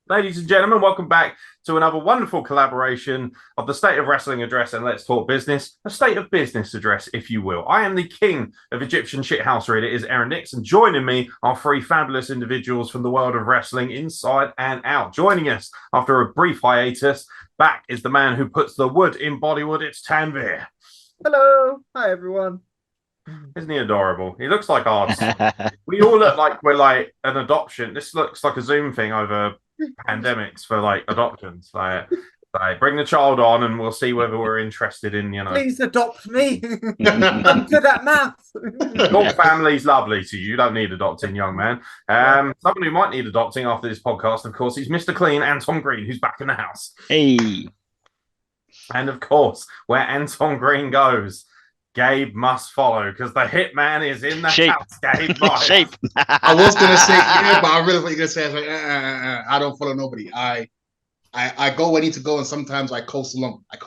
Ladies and gentlemen, welcome back to another wonderful collaboration of the State of Wrestling Address and Let's Talk Business, a State of Business Address, if you will. I am the king of Egyptian shithouse read. It is Aeron Nix, and joining me are three fabulous individuals from the world of wrestling inside and out. Joining us after a brief hiatus, back is the man who puts the wood in Bollywood. It's Tanvir. Hello. Hi, everyone. Isn't he adorable? He looks like ours. We all look like we're like an adoption. This looks like a Zoom thing over pandemics for like adoptions. Like bring the child on and we'll see whether we're interested in, Please adopt me. I'm good at math. Your family's lovely to you. You don't need adopting, young man. Someone who might need adopting after this podcast, of course, is Mr. Clean, Anton Green, who's back in the house. Hey. And of course, where Anton Green goes, Gabe must follow, because the hitman is in the house. Gabe Shape. I was gonna say yeah, but I really thought you were gonna say I was like, I don't follow nobody. I go where I need to go, and sometimes I coast along. But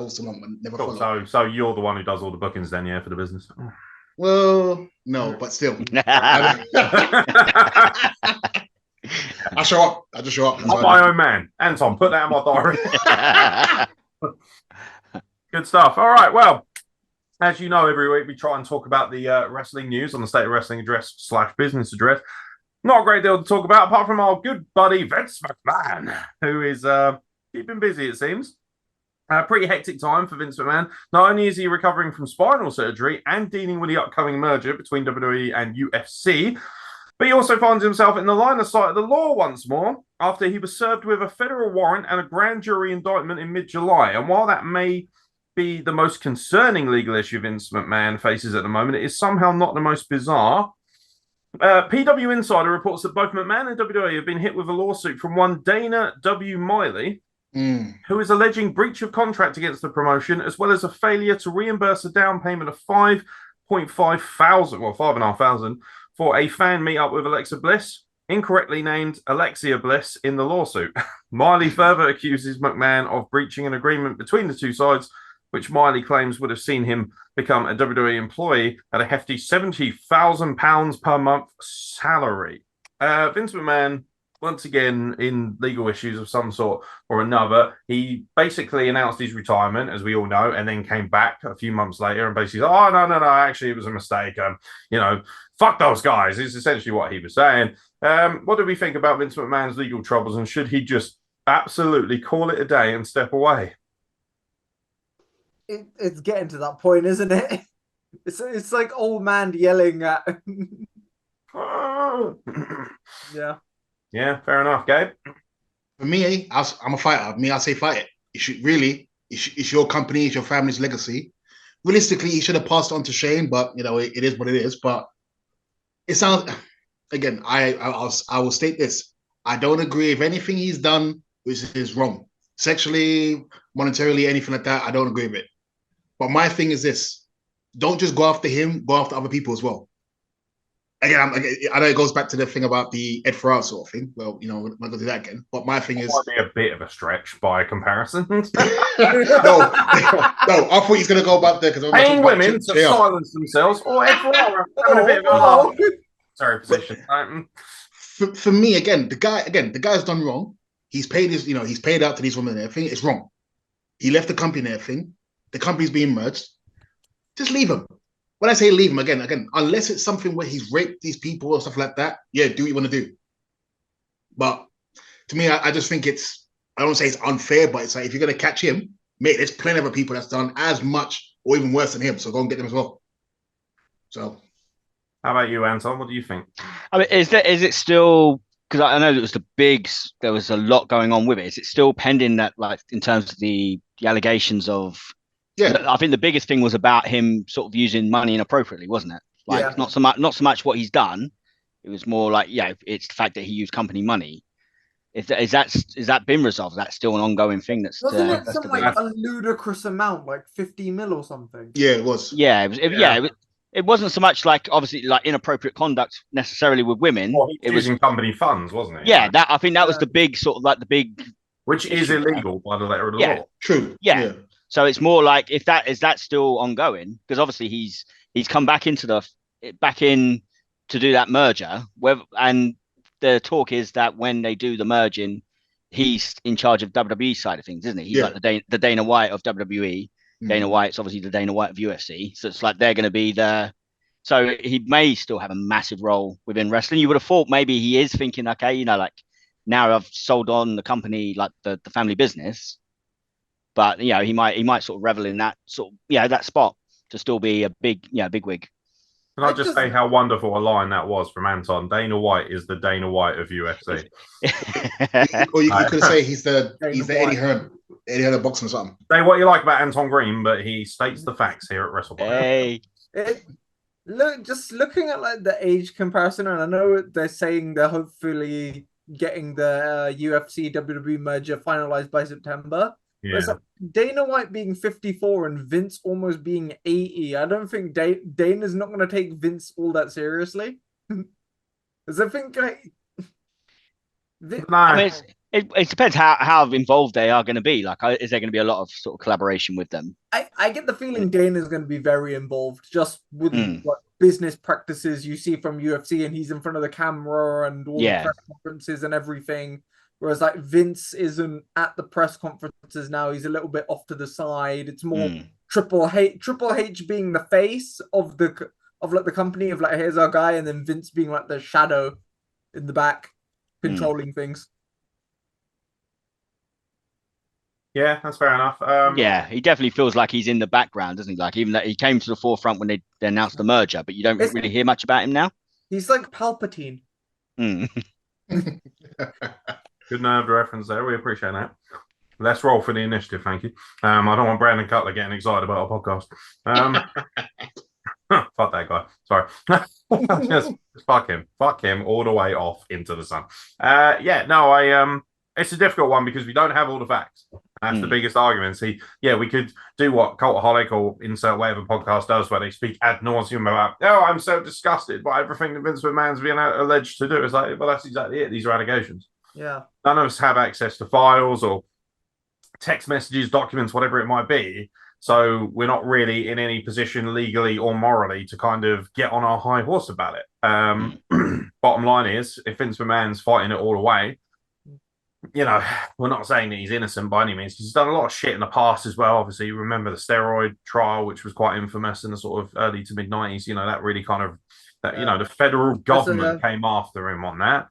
never follow. So you're the one who does all the bookings then, yeah, for the business? Well, no, but still. I show up. I just show up. I'm my own man. Anton, put that in my diary. Good stuff. All right, well, as you know, every week we try and talk about the wrestling news on the State of Wrestling Address / Business Address. Not a great deal to talk about, apart from our good buddy Vince McMahon, who is keeping busy, it seems. Pretty hectic time for Vince McMahon. Not only is he recovering from spinal surgery and dealing with the upcoming merger between WWE and UFC, but he also finds himself in the line of sight of the law once more after he was served with a federal warrant and a grand jury indictment in mid-July. And while that may be the most concerning legal issue Vince McMahon faces at the moment, it is somehow not the most bizarre. PW Insider reports that both McMahon and WWE have been hit with a lawsuit from one Dana W. Miley, who is alleging breach of contract against the promotion, as well as a failure to reimburse a down payment of $5,500 for a fan meetup with Alexa Bliss, incorrectly named Alexia Bliss, in the lawsuit. Miley further accuses McMahon of breaching an agreement between the two sides, which Miley claims would have seen him become a WWE employee at a hefty £70,000 per month salary. Vince McMahon, once again, in legal issues of some sort or another, he basically announced his retirement, as we all know, and then came back a few months later and basically said, no, actually, it was a mistake. Fuck those guys, is essentially what he was saying. What do we think about Vince McMahon's legal troubles, and should he just absolutely call it a day and step away? It's getting to that point, isn't it? It's like old man yelling at. Yeah. Yeah, fair enough, Gabe. For me, I'm a fighter. I say fight it. You should really. It's your company. It's your family's legacy. Realistically, he should have passed on to Shane, but it is what it is. But it sounds. Again, I will state this. I don't agree if anything he's done is wrong. Sexually, monetarily, anything like that, I don't agree with it. But my thing is this: don't just go after him, go after other people as well. Again, I know it goes back to the thing about the Ed Ferrara sort of thing. Well, we're not going to do that again. But my thing is... Might be a bit of a stretch by comparison. No, I thought he's going to go back there because... Paying women to silence themselves, or Ed Ferrara having a bit of a laugh. Sorry, position. For me, the guy's done wrong. He's paid he's paid out to these women and everything. It's wrong. He left the company and everything. The company's being merged. Just leave him. When I say leave him, again, unless it's something where he's raped these people or stuff like that, yeah, do what you want to do. But to me, I just think I don't want to say it's unfair, but it's like, if you're going to catch him, mate, there's plenty of other people that's done as much or even worse than him. So go and get them as well. So. How about you, Anton? What do you think? I mean, is it still, because I know there was a lot going on with it. Is it still pending that, like, in terms of the allegations of, yeah, I think the biggest thing was about him sort of using money inappropriately, wasn't it? Like, not so much what he's done. It was more like, it's the fact that he used company money. Is that been resolved? That's still an ongoing thing. Wasn't it something like a ludicrous amount, like 50 mil or something? Yeah, it was. Yeah, it wasn't so much like, obviously, like inappropriate conduct necessarily with women. Well, it was using company funds, wasn't it? Yeah, I think that was the big sort of like the big, which is illegal by the letter of the law. True. Yeah. So it's more like, is that still ongoing? Because obviously he's come back into the back in to do that merger. And the talk is that when they do the merging, he's in charge of WWE side of things, isn't he? He's like the Dana White of WWE. Dana White's obviously the Dana White of UFC. So it's like they're going to be there. So he may still have a massive role within wrestling. You would have thought maybe he is thinking, okay, you know, like now I've sold on the company, like the family business. But you know, he might sort of revel in that sort of, that spot to still be a big wig. Can I just say how wonderful a line that was from Anton? Dana White is the Dana White of UFC. Or you could say he's the Eddie Hearn of boxing or something. Say what you like about Anton Green, but he states the facts here at Wrestle. Hey. Just looking at like the age comparison, and I know they're saying they're hopefully getting the UFC WWE merger finalized by September. Yeah. It's like Dana White being 54 and Vince almost being 80. I don't think Dana's not going to take Vince all that seriously. Because I think like, I mean, it depends how involved they are going to be. Like, is there going to be a lot of sort of collaboration with them? I get the feeling Dana's going to be very involved, just with what business practices you see from UFC, and he's in front of the camera and all the press conferences and everything. Whereas like Vince isn't at the press conferences now; he's a little bit off to the side. It's more Triple H being the face of the company, of like, here's our guy, and then Vince being like the shadow in the back, controlling things. Yeah, that's fair enough. Yeah, he definitely feels like he's in the background, doesn't he? Like, even that he came to the forefront when they announced the merger, but you don't really hear much about him now. He's like Palpatine. Good nerve reference there. We appreciate that. Let's roll for the initiative, thank you. I don't want Brandon Cutler getting excited about our podcast. Fuck that guy. Sorry. just fuck him. Fuck him all the way off into the sun. It's a difficult one because we don't have all the facts. That's the biggest argument. We could do what Cultaholic or insert whatever podcast does, where they speak ad nauseum about, I'm so disgusted by everything that Vince McMahon's been alleged to do. It's like, well, that's exactly it. These are allegations. Yeah. None of us have access to files or text messages, documents, whatever it might be. So we're not really in any position legally or morally to kind of get on our high horse about it. Bottom line is, if Vince McMahon's fighting it all away, you know, we're not saying that he's innocent by any means, because he's done a lot of shit in the past as well. Obviously, you remember the steroid trial, which was quite infamous in the sort of early to mid 90s. You know, that really kind of, the federal government came after him on that.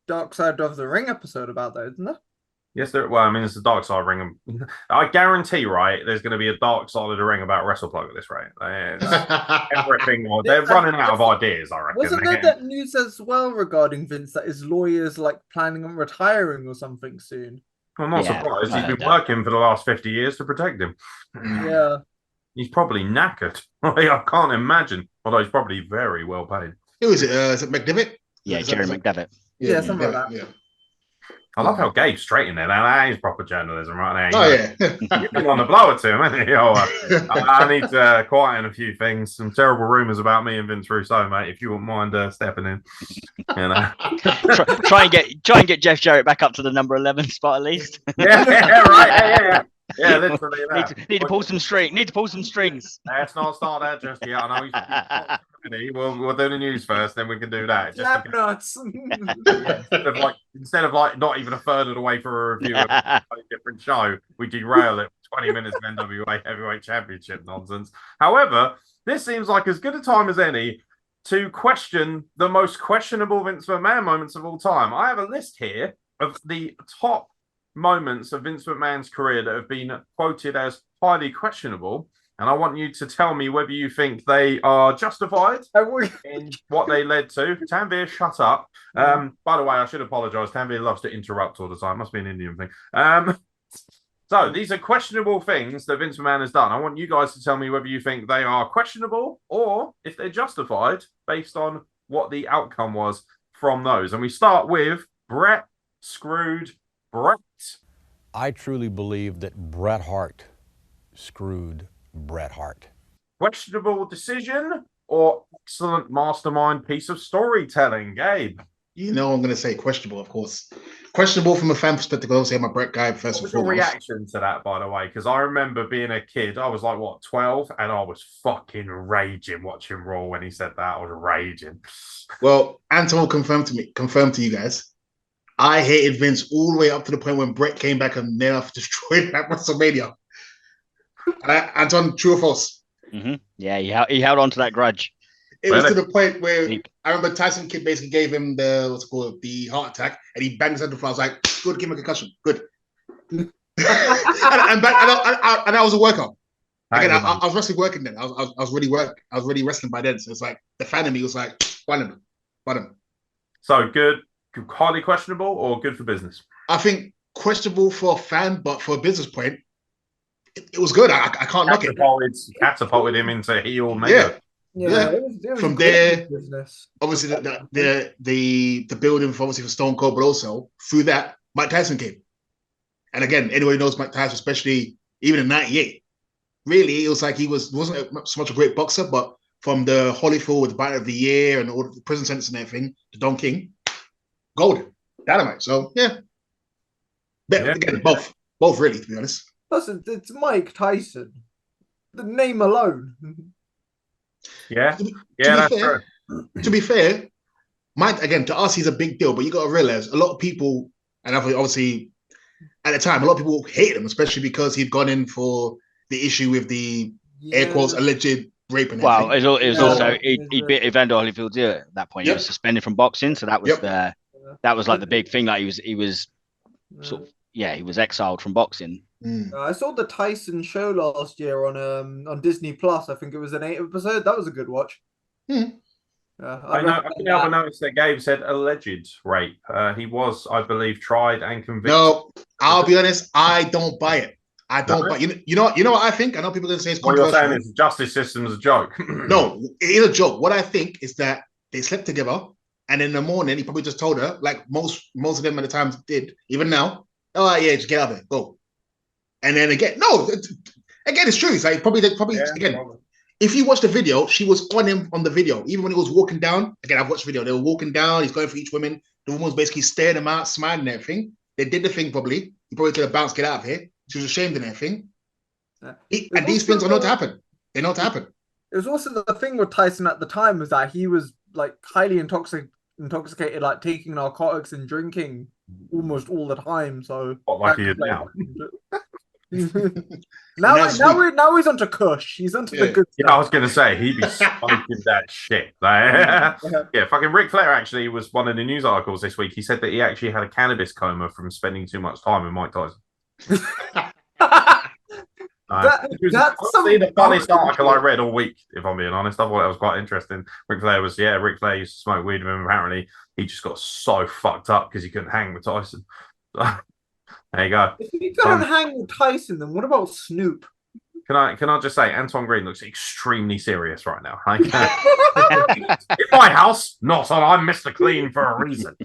Dark Side of the Ring episode about that, isn't there? Yes, it's the Dark Side Ring. I guarantee, right, there's going to be a Dark Side of the Ring about WrestlePlug at this rate. Everything, they're running out of ideas, I reckon. Wasn't there that news as well regarding Vince that his lawyer's like planning on retiring or something soon? I'm not surprised. He's been working for the last 50 years to protect him. Yeah. He's probably knackered. I can't imagine, although he's probably very well paid. Who is it? Is it McDevitt? Yeah, Jerry McDevitt. Yeah, something like that. Yeah. I love how Gabe's straight in there. That is proper journalism right now. You've been on the blower to him, haven't you? I need to quieten a few things. Some terrible rumours about me and Vince Russo, mate. If you wouldn't mind stepping in, you know. try and get Jeff Jarrett back up to the number 11 spot at least. Right. Yeah, literally. Need to pull some strings. Let's not start that just yet. I know we'll do the news first, then we can do that. Slap nuts. Instead of not even a third of the way for a review of a different show, we derail it 20 minutes of NWA Heavyweight Championship nonsense. However, this seems like as good a time as any to question the most questionable Vince McMahon moments of all time. I have a list here of the top moments of Vince McMahon's career that have been quoted as highly questionable, and I want you to tell me whether you think they are justified in what they led to. Tanvir, shut up. By the way, I should apologise. Tanvir loves to interrupt all the time. Must be an Indian thing. So these are questionable things that Vince McMahon has done. I want you guys to tell me whether you think they are questionable or if they're justified based on what the outcome was from those. And we start with Bret screwed Bret. I truly believe that Bret Hart screwed Bret Hart. Questionable decision or excellent mastermind piece of storytelling, Gabe? You know, I'm going to say questionable, of course. Questionable from a fan perspective. Obviously, I'm a Brett guy first What and was your foremost. reaction to that, by the way? Because I remember being a kid. I was like, what, 12? And I was fucking raging watching Raw when he said that. I was raging. Well, Anton will confirm to you guys. I hated Vince all the way up to the point when Brett came back and nearly destroyed at WrestleMania. Anton, true or false? Mm-hmm. Yeah, he held on to that grudge. It was to the point where I remember Tyson Kidd basically gave him the heart attack, and he banged his head on the floor. I was like, good, give him a concussion, good. and I was a worker. Again, I was wrestling working then. I was really wrestling by then. So it's like the fan of me was like, bottom. So good, highly questionable, or good for business? I think questionable for a fan, but for a business point, it was good. I can't knock it. Catapulted him into heel mega. Yeah. It was from there, business. Obviously the building for Stone Cold, but also through that, Mike Tyson came. And again, anybody knows Mike Tyson, especially even in '98. Really, it was like he wasn't so much a great boxer, but from the Holyfield Fighter of the Year and all the prison sentence and everything, to Don King, gold, dynamite. So yeah. Again, both really, to be honest. Listen, it's Mike Tyson. The name alone. To be fair, Mike, again, to us, he's a big deal, but you got to realize a lot of people, and obviously at the time, a lot of people hate him, especially because he'd gone in for the issue with the air quotes alleged rape and everything. Well, it was also he bit Evander Holyfield's ear at that point. He was suspended from boxing, so that was that was like the big thing. Like he was sort of he was exiled from boxing. I saw the Tyson show last year on Disney Plus. I think it was an 8 episode. That was a good watch. I think I noticed that Gabe said alleged rape. He was, I believe, tried and convicted. No, I'll be honest. I don't buy it. I don't buy it. You know what I think? I know people are going to say it's controversial. What you're saying is the justice system's a joke. No, it is a joke. What I think is that they slept together, and in the morning he probably just told her, like most of them at the time did, even now. Oh yeah, just get out of there, go. And then again, it's true. It's like probably again. If you watch the video, she was on him on the video. Even when he was walking down, again, I've watched the video. They were walking down. He's going for each woman. The woman was basically staring him out, smiling and everything. They did the thing probably. He probably could have bounced, get out of here. She was ashamed and everything. And these things are not to happen. They're not to happen. It was also the thing with Tyson at the time was that he was like highly intoxicated, like taking narcotics and drinking almost all the time. So not like he is now. now he's onto Kush. He's onto the good stuff. Yeah, I was going to say, he'd be smoking that shit. Fucking Ric Flair actually was one of the news articles this week. He said that he actually had a cannabis coma from spending too much time with Mike Tyson. That's the funniest article I read all week, if I'm being honest. I thought that was quite interesting. Ric Flair used to smoke weed with him. Apparently, he just got so fucked up because he couldn't hang with Tyson. There you go. If you couldn't hang with Tyson, then what about Snoop? Can I just say, Anton Green looks extremely serious right now. In my house, not on. I'm Mr. Clean for a reason.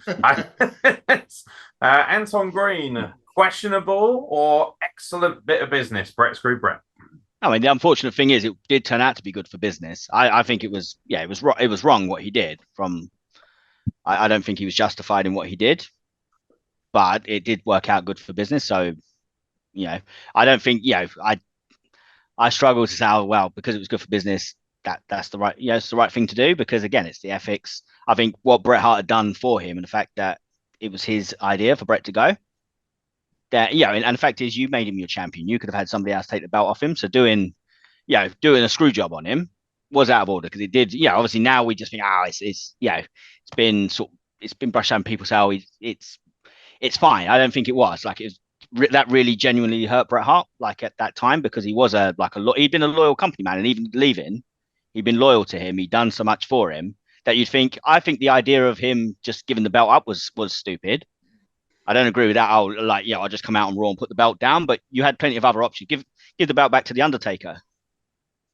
Anton Green, questionable or excellent bit of business? Brett screwed Brett. I mean, the unfortunate thing is, it did turn out to be good for business. I think it was wrong what he did. I don't think he was justified in what he did. But it did work out good for business. So, I don't think, I struggle to say, oh, well, because it was good for business, that's the right, it's the right thing to do, because again, it's the ethics. I think what Bret Hart had done for him and the fact that it was his idea for Bret to go, that, and the fact is you made him your champion. You could have had somebody else take the belt off him. So doing a screw job on him was out of order, because it did, obviously now we just think, it's been brushed down. People say, oh, it's fine. I don't think it was. Like, it was that really genuinely hurt Bret Hart, like at that time, because he was he'd been a loyal company man, and even leaving, he'd been loyal to him. He'd done so much for him that you'd think. I think the idea of him just giving the belt up was stupid. I don't agree with that. I'll just come out on Raw and put the belt down. But you had plenty of other options. Give the belt back to the Undertaker.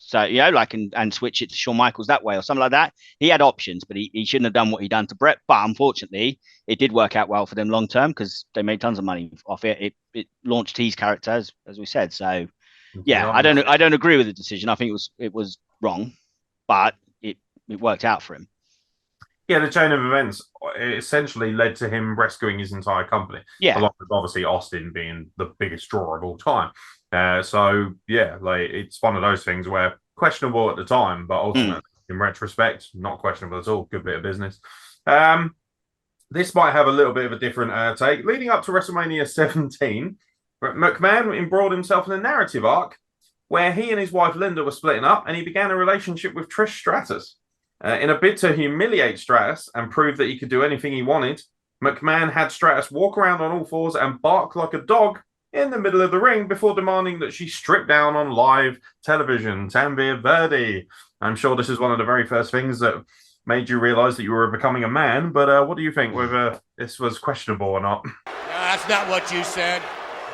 So, and switch it to Shawn Michaels that way or something like that. He had options, but he shouldn't have done what he done to Bret. But unfortunately, it did work out well for them long term, because they made tons of money off it. It launched his character, as we said. So, I don't agree with the decision. I think it was wrong, but it worked out for him. Yeah, the chain of events essentially led to him rescuing his entire company. Yeah. Along with obviously Austin being the biggest draw of all time. So yeah, like it's one of those things where questionable at the time, but ultimately in retrospect, not questionable at all. Good bit of business. This might have a little bit of a different take. Leading up to WrestleMania 17, McMahon embroiled himself in a narrative arc where he and his wife Linda were splitting up, and he began a relationship with Trish Stratus. In a bid to humiliate Stratus and prove that he could do anything he wanted, McMahon had Stratus walk around on all fours and bark like a dog in the middle of the ring before demanding that she strip down on live television. Tanvir Verdi. I'm sure this is one of the very first things that made you realize that you were becoming a man, but what do you think, whether this was questionable or not? No, that's not what you said.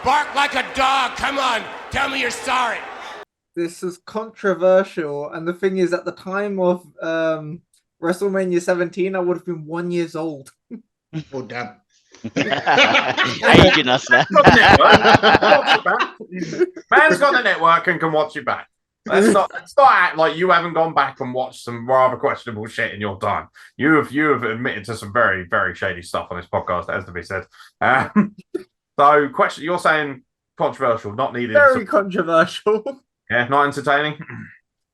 Bark like a dog. Come on, tell me you're sorry. This is controversial, and the thing is, at the time of WrestleMania 17, I would have been 1 year old. Oh, damn. Aging us there. Man's got the network and can watch it back. Let's not act like you haven't gone back and watched some rather questionable shit in your time. You have admitted to some very, very shady stuff on this podcast, as to be said. So, question: you're saying controversial, not needed. Very controversial. Yeah, not entertaining.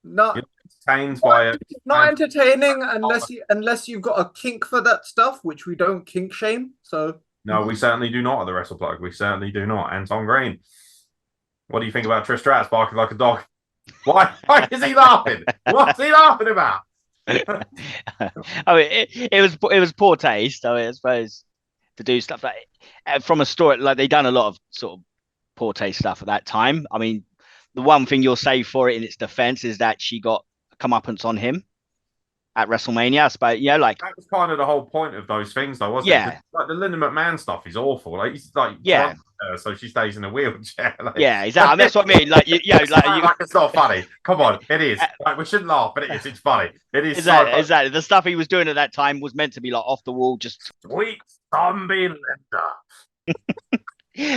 Not You're entertained by it. Not entertaining unless you've got a kink for that stuff, which we don't kink shame. So no, we certainly do not at the Wrestle Plug. We certainly do not. Anton Green, what do you think about Trish Stratus barking like a dog? Why is he laughing? What's he laughing about? I mean, it was poor taste. I mean, I suppose to do stuff like from a story, like they done a lot of sort of poor taste stuff at that time. I mean, the one thing you'll say for it in its defense is that she got comeuppance on him at WrestleMania. But yeah, like that was kind of the whole point of those things, though, wasn't it? Like the Linda McMahon stuff is awful. Like he's like so she stays in a wheelchair. Like, yeah, exactly. I mean, that's what I mean. Like like it's not funny. Come on, it is. Like we shouldn't laugh, but it is. It's funny. It is exactly. The stuff he was doing at that time was meant to be like off the wall, just sweet zombie Linda.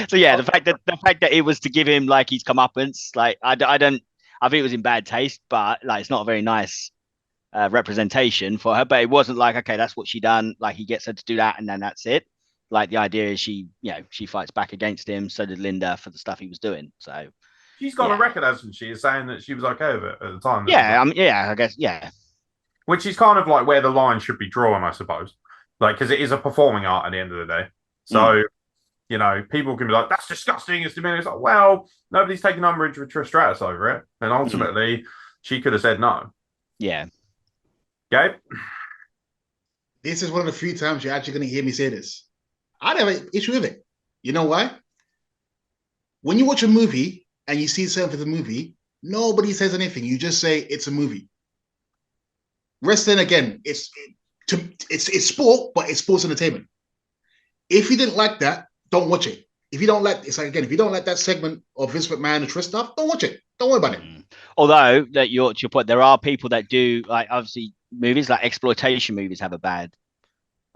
So yeah, the fact that it was to give him like his comeuppance, like I think it was in bad taste, but like it's not a very nice representation for her. But it wasn't like, okay, that's what she done. Like he gets her to do that, and then that's it. Like the idea is she fights back against him. So did Linda for the stuff he was doing. So she's got a record, hasn't she? Is saying that she was okay with it at the time. Yeah, I guess, yeah. Which is kind of like where the line should be drawn, I suppose. Like because it is a performing art at the end of the day. So. You know, people can be like, that's disgusting. It's demeaning. It's like, well, nobody's taking umbrage with Trish Stratus over it. And ultimately, she could have said no. Yeah. Gabe? This is one of the few times you're actually going to hear me say this. I don't have an issue with it. You know why? When you watch a movie and you see something for the movie, nobody says anything. You just say it's a movie. Wrestling, again, it's sport, but it's sports entertainment. If you didn't like that, don't watch it. If you don't like, it's like again, if you don't like that segment of Vince McMahon and Trish stuff, don't watch it. Don't worry about it. Although, to your point, there are people that do like obviously movies like exploitation movies have a bad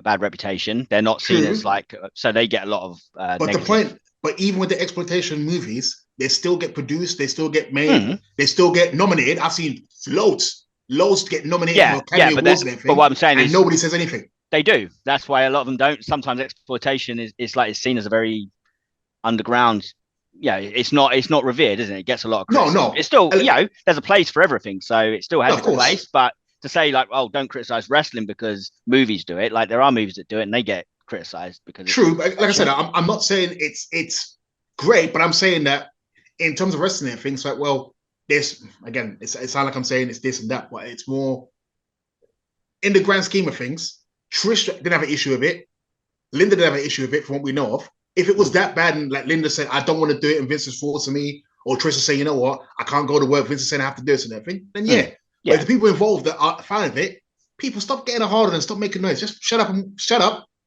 reputation. They're not seen as like, so they get a lot of. But negative. The point, but even with the exploitation movies, they still get produced, they still get made, they still get nominated. I've seen loads get nominated for Academy Awards and everything. But what I'm saying is nobody says anything. They do. That's why a lot of them don't. Sometimes exploitation is like it's seen as a very underground. Yeah, it's not revered, isn't it? It gets a lot of criticism. No. It's still, there's a place for everything, so it still has a place. But to say like, oh, don't criticize wrestling because movies do it. Like there are movies that do it and they get criticized because. True, but like I said, I'm not saying it's great, but I'm saying that in terms of wrestling and things like, well, this again, it sounds like I'm saying it's this and that, but it's more in the grand scheme of things. Trish didn't have an issue with it. Linda didn't have an issue with it from what we know of. If it was that bad and like Linda said, I don't want to do it and Vince is forcing me, or Trish is saying, you know what, I can't go to work, Vince is saying I have to do this and everything, then yeah. But the people involved that are fine with it, people stop getting harder and stop making noise. Just shut up,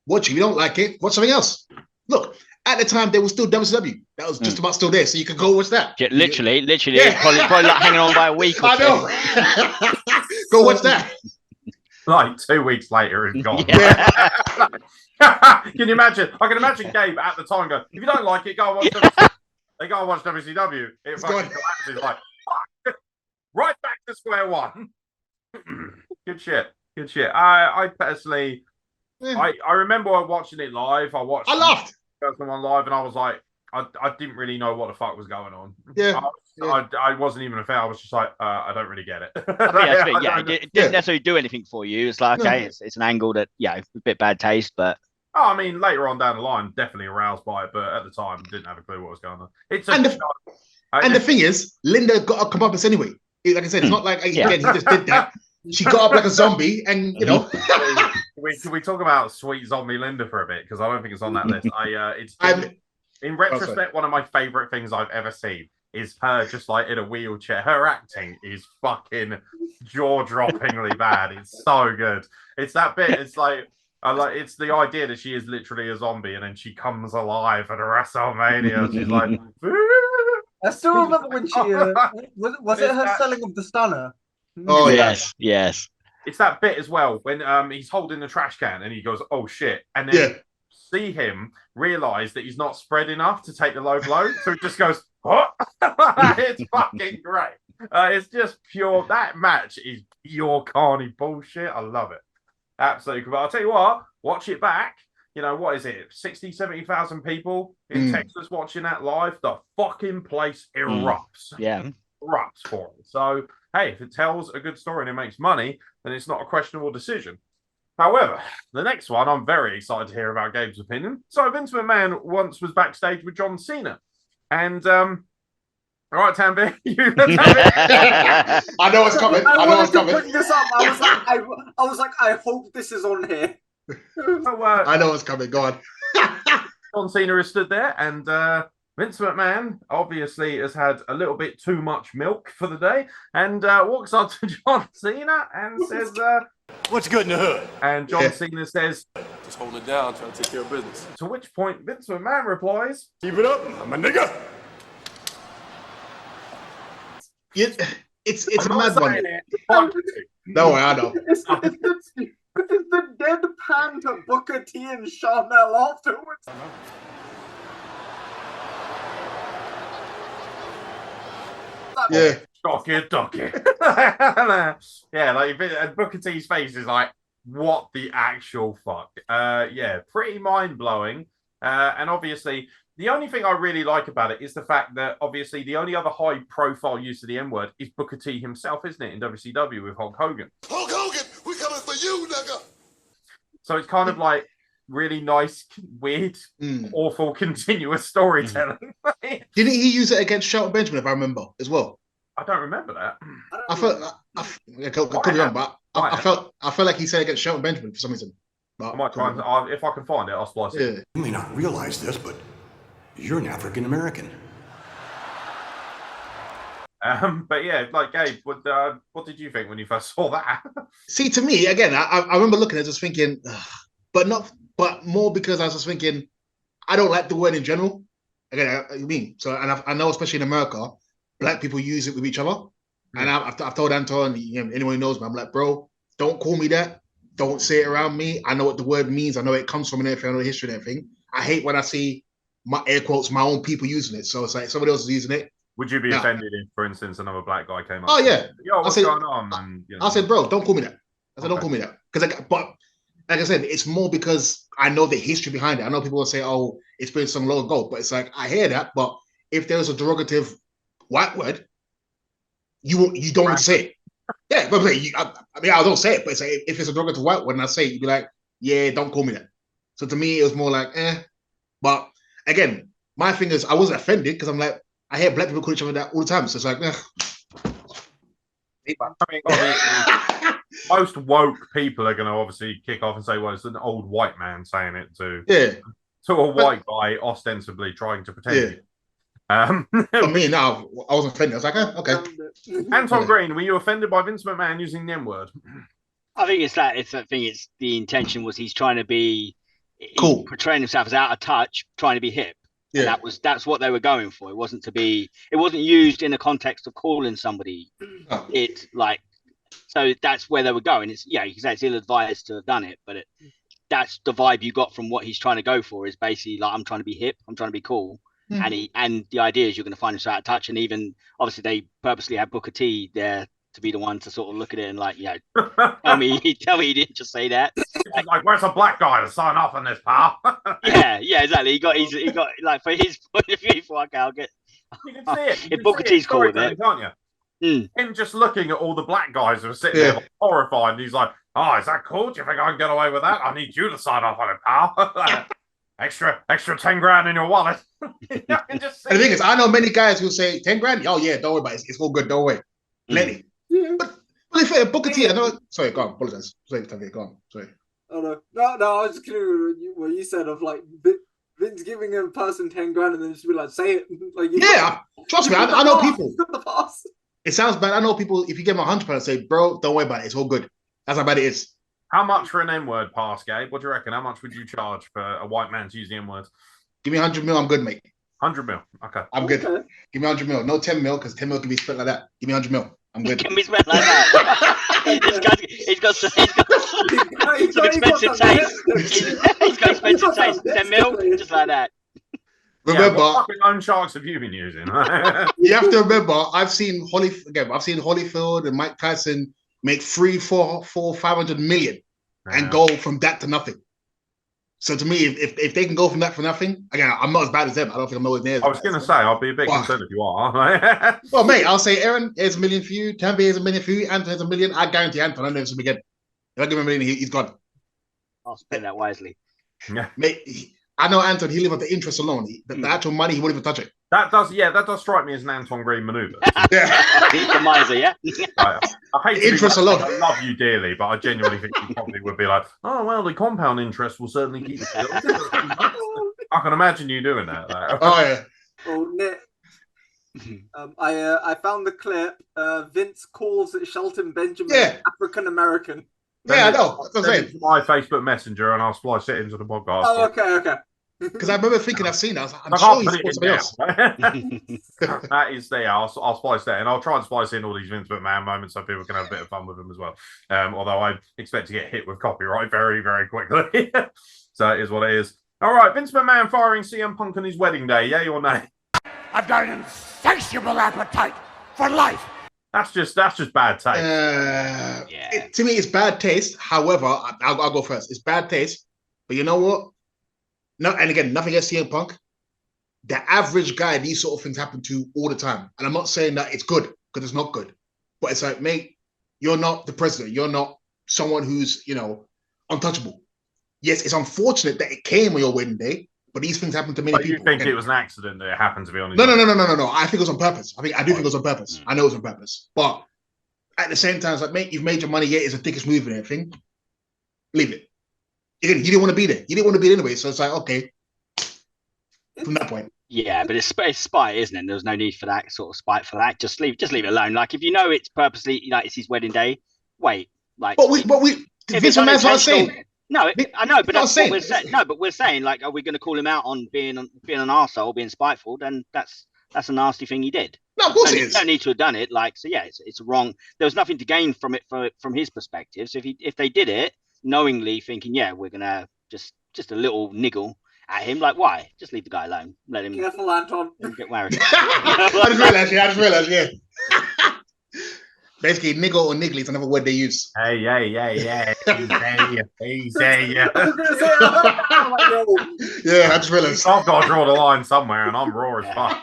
watch it. If you don't like it, watch something else. Look, at the time, there was still WCW. That was just about still there, so you could go watch that. Yeah, literally, probably like hanging on by a week or I know. Go watch that. Like 2 weeks later, it's gone. Can you imagine? I can imagine Gabe at the time going, if you don't like it, go and watch WCW. They go and watch WCW. It fucking collapses like, fuck. Right back to square one. Good shit. Good shit. I personally, I remember watching it live. I laughed. First one live, and I was like, I didn't really know what the fuck was going on. Yeah. I wasn't even a fan. I was just like, I don't really get it. It didn't necessarily do anything for you. It's like, okay, it's an angle that, a bit bad taste, but. Oh, I mean, later on down the line, definitely aroused by it, but at the time, didn't have a clue what was going on. And the thing is, Linda got a comeuppance anyway. Like I said, it's not like again he just did that. She got up like a zombie, and you know. Can we talk about sweet zombie Linda for a bit? Because I don't think it's on that list. In retrospect, one of my favorite things I've ever seen is her just like in a wheelchair. Her acting is fucking jaw-droppingly bad. It's so good. It's that bit. It's like. It's the idea that she is literally a zombie and then she comes alive at a WrestleMania. She's like, I still remember when she was it her selling of the stunner? Oh yes. It's that bit as well when he's holding the trash can and he goes, "Oh shit," and then see him realize that he's not spread enough to take the low blow, so he just goes, "What?" It's fucking great. It's just pure. That match is pure carny bullshit. I love it. Absolutely. But I'll tell you what, watch it back. You know, what is it? 60, 70,000 people in Texas watching that live. The fucking place erupts. Yeah. Erupts for it. So, hey, if it tells a good story and it makes money, then it's not a questionable decision. However, the next one, I'm very excited to hear about Gabe's opinion. So, Vince McMahon once was backstage with John Cena. And, all right, Tambi. I know what's coming. I know what's coming. Put this up. I was like, I hope this is on here. I know what's coming. Go on. John Cena is stood there, and Vince McMahon obviously has had a little bit too much milk for the day, and walks up to John Cena and says, "What's good in the hood?" And John Cena says, "Just hold it down, trying to take care of business." To which point Vince McMahon replies, "Keep it up, I'm a nigga." It's a mad one. No, I know. It's the deadpan to Booker T and Charnel afterwards. Yeah. Docky. Yeah, like Booker T's face is like, what the actual fuck? Yeah, pretty mind-blowing. And obviously, the only thing I really like about it is the fact that obviously the only other high-profile use of the N-word is Booker T himself, isn't it, in WCW with Hulk Hogan? Hulk Hogan, we coming for you, nigga. So it's kind of like really nice, weird, awful, continuous storytelling. Didn't he use it against Shelton Benjamin, if I remember, as well? I don't remember that. I could be wrong, but I felt like he said against Shelton Benjamin for some reason. But I might try and, if I can find it, I'll splice it. You may not realize this, but you're an African American. But yeah, like Gabe, what did you think when you first saw that? See, to me, again, I remember looking at it just thinking, but more because I was just thinking, I don't like the word in general. Again, I mean, so, and I know, especially in America, black people use it with each other. And I've told Anton, anyone who knows me, I'm like, bro, don't call me that. Don't say it around me. I know what the word means. I know it comes from and everything. I know the history and everything. I hate when I see my air quotes, my own people using it. So it's like somebody else is using it. Would you be offended if, for instance, another black guy came up? Oh yeah. Yo, what's going on? And, I said, bro, don't call me that. I said, don't call me that. But like I said, it's more because I know the history behind it. I know people will say, oh, it's been some long ago, but it's like I hear that. But if there's a derogative white word, you don't want to say it. Yeah, but I don't say it, but it's like, if it's a derogative white word and I say it, you'd be like, yeah, don't call me that. So to me, it was more like, But again, my thing is, I wasn't offended because I'm like, I hear black people call each other that all the time. So it's like, most woke people are going to obviously kick off and say, well, it's an old white man saying it to a white guy ostensibly trying to pretend. For me, now, I wasn't offended. I was like, okay. Anton Green, were you offended by Vince McMahon using the N-word? I think it's the intention was he's trying to be cool, portraying himself as out of touch, trying to be hip. Yeah. And that's what they were going for. It wasn't used in the context of calling somebody so that's where they were going. It's you can say it's ill-advised to have done it, but that's the vibe you got from what he's trying to go for is basically like, I'm trying to be hip, I'm trying to be cool. And the idea is you're going to find yourself out of touch. And even obviously they purposely had Booker T there to be the one to sort of look at it and like, tell me you didn't just say that. Like, where's a black guy to sign off on this, pal? yeah, exactly. He got like for his point of view. Okay, I'll get. You can see it. If Booker T's cool with it, can't you? Him just looking at all the black guys who are sitting there horrified, and he's like, "Oh, is that cool? Do you think I can get away with that? I need you to sign off on it, pal. extra 10 grand in your wallet." And the thing is, I know many guys who say 10 grand. Oh yeah, don't worry about it. It's all good. Don't worry. Plenty. But if Booker T, I know. Sorry, go on. Apologize. Sorry, go on. Sorry. Oh no. I was just kidding what you said of like Vince giving a person 10 grand and then just be like, say it. Like, trust me, I know people. It sounds bad. I know people, if you give them £100, say, bro, don't worry about it. It's all good. That's how bad it is. How much for an N-word pass, Gabe? What do you reckon? How much would you charge for a white man to use the N-words? Give me 100 mil, I'm good, mate. 100 mil. Okay. I'm good. Give me 100 mil. No 10 mil, because 10 mil can be spent like that. Give me 100 mil. I'm good. Can be spent like that. He's got some expensive taste. He's got expensive taste. 10 mil, just like that. Remember, what fucking loan sharks have you been using? You have to remember, I've seen Holyfield and Mike Tyson make 300, 400, 500 million and go from that to nothing. So to me, if they can go from that for nothing, again, I'm not as bad as them. I don't think I'm nowhere near. I was going to say, I'll be a bit concerned if you are. Well, mate, I'll say, Aeron, here's $1 million for you. Tampa, here's $1 million for you. Anton, here's $1 million. I guarantee Anton, I'll never see him again. If I give him $1 million, he's gone. I'll spend that wisely. Yeah, mate. I know Anton. He live on the interest alone. The actual money, he won't even touch it. That does strike me as an Anton Green maneuver. The miser, yeah. I hate the interest alone. I love you dearly, but I genuinely think you probably would be like, oh well, the compound interest will certainly keep it. I can imagine you doing that. Oh yeah. Oh, Nick. I found the clip. Vince calls Shelton Benjamin African American. Yeah, I know. That's send it to my Facebook Messenger and I'll splice it into the podcast. Oh, okay. Because I remember thinking I've seen that. I'm sure he's something else. That is there. I'll splice that, and I'll try and splice in all these Vince McMahon moments so people can have a bit of fun with them as well. Although I expect to get hit with copyright very, very quickly. So it is what it is. All right, Vince McMahon firing CM Punk on his wedding day. Yay or nay? I've got an insatiable appetite for life. That's just bad taste. To me, it's bad taste. However, I'll go first. It's bad taste, but you know what? No, and again, nothing against CM Punk. The average guy, these sort of things happen to all the time. And I'm not saying that it's good, because it's not good. But it's like, mate, you're not the president. You're not someone who's, untouchable. Yes, it's unfortunate that it came on your wedding day, but these things happen to many people. You think it was an accident that it happened to be on his No. I think it was on purpose. I do think it was on purpose. I know it was on purpose. But at the same time, it's like, mate, you've made your money. Yeah, it's the thickest move and everything. Leave it. Again, you didn't want to be there. You didn't want to be there anyway. So it's like, okay, from that point. Yeah, but it's spite, isn't it? There's no need for that sort of spite for that. Just leave it alone. Like, if you know it's purposely, it's his wedding day, wait. Like, But Vince McMahon's what I'm saying. No, I know, but that's what we're saying. No, but we're saying, like, are we going to call him out on being an arsehole, being spiteful? Then that's a nasty thing he did. No, of course it is. You don't need to have done it. Like, so yeah, it's wrong. There was nothing to gain from it from his perspective. So if they did it knowingly, thinking, yeah, we're gonna just a little niggle at him, like, why? Just leave the guy alone. Let him. Careful, Anton. Get married. I just realized. Yeah. Basically, niggle or niggly is another word they use. Hey. Yeah, I just realized. I've got to draw the line somewhere, and I'm raw as fuck.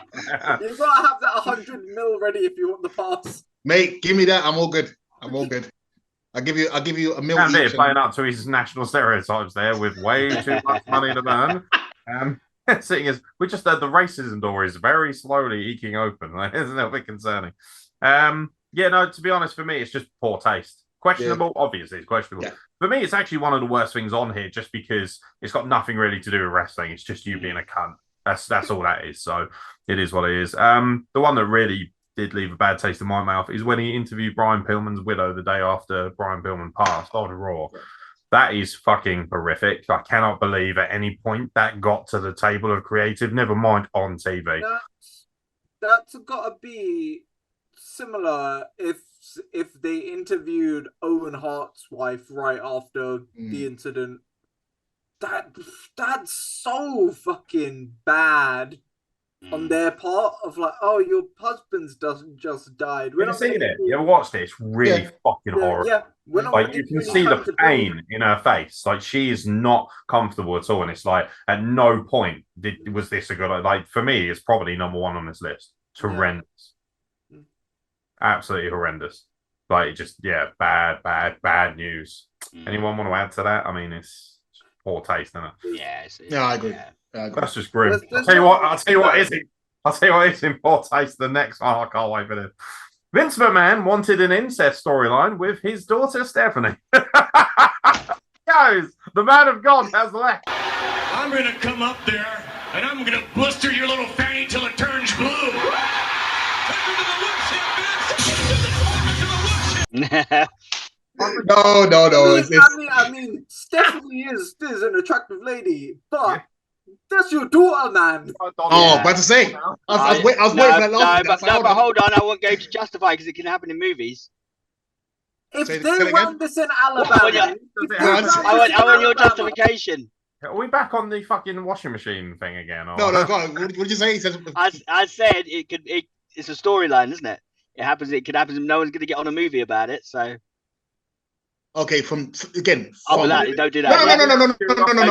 You've got to have that 100 mil ready if you want the pass. Mate, give me that. I'm all good. I'll give you $1 million. And they're playing up to his national stereotypes there with way too much money to burn. Seeing as we just heard the racism door is very slowly eking open. Isn't it a bit concerning? Yeah, no, to be honest, for me, it's just poor taste. Questionable, obviously, it's questionable. Yeah. For me, it's actually one of the worst things on here just because it's got nothing really to do with wrestling. It's just you being a cunt. That's all that is. So it is what it is. The one that really did leave a bad taste in my mouth is when he interviewed Brian Pillman's widow the day after Brian Pillman passed on Raw. That is fucking horrific. I cannot believe at any point that got to the table of creative, never mind on TV. That's got to be similar if they interviewed Owen Hart's wife right after the incident. That's so fucking bad. on their part of like, oh, your husband's doesn't just died. You ever seen it? You ever watched it? It's really fucking horrible. Yeah, we're not like you can see the pain in her face. Like she is not comfortable at all, and it's like at no point was this a good. Like for me, it's probably number one on this list. It's horrendous, absolutely horrendous. Like just bad news. Anyone want to add to that? I mean, it's poor taste, isn't it? Yeah, I agree. That's just grim. I'll tell you what is in poor taste. The next one, I can't wait for this. Vince McMahon wanted an incest storyline with his daughter Stephanie. Goes, the man of God has left. I'm gonna come up there and I'm gonna blister your little fanny till it turns blue. No. I mean, Stephanie is an attractive lady, but that's your daughter, man. About to say, I was waiting for that last. But hold on, I won't go to justify because it can happen in movies. If they run this in Alabama, I want your justification. Are we back on the fucking washing machine thing again? Or... No. What did you say? He says, I said it's a storyline, isn't it? It could happen. No one's going to get on a movie about it. So okay, don't do that. No. Don't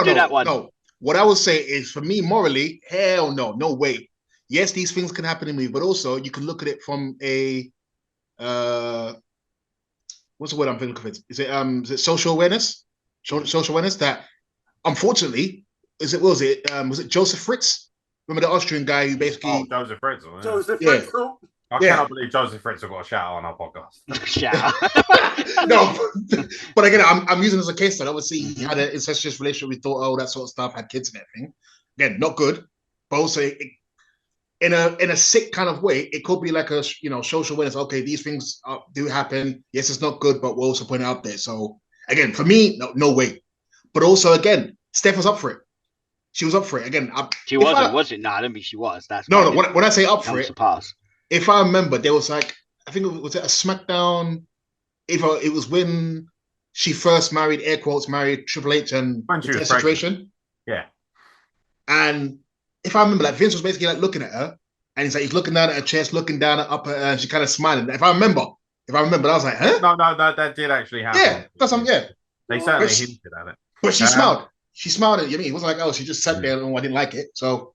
do that one. No. What I would say is, for me, morally, hell no, no way. Yes, these things can happen in me, but also you can look at it from a what's the word I'm thinking of? Is it social awareness? Social awareness that, unfortunately, was it Joseph Fritz? Remember the Austrian guy who basically Joseph Fritz. Fritz. I cannot believe Joseph Fritz got a shout out on our podcast. No, but again, I'm using it as a case study. Obviously, he had an incestuous relationship with daughter, all that sort of stuff, had kids and everything. Again, not good, but also in a sick kind of way, it could be like a social awareness. Okay, these things do happen. Yes, it's not good, but we're also putting it out there. So again, for me, no way. But also, again, Steph was up for it. She was up for it. Again, she wasn't, was it? No, I don't think she was. That's no. When I say up for it, pass. If I remember, there was like, I think it was a SmackDown. It was when she first married, air quotes, married Triple H and the situation. Yeah. And if I remember, like Vince was basically like looking at her, and he's looking down at her chest, looking down at her, and she kind of smiling. If I remember, I was like, huh? No, that did actually happen. Yeah, that's something. Yeah. They certainly hinted at it. But she smiled. She smiled at you. I mean, it wasn't like, oh, she just sat there and I didn't like it. So,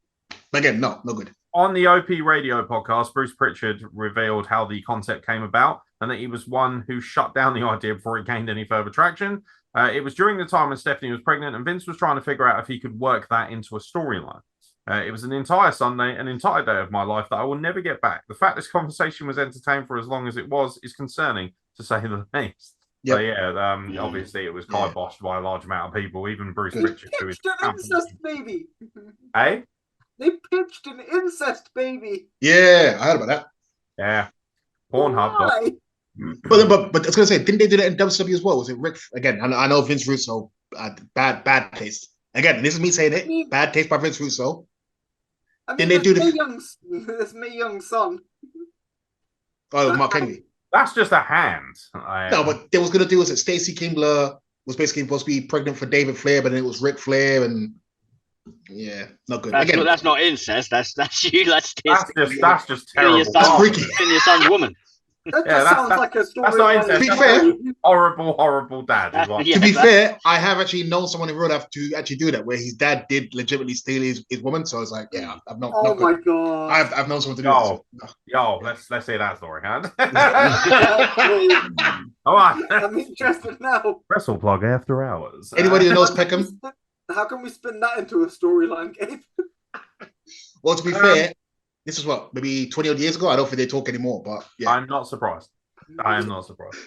again, no good. On the OP Radio podcast, Bruce Pritchard revealed how the concept came about and that he was one who shut down the idea before it gained any further traction. It was during the time when Stephanie was pregnant and Vince was trying to figure out if he could work that into a storyline. It was an entire Sunday, an entire day of my life that I will never get back. The fact this conversation was entertained for as long as it was is concerning, to say the least. Yep. So obviously it was kiboshed by a large amount of people, even Bruce Pritchard. Who is an incest baby. Hey? They pitched an incest baby. Yeah, I heard about that. Yeah. Pornhub. But I was going to say, didn't they do that in WWE as well? Was it Rick? Again, I know Vince Russo, bad taste. Again, this is me saying it. Bad taste by Vince Russo. I mean, didn't they do this Mae Young's son. Oh, Mark Henry. That's just a hand. No, but they was going to do was that Stacey Kimbler was basically supposed to be pregnant for David Flair, but then it was Ric Flair and... Yeah, not good. That's not incest. That's you. That's just terrible. That's freaky. In your son's woman. That sounds like a story. That's not incest. To be fair, horrible dad. To be fair, I have actually known someone in real life to actually do that, where his dad did legitimately steal his woman. So I was like, yeah, I've not. Oh my god! I've known someone to do that. Yo, let's hear that story, huh? All right. I'm interested now. Wrestle plug after hours. Anybody who knows Peckham? How can we spin that into a storyline, Gabe? Well, to be fair, this is maybe 20 odd years ago. I don't think they talk anymore, but yeah. I'm not surprised. I am not surprised.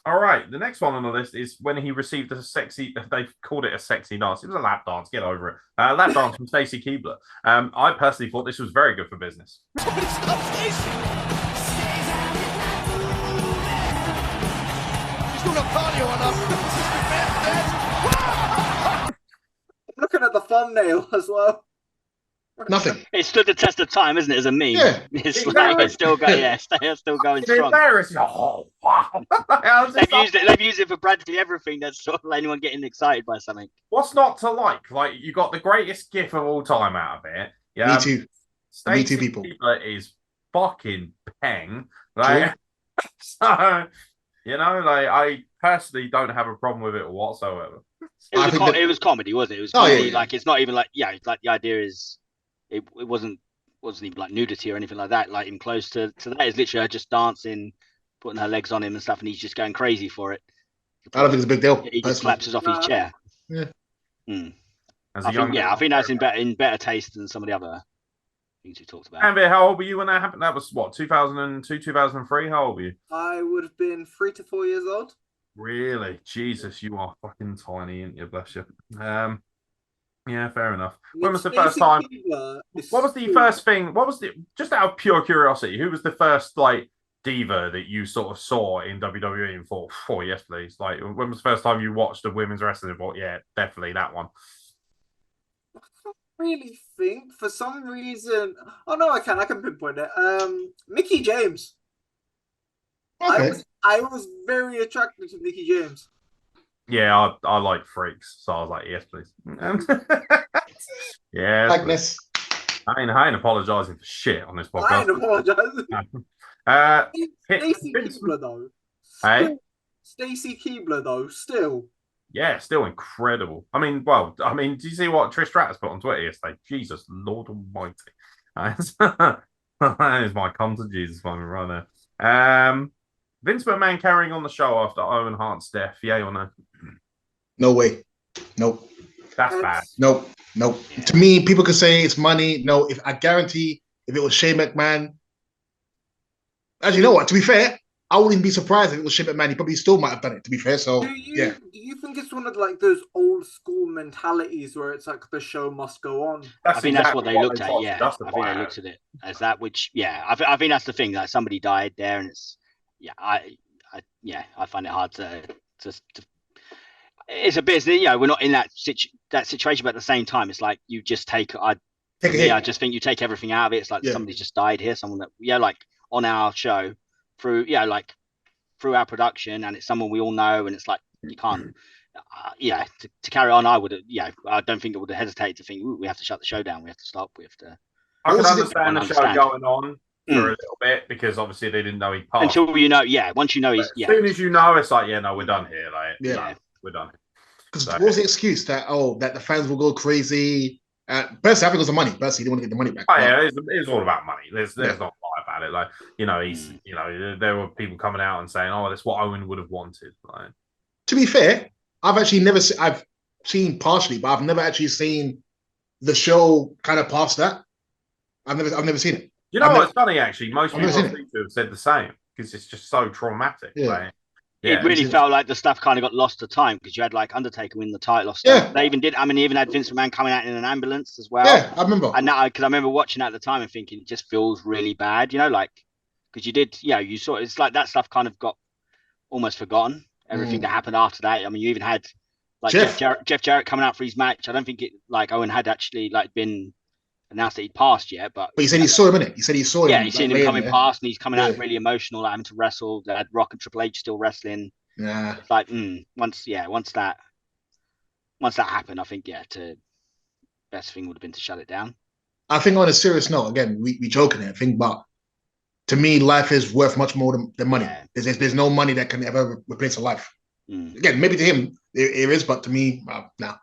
All right, the next one on the list is when he received a sexy, they called it a sexy dance. It was a lap dance, get over it. Lap dance from Stacey Keibler. I personally thought this was very good for business. Somebody stop Stacey! She's doing a cardio on Looking at the thumbnail as well. Nothing. It stood the test of time, isn't it? As a meme. Yeah. It's like it's still going. Still going strong. Embarrassing. Oh wow! They've used it for practically everything. That's sort of anyone getting excited by something. What's not to like? Like you got the greatest gif of all time out of it. Yeah, Me too. Me too, people. Is fucking peng. Like, so, you know, like I personally don't have a problem with it whatsoever. It was comedy, wasn't it? It was comedy. Like it's not even like it's like the idea is it wasn't even like nudity or anything like that. Like even close to that. It's literally her just dancing, putting her legs on him and stuff, and he's just going crazy for it. I don't think it's a big deal. He just collapses off his chair. Yeah. I think that's in better taste than some of the other things we talked about. Amber, how old were you when that happened? That was what, 2002, 2003? How old were you? I would have been 3 to 4 years old. Really? Jesus, you are fucking tiny, ain't you? Bless you. Yeah, fair enough. When was the first time? What was the first thing? What was the, just out of pure curiosity, who was the first like diva that you sort of saw in WWE and thought, oh yes, please? Like, when was the first time you watched a women's wrestling and thought, yeah, definitely that one? I can't really think. For some reason, oh no, I can pinpoint it. Mickey James. Okay. I was very attracted to Mickey James. Yeah, I like freaks, so I was like, yes, please. Yeah, likeness. I ain't apologizing for shit on this podcast. I ain't apologizing. Stacy Keibler though. Hey, Stacy Keibler though. Still. Yeah, still incredible. I mean, do you see what Trish Stratus put on Twitter yesterday? Jesus, Lord Almighty. That is my come to Jesus moment right there. Vince McMahon carrying on the show after Owen Hart's death. Yay or no? No way. Nope. That's bad. Nope. Yeah. To me, people could say it's money. No, if I guarantee if it was Shane McMahon, as you know what, to be fair, I wouldn't be surprised if it was Shane McMahon. He probably still might have done it, to be fair. So, do you think it's one of like those old school mentalities where it's like the show must go on? I think that's what they looked at. Yeah, I think they looked at it as that. Which, I think that's the thing. Like somebody died there, and it's I find it hard to. It's a business, we're not in that situation, but at the same time, it's like you just I just think you take everything out of it. It's like somebody's just died here, someone that like on our show through our production, and it's someone we all know, and it's like you can't to carry on. I don't think it would hesitate to think we have to shut the show down, we have to stop, we have to. I can understand the show going on for a little bit because obviously they didn't know he passed. Until once you know he's as soon as you know, it's like no, we're done here. Like no, we're done. Because what was the excuse that the fans will go crazy? Personally, I think it was the money. Personally, they want to get the money back. Oh, yeah, it's all about money. There's not a lie about it. Like he's there were people coming out and saying, "Oh, that's what Owen would have wanted." Like, to be fair, I've seen partially, but I've never actually seen the show kind of past that. I've never seen it. You know what's funny? Actually, most people have said the same because it's just so traumatic. Yeah. Like, it really felt like the stuff kind of got lost to time because you had like Undertaker win the title. They even did. I mean, even had Vince McMahon coming out in an ambulance as well. Yeah, I remember. And now, because I remember watching at the time and thinking it just feels really bad, like because you did, you saw it's like that stuff kind of got almost forgotten. Everything that happened after that. I mean, you even had like Jeff Jarrett coming out for his match. I don't think it like Owen had actually like been announced that he'd passed yet, but he said he saw him in it. He said he saw him. Yeah, he's seen him coming past, and he's coming out really emotional, having to wrestle. They had Rock and Triple H still wrestling. Yeah, it's like once that happened, I think the best thing would have been to shut it down. I think on a serious note, again, we joking here, but to me, life is worth much more than money. Yeah. There's no money that can ever replace a life. Again, maybe to him it is, but to me, no.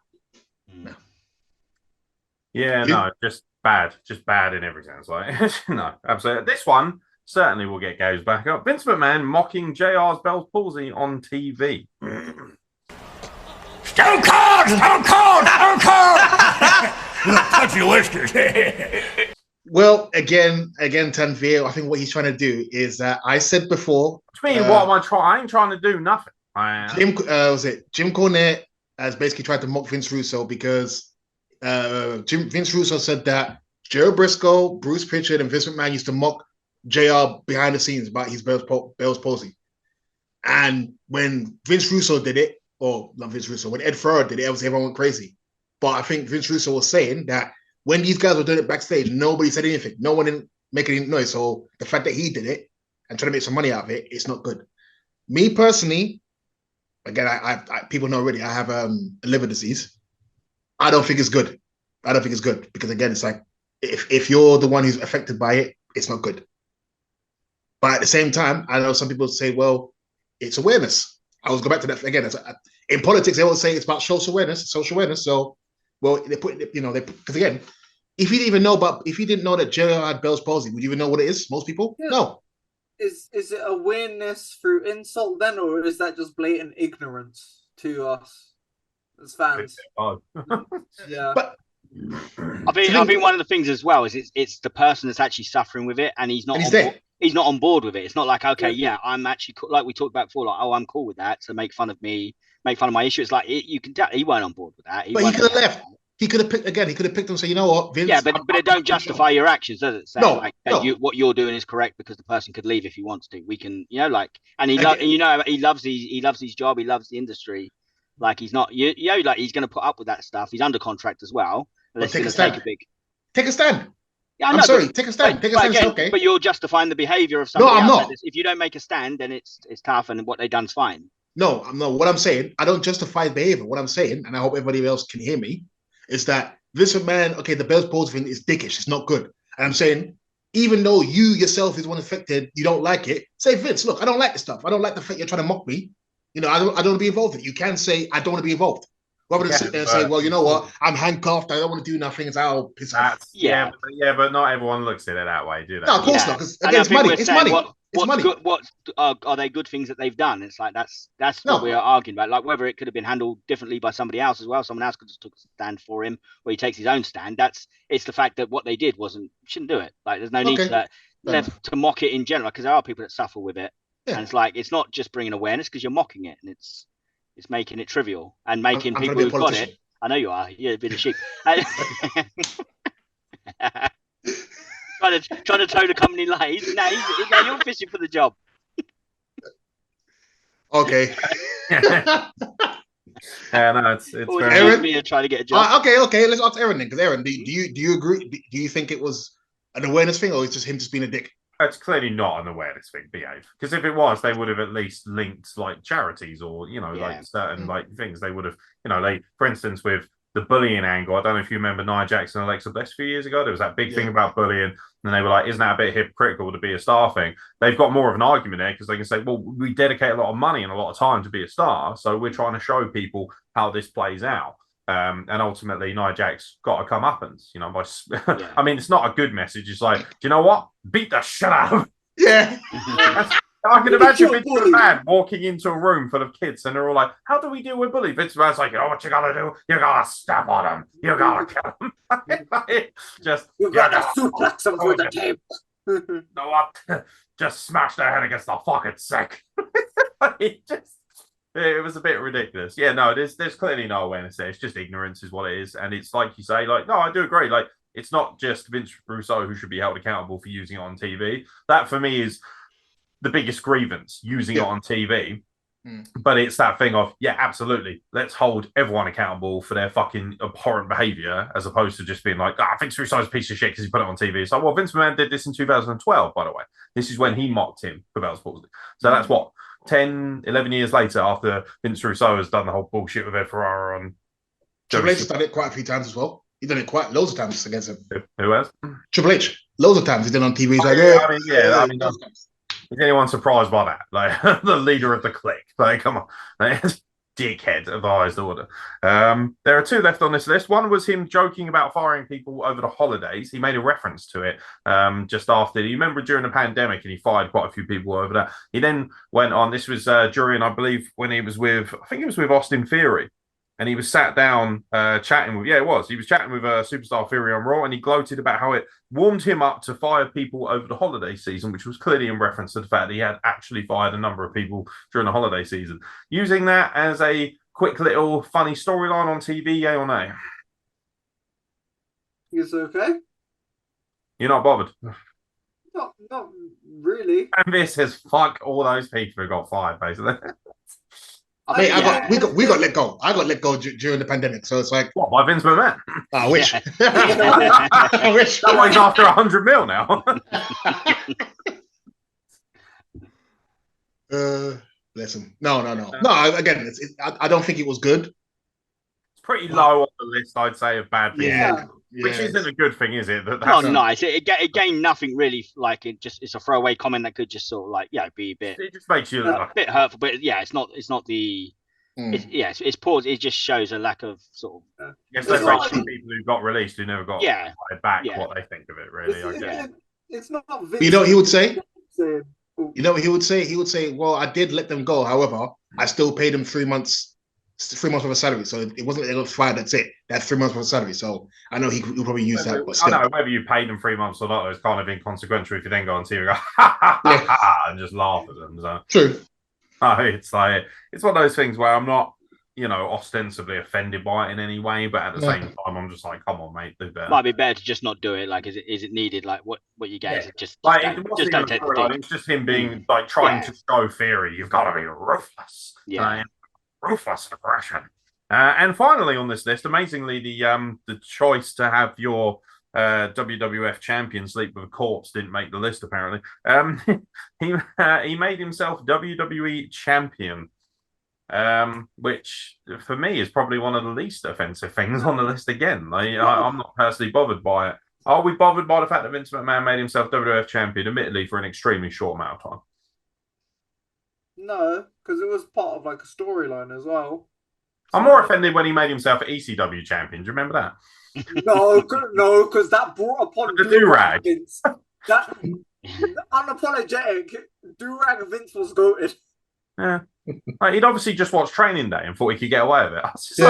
Yeah, no, just bad in every sense. Like, no, absolutely. This one certainly will get goes back up. Vince McMahon mocking JR's Bell's palsy on TV. Stone Cold! Stone Cold! Stone Cold! Touch your whiskers. Well, again, Tanvir, I think what he's trying to do is I said before. What do you mean, what am I trying? I ain't trying to do nothing. Jim Cornette has basically tried to mock Vince Russo because Vince Russo said that Joe Briscoe, Bruce Pritchard, and Vince McMahon used to mock JR behind the scenes about his Bell's palsy. And when Vince Russo did it, or not Vince Russo, when Ed Ferrer did it, everyone went crazy. But I think Vince Russo was saying that when these guys were doing it backstage, nobody said anything. No one didn't make any noise. So the fact that he did it and trying to make some money out of it, it's not good. Me personally, again, I people know already, I have a liver disease. I don't think it's good. Because again, it's like if you're the one who's affected by it, it's not good. But at the same time, I know some people say, well, it's awareness. I was go back to that again. In politics, they always say it's about social awareness. So, well, they put, because again, if you didn't know that Gerald had Bell's palsy, would you even know what it is? Most people, no. Is it awareness through insult then, or is that just blatant ignorance to us as fans? Yeah. But I think one of the things as well is it's the person that's actually suffering with it, and he's not on board with it. It's not like, okay, yeah, I'm actually like we talked about before, like, oh, I'm cool with that. So make fun of me, make fun of my issue. It's like you can tell he weren't on board with that. But he could have left. He could have picked again. He could have picked and say, you know what, Vince. Yeah, but it don't justify your actions, does it? Say, no, like, no. What you're doing is correct because the person could leave if he wants to. We can, and he loves his job. He loves the industry. Like he's not, like he's going to put up with that stuff. He's under contract as well. Take a stand. Take a stand. Yeah, I'm sorry. Take a stand. Take a stand. Again, okay. But you're justifying the behavior of somebody else. No, I'm not. If you don't make a stand, then it's tough, and what they've done's fine. No, I'm not. What I'm saying, I don't justify the behavior. What I'm saying, and I hope everybody else can hear me, is that Vince McMahon, okay, the Bell's palsy thing is dickish. It's not good. And I'm saying, even though you yourself is one affected, you don't like it, say, Vince, look, I don't like this stuff. I don't like the fact you're trying to mock me. I don't want to be involved in it. You can say, I don't want to be involved. Rather than sit there and say, well, you know what? I'm handcuffed. I don't want to do nothing. It's I'll piss off. Yeah, but not everyone looks at it that way, do they? No, of course not. Because again, it's money. It's money. What are they good things that they've done? It's like that's what we are arguing about. Like whether it could have been handled differently by somebody else as well. Someone else could have took a stand for him, or he takes his own stand. It's the fact that what they did shouldn't do it. Like there's no need to mock it in general, because there are people that suffer with it, and it's like it's not just bringing awareness because you're mocking it, and it's making it trivial and making people who've got it. I know you are. You're a bit of sheep. Trying to toe the company line. No, you're fishing for the job. Okay. Yeah, no, it's very Aeron, me trying to get a job. Okay. Let's ask Aeron then. Because Aeron, do you agree? Do you think it was an awareness thing, or it's just him just being a dick? It's clearly not an awareness thing, behave. Because if it was, they would have at least linked like charities or like certain like things. They would have, for instance, with the bullying angle. I don't know if you remember Nia Jax and Alexa Bliss a few years ago. There was that big thing about bullying, and they were like, "Isn't that a bit hypocritical to be a star thing?" They've got more of an argument there because they can say, "Well, we dedicate a lot of money and a lot of time to be a star, so we're trying to show people how this plays out." And ultimately, Nia Jax got a comeuppance, I mean, it's not a good message. It's like, do you know what? Beat the shit out of him. Yeah. I can imagine Vince McMahon walking into a room full of kids and they're all like, how do we deal with bullies? Vince McMahon's like, what you gotta do? You gotta step on them. You gotta kill them. You gotta suplex them through the table. You know what? Just smash their head against the fucking sick. It was a bit ridiculous. Yeah, no, there's clearly no awareness there. It's just ignorance is what it is. And it's like you say, like, no, I do agree. Like, it's not just Vince Russo who should be held accountable for using it on TV. That, for me, is the biggest grievance, using it on TV. But it's that thing of, yeah, absolutely. Let's hold everyone accountable for their fucking abhorrent behavior, as opposed to just being like, Vince Russo's a piece of shit because he put it on TV. It's like, well, Vince McMahon did this in 2012, by the way. This is when he mocked him for Bell's palsy. So that's what? 10, 11 years later, after Vince Russo has done the whole bullshit with Ed Ferrara on Triple H has done it quite a few times as well. He's done it quite loads of times against him. Who has? Triple H. Loads of times he's done on TV. He's is anyone surprised by that? Like the leader of the clique. Like, come on. Dickhead of the highest order. There are two left on this list. One was him joking about firing people over the holidays. He made a reference to it just after. You remember during the pandemic, and he fired quite a few people over that. He then went on. This was during, I believe, when he was with, I think it was with Austin Theory. And he was sat down chatting with, he was chatting with Superstar Theory on Raw, and he gloated about how it warmed him up to fire people over the holiday season, which was clearly in reference to the fact that he had actually fired a number of people during the holiday season. Using that as a quick little funny storyline on TV, yay or nay? Is it okay? You're not bothered? Not really. And this has fuck all those people who got fired, basically. We got let go. I got let go during the pandemic, so it's like, what, by Vince McMahon? I wish. I wish. That one's after 100 mil now. Bless him. No. Again, I don't think it was good. It's pretty low on the list, I'd say, of bad things. Yeah. Which isn't a good thing, is it? That's not nice. It gained nothing really. Like it's a throwaway comment that could just sort of be a bit. It just makes you a bit hurtful, but it's not the. It's poor. It just shows a lack of sort of. Yes, there's people who got released who never got back what they think of it. Really, it's not. You know what he would say? You know what he would say? He would say, "Well, I did let them go. However, I still paid them 3 months." 3 months worth of salary, so it wasn't like they got fired. That's it. That's 3 months worth of salary. So I know he'll probably use that. But still. I know whether you paid them 3 months or not, it's kind of inconsequential if you then go on TV and go ha ha ha and just laugh at them. So true. It's like it's one of those things where I'm not, ostensibly offended by it in any way, but at the same time, I'm just like, come on, mate, do better. Might be better to just not do it. Like, is it needed? Like, what you get is just don't take the thing. It's just him being trying to show theory. You've got to be ruthless. Yeah. Ruthless aggression. And finally on this list, amazingly, the choice to have your WWF champion sleep with a corpse didn't make the list, apparently. He made himself WWE champion, which for me is probably one of the least offensive things on the list again. I'm not personally bothered by it. Are we bothered by the fact that Vince McMahon made himself WWF champion, admittedly for an extremely short amount of time? No, because it was part of a storyline as well. I'm more offended when he made himself ECW champion. Do you remember that? No, because that brought upon the do-rag. That unapologetic do-rag Vince was goated. Yeah. He'd obviously just watched Training Day and thought he could get away with it. I was just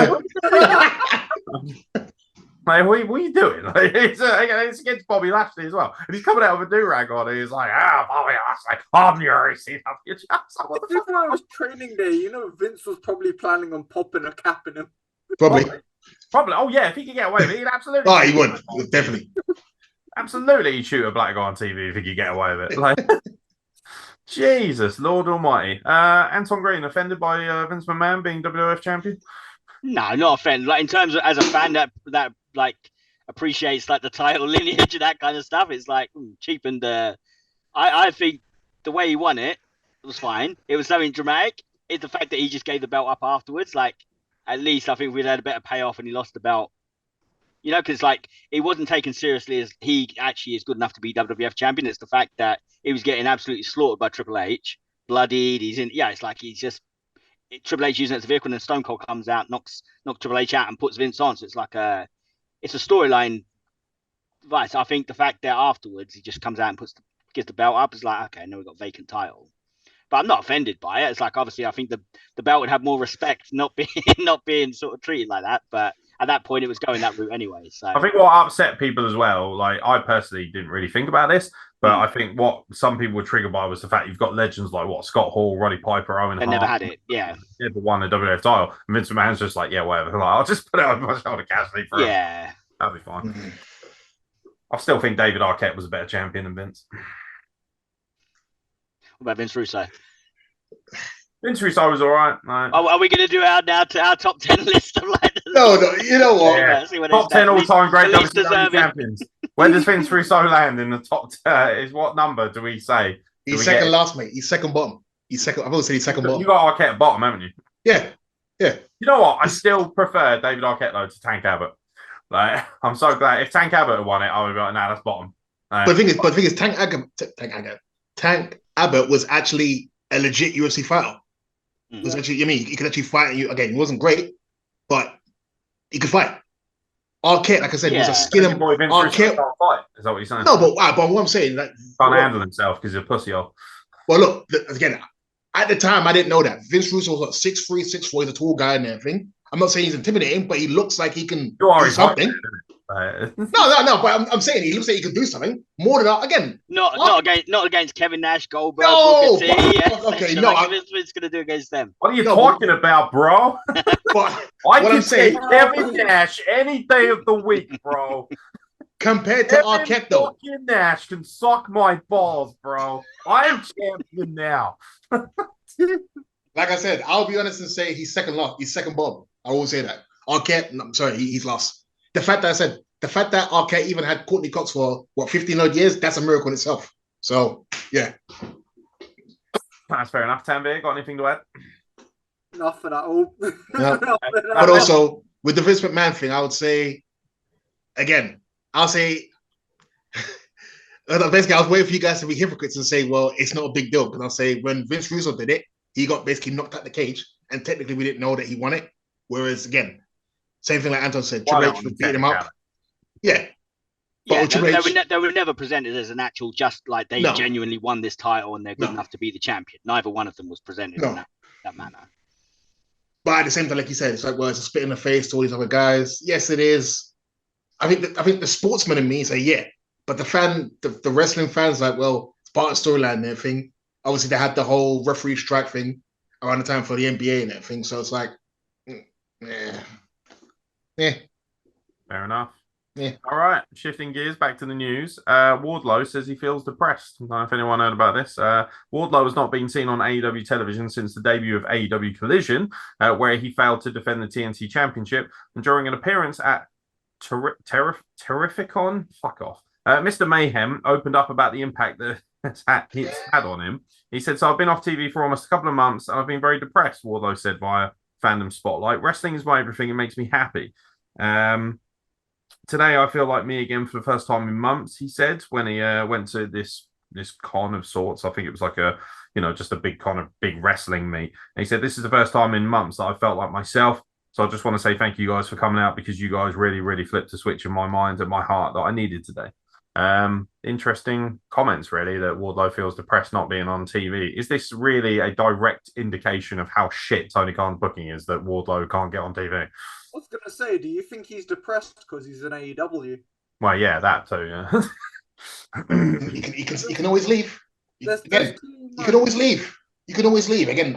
what are you doing? It's against Bobby Lashley as well. And he's coming out with a do-rag on and he's like, Bobby Lashley, I'm your ECW. If it was Training Day, Vince was probably planning on popping a cap in him. Probably. Oh, yeah, if he could get away with it, he'd absolutely. Oh, he would. Definitely. Absolutely, he'd shoot a black guy on TV if he could get away with it. Jesus, Lord Almighty. Anton Green, offended by Vince McMahon being WWF champion? No, not offended. In terms of as a fan that appreciates the title lineage and that kind of stuff, it's cheapened. I think the way he won it was fine. It was something dramatic. It's the fact that he just gave the belt up afterwards. At least I think we'd had a better payoff and he lost the belt. Because it wasn't taken seriously as he actually is good enough to be WWF champion. It's the fact that he was getting absolutely slaughtered by Triple H, bloodied. He's in. Yeah, it's he's just Triple H using it as a vehicle, and then Stone Cold comes out, knocks Triple H out, and puts Vince on. So it's it's a storyline. Right. So I think the fact that afterwards he just comes out and gives the belt up is okay, now we've got vacant title. But I'm not offended by it. It's obviously I think the belt would have more respect not being sort of treated like that. But at that point, it was going that route anyway. So I think what upset people as well, I personally didn't really think about this, but I think what some people were triggered by was the fact you've got legends like Scott Hall, Roddy Piper, Owen Hart. They never had it, Never won a WWF title. And Vince McMahon's just whatever. I'll just put it on my shoulder casually for him. Yeah. That'll be fine. Mm-hmm. I still think David Arquette was a better champion than Vince. What about Vince Russo? Vince Russo was all right. No. Are we going to do our top 10 list of No, you know what? Yeah. Top 10 all-time great WCW champions. Where does Vince Russo land in the top? Is what number do we say? He's second last, mate. He's second bottom. I've always said he's second bottom. You got Arquette bottom, haven't you? Yeah. You know what? I still prefer David Arquette though to Tank Abbott. I'm so glad if Tank Abbott had won it, I would be like, nah, that's bottom. But the thing is, Tank Abbott was actually a legit UFC fighter. It was actually, he could actually fight you again. He wasn't great, but he could fight. Arquette, like I said, was a skinner. Arquette can't fight. Is that what you're saying? No, but what I'm saying, can't handle himself because he's a pussy. Well, look again. At the time, I didn't know that Vince Russo was 6'3", 6'4". He's a tall guy and everything. I'm not saying he's intimidating, but he looks like he can do something. No. But I'm saying he looks like he can do something more than again. Not against Kevin Nash, Goldberg, no, Booker T. Okay, no. What's going to do against them? What are you talking about, bro? But I can say Kevin Nash any day of the week, bro. Compared to Arquette, though, Kevin Nash can suck my balls, bro. I am champion now. Like I said, I'll be honest and say he's second lost. He's second bottom. I won't say that. Arquette, I'm sorry, he's lost. The fact that Arquette even had Courtney Cox for 15 odd years, that's a miracle in itself. So yeah, that's fair enough. Tanvir, got anything to add? Nothing at all. Yeah. But also with the Vince McMahon thing, I would say again, I'll say, basically, I was waiting for you guys to be hypocrites and say, well, it's not a big deal. Because I'll say, when Vince Russo did it, he got basically knocked out the cage, and technically we didn't know that he won it. Whereas, again, same thing like Anton said, Triple H was beating him up. Yeah. Yeah, they were never presented as an actual, just like they genuinely won this title and they're good enough to be the champion. Neither one of them was presented in that manner. But at the same time, like you said, it's like, well, it's a spit in the face to all these other guys. Yes, it is. I think the sportsman in me say, yeah. But the wrestling fans, like, well, it's part of the storyline and everything. Obviously, they had the whole referee strike thing around the time for the NBA and everything. So it's like, yeah. Fair enough. Yeah. All right. Shifting gears back to the news. Wardlow says he feels depressed. I don't know if anyone heard about this. Wardlow has not been seen on AEW television since the debut of AEW Collision, where he failed to defend the TNT Championship. And during an appearance at Terrificon, fuck off. Mr. Mayhem opened up about the impact that it's had on him. He said, so I've been off TV for almost a couple of months and I've been very depressed, Wardlow said via Fandom Spotlight. Wrestling is my everything. It makes me happy. Today, I feel like me again for the first time in months, he said, when he went to this con of sorts. I think it was like just a big con of big wrestling meet. And he said, this is the first time in months that I felt like myself. So I just want to say thank you guys for coming out because you guys really, really flipped a switch in my mind and my heart that I needed today. Interesting comments, really, that Wardlow feels depressed not being on TV. Is this really a direct indication of how shit Tony Khan's booking is that Wardlow can't get on TV? I was going to say, do you think he's depressed because he's in AEW? Well, yeah, that too, yeah. You can always leave. You can always leave. You can always leave. Again,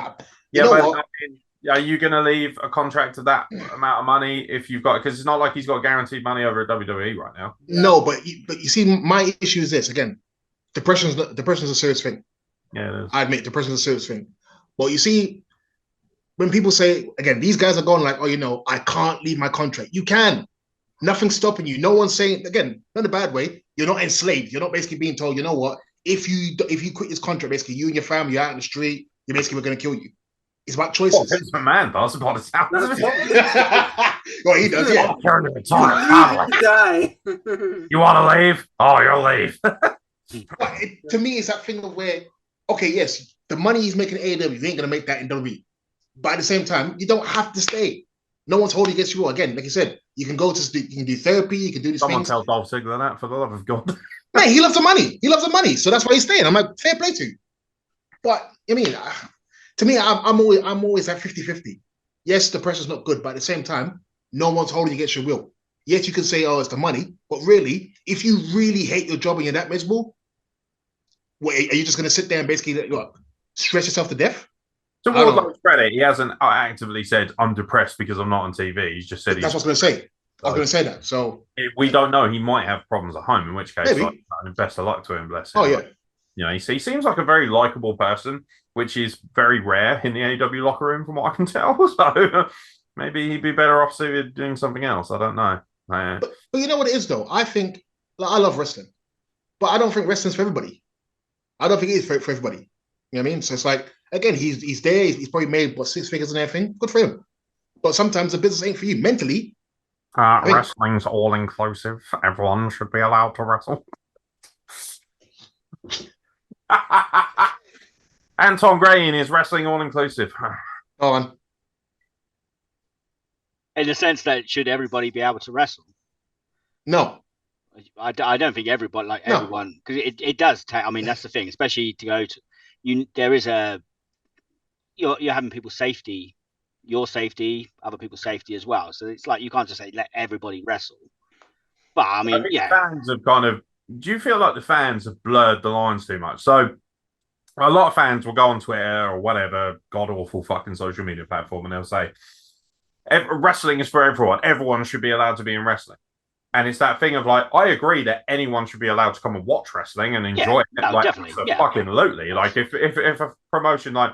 are you going to leave a contract of that amount of money if you've got... Because it's not like he's got guaranteed money over at WWE right now. No, but you see, my issue is this. Again, depression is a serious thing. Yeah, it is. I admit depression is a serious thing. But you see, when people say, again, these guys are going like, oh, I can't leave my contract. You can. Nothing's stopping you. No one's saying, again, not in a bad way. You're not enslaved. You're not basically being told, you know what? If you quit this contract, basically, you and your family, you're out in the street, you're basically going to kill you. It's about choices. Vince McMahon does, by the sound of it. Well, he does, yeah. You want to leave? Oh, you'll leave. To me, it's that thing of where, okay, yes, the money he's making in AEW, you ain't going to make that in WWE. But at the same time, you don't have to stay. No one's holding against you. Again, like I said, you can do therapy, you can do these Someone things. tell Dolph Ziggler that, for the love of God. Man, he loves the money. He loves the money. So that's why he's staying. I'm like, fair play to you. But, I mean, to me, I'm always at 50-50. Yes, the pressure's not good, but at the same time, no one's holding against your will. Yes, you can say, oh, it's the money. But really, if you really hate your job and you're that miserable, are you just going to sit there and basically stress yourself to death? To Wardlow's credit, he hasn't actively said, I'm depressed because I'm not on TV. He's just said... That's what I was going to say. I was going to say that. So we don't know. He might have problems at home, in which case, best of luck to him, bless him. Oh, yeah. He seems like a very likable person, which is very rare in the AEW locker room, from what I can tell. So maybe he'd be better off doing something else. I don't know. But you know what it is, though? I think, I love wrestling, but I don't think wrestling's for everybody. I don't think it is for everybody. You know what I mean? So it's like, again, he's there. He's probably made, 6 figures and everything. Good for him. But sometimes the business ain't for you mentally. Wrestling's all-inclusive. Everyone should be allowed to wrestle. Anton Gray in his wrestling all-inclusive. Go on. In the sense that should everybody be able to wrestle? No. I don't think everybody, everyone, because it does take, I mean, that's the thing, especially to go to, there is you're having people's safety, your safety, other people's safety as well. So it's like, you can't just say, let everybody wrestle. But I mean, fans have do you feel like the fans have blurred the lines too much? So a lot of fans will go on Twitter or whatever god-awful fucking social media platform and they'll say, wrestling is for everyone. Everyone should be allowed to be in wrestling. And it's that thing of like, I agree that anyone should be allowed to come and watch wrestling and enjoy it. Definitely. Fucking lootly. Like if a promotion, like,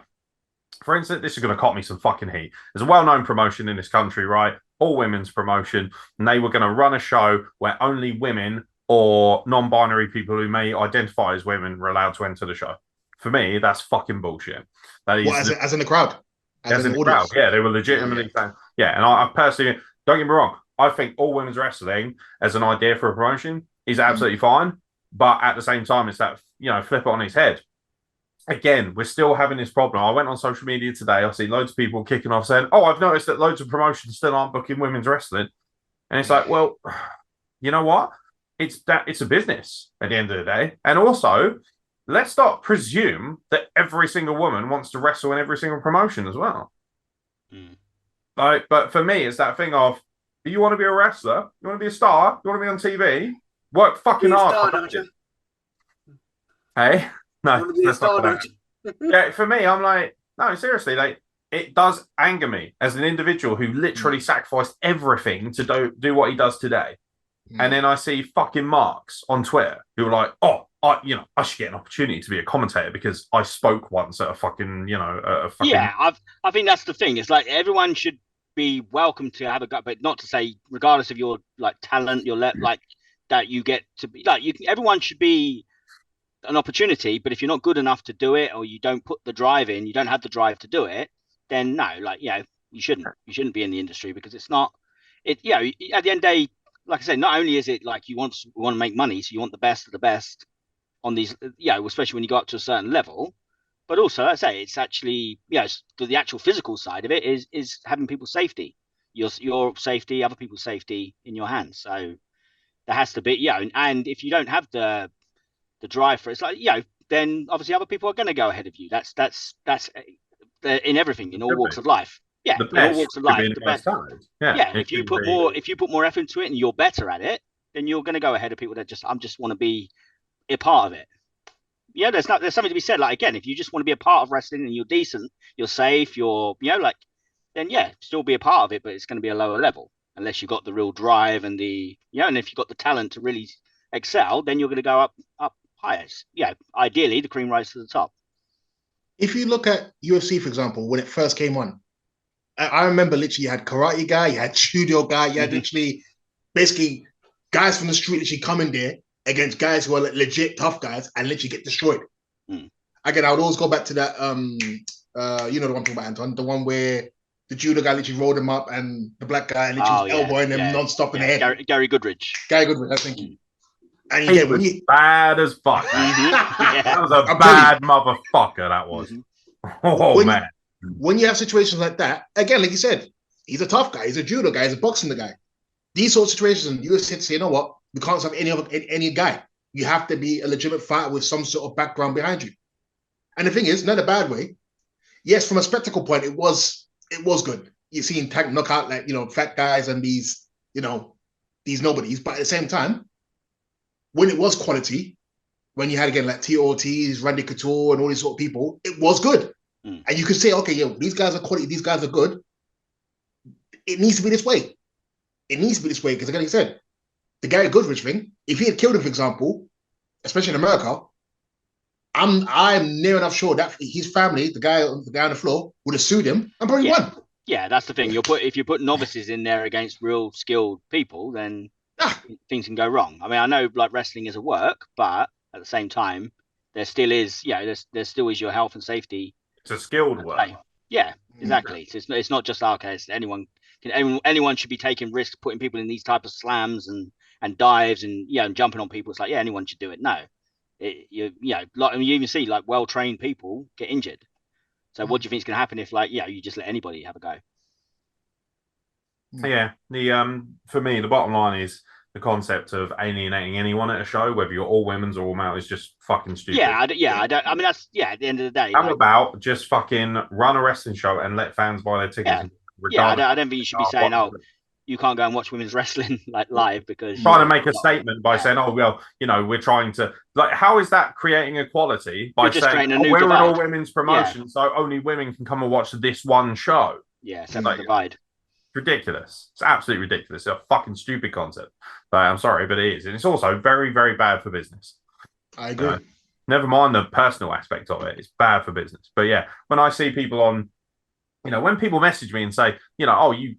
for instance, this is going to cop me some fucking heat. There's a well-known promotion in this country, right? All women's promotion. And they were going to run a show where only women or non-binary people who may identify as women were allowed to enter the show. For me, that's fucking bullshit. That is as in the crowd. As in the crowd. Yeah, they were legitimately saying, and I personally, don't get me wrong, I think all women's wrestling as an idea for a promotion is absolutely fine. But at the same time, it's that, flip it on its head. Again, we're still having this problem. I went on social media today. I've seen loads of people kicking off saying, "Oh, I've noticed that loads of promotions still aren't booking women's wrestling." And it's like, well, you know what? It's a business at the end of the day. And also, let's not presume that every single woman wants to wrestle in every single promotion as well. But for me, it's that thing of, do you want to be a wrestler? You want to be a star? You want to be on TV? Work fucking hard. Hey? No, that's not yeah, for me, I'm like, no, seriously, like, it does anger me as an individual who literally sacrificed everything to do what he does today. And then I see fucking marks on Twitter who are like, oh, I should get an opportunity to be a commentator because I spoke once at a fucking, Yeah, I think that's the thing. It's like everyone should be welcome to have a go, but not to say, regardless of your like talent, your like that you get to be like everyone should be an opportunity, but if you're not good enough to do it, or you don't put the drive in, you don't have the drive to do it, then no, like, you shouldn't be in the industry, because it's not at the end of the day, like I said, not only is it like you want to make money, so you want the best of the best on these, especially when you go up to a certain level, but also, like I say, it's actually, the actual physical side of it is having people's safety, your safety, other people's safety in your hands. So there has to be, and if you don't have the drive for it, it's like, then obviously other people are going to go ahead of you. That's in everything, in all walks of life. Yeah, in all walks of life. The best. If you put more effort into it and you're better at it, then you're going to go ahead of people that just want to be a part of it. Yeah, there's something to be said. Like, again, if you just want to be a part of wrestling and you're decent, you're safe, then still be a part of it, but it's going to be a lower level unless you've got the real drive and and if you've got the talent to really excel, then you're going to go up higher. Ideally the cream rises to the top. If you look at UFC, for example, when it first came on, I remember literally you had karate guy, you had judo guy, you had literally basically guys from the street literally coming there against guys who are legit tough guys and literally get destroyed. Again, I would always go back to that, the one I'm talking about, Anton, the one where the judo guy literally rolled him up and the black guy literally was elbowing him non-stop in the head. Gary Goodridge. I think. And he was bad as fuck. That was a bad motherfucker, that was. Man. When you have situations like that, again, like you said, he's a tough guy, he's a judo guy, he's a boxing guy. These sort of situations, you say, you know what, we can't have any guy. You have to be a legitimate fighter with some sort of background behind you. And the thing is, not a bad way. Yes, from a spectacle point, it was good. You're seeing Tank knock out fat guys and these nobodies, but at the same time, when it was quality, when you had again like T. Ortiz, Randy Couture, and all these sort of people, it was good. And you could say, okay, these guys are quality, these guys are good. It needs to be this way. It needs to be this way because, again, like I said, the Gary Goodridge thing, if he had killed him, for example, especially in America, I'm near enough sure that his family, the guy on the floor, would have sued him and probably won. Yeah, that's the thing. If you put novices in there against real skilled people, then things can go wrong. I mean, I know like wrestling is a work, but at the same time, there still is, there still is your health and safety. It's a skilled work. Yeah, exactly. So it's not just it's anyone should be taking risks, putting people in these type of slams and dives and and jumping on people. It's like anyone should do it. No, you even see like well trained people get injured. So what do you think is going to happen if you just let anybody have a go? Yeah, for me the bottom line is the concept of alienating anyone at a show, whether you're all women's or all male, is just fucking stupid. I don't. I mean, that's at the end of the day. How about just fucking run a wrestling show and let fans buy their tickets? I don't think you should be saying, you can't go and watch women's wrestling live because trying to make a statement by saying, we're trying to how is that creating equality by saying we're an all women's promotion, so only women can come and watch this one show? Yeah, separate divide. Ridiculous. It's absolutely ridiculous. It's a fucking stupid concept. But I'm sorry, but it is. And it's also very, very bad for business. I agree. Never mind the personal aspect of it. It's bad for business. But yeah, when I see people on, when people message me and say, you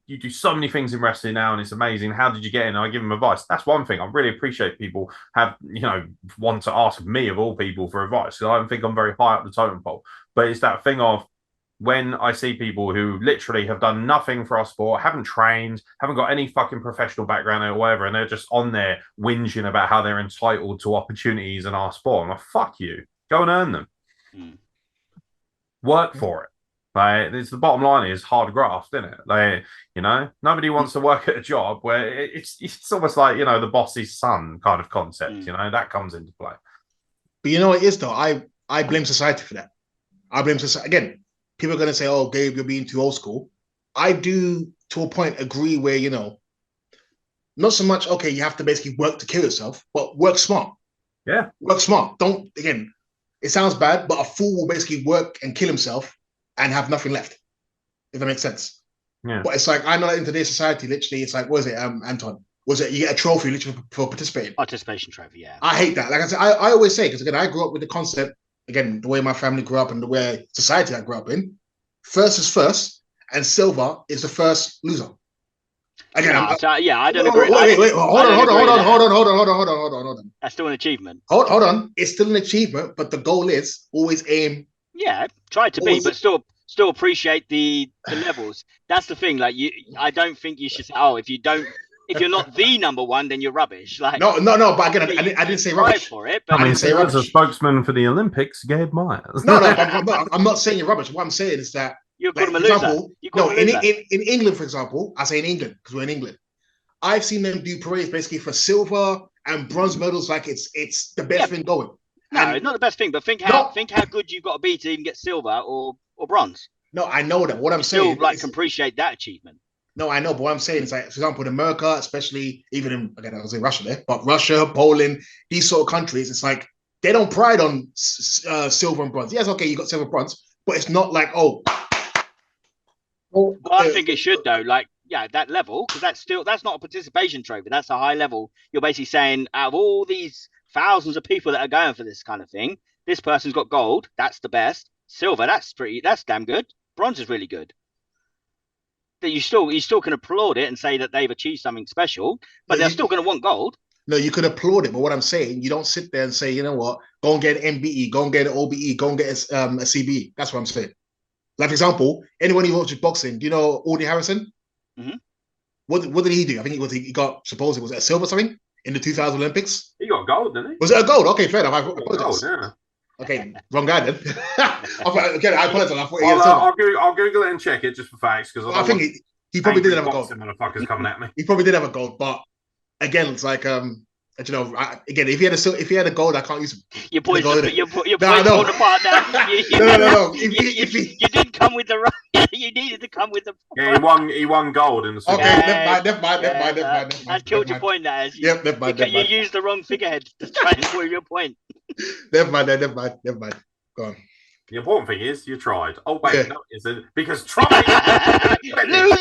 do so many things in wrestling now and it's amazing. How did you get in? And I give them advice. That's one thing. I really appreciate people want to ask me of all people for advice. I don't think I'm very high up the totem pole. But it's that thing of, when I see people who literally have done nothing for our sport, haven't trained, haven't got any fucking professional background or whatever, and they're just on there whinging about how they're entitled to opportunities in our sport. I'm like, fuck you. Go and earn them. Work for it. Like, it's the bottom line is hard graft, isn't it? Like, you know, nobody wants to work at a job where it's almost like, you know, the boss's son kind of concept, you know, that comes into play. But you know what it is, though? I blame society for that. I blame society. Again, people are going to say, oh, Gabe, you're being too old school. I do, to a point, agree where, you know, not so much, okay, you have to basically work to kill yourself, but work smart. Yeah. Work smart. Don't, again, it sounds bad, but a fool will basically work and kill himself and have nothing left, if that makes sense. Yeah. But it's like, I know that in today's society, literally, it's like, what is it, Anton? Was it you get a trophy literally for participating? Participation trophy, yeah. I hate that. Like I said, I always say, because again, I grew up with the concept, again, the way my family grew up and the way society I grew up in, first is first, and silver is the first loser. Again, I don't agree. Wait, hold on. That's still an achievement. Hold on. It's still an achievement, but the goal is always aim. Yeah, try to be, but still appreciate the levels. That's the thing. Like I don't think you should say, oh, if you're not the number one, then you're rubbish. Like no. But again, I didn't say rubbish for it. But I mean, as a spokesman for the Olympics, Gabe Myers. No, I'm not saying you're rubbish. What I'm saying is that you're like, a loser. In England, for example, I say in England because we're in England. I've seen them do parades basically for silver and bronze medals, like it's the best thing going. No, it's not the best thing, but think how good you've got to be to even get silver or bronze. No, I know that. What I'm saying, still can appreciate that achievement. No, I know, but what I'm saying is, like, for example, in America, especially even in, again, I was in Russia there, but Russia, Poland, these sort of countries, it's like they don't pride on silver and bronze. Yes, okay, you got silver and bronze, but it's not like, I think it should though. Like, yeah, that level, because that's not a participation trophy. That's a high level. You're basically saying, out of all these thousands of people that are going for this kind of thing, this person's got gold. That's the best. Silver, that's damn good. Bronze is really good. That you still can applaud it and say that they've achieved something special, but they're still going to want gold. No, you could applaud it, but what I'm saying, you don't sit there and say, you know what, go and get an MBE, go and get an OBE, go and get a CBE. That's what I'm saying. Like, for example, anyone who watches boxing, do you know Audie Harrison? Mm-hmm. What did he do? I think he got, supposedly, was it a silver or something in the 2000 Olympics? He got gold, didn't he? Was it a gold? Okay, fair enough. I apologize. Gold, yeah. Okay, wrong guy then. Okay, I apologize. I thought I'll Google it and check it just for facts, because I think he probably did have a gold. Motherfuckers coming at me. He probably did have a gold, but again, it's like you know, again, if he had a gold, I can't use him. Your boy's falling apart now. No. You didn't come with the right. You needed to come with the. Yeah, he won gold in the. Okay, never mind. That's killed your point now. Yep, never mind. You used the wrong figurehead to try and prove your point. Never mind. Go on. The important thing is you tried. Oh wait, no, is it because try? Loser.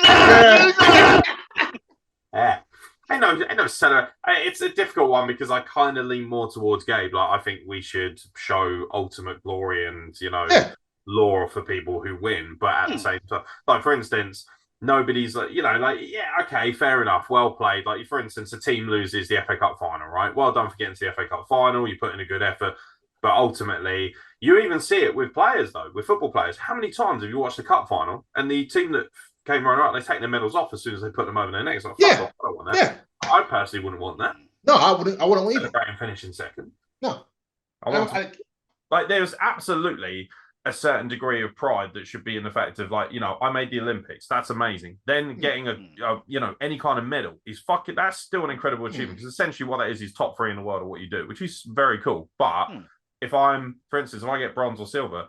Yeah. I know, Senna. It's a difficult one because I kind of lean more towards Gabe. Like, I think we should show ultimate glory and, you know, law for people who win. But at the same time, like, for instance, nobody's like, you know, like, yeah, okay, fair enough, well played. Like, for instance, a team loses the FA Cup final, right? Well done for getting to the FA Cup final. You put in a good effort. But ultimately, you even see it with players, though, with football players. How many times have you watched the cup final and the team that came runner up, they take their medals off as soon as they put them over their necks? Like, fuck off, I don't want that. Yeah. I personally wouldn't want that. No, I wouldn't want either. And finish in second. No. Like, there's absolutely a certain degree of pride that should be in the fact of, like, you know, I made the Olympics. That's amazing. Then getting a you know, any kind of medal is that's still an incredible achievement, because essentially what that is top 3 in the world of what you do, which is very cool. But if I'm, for instance, if I get bronze or silver,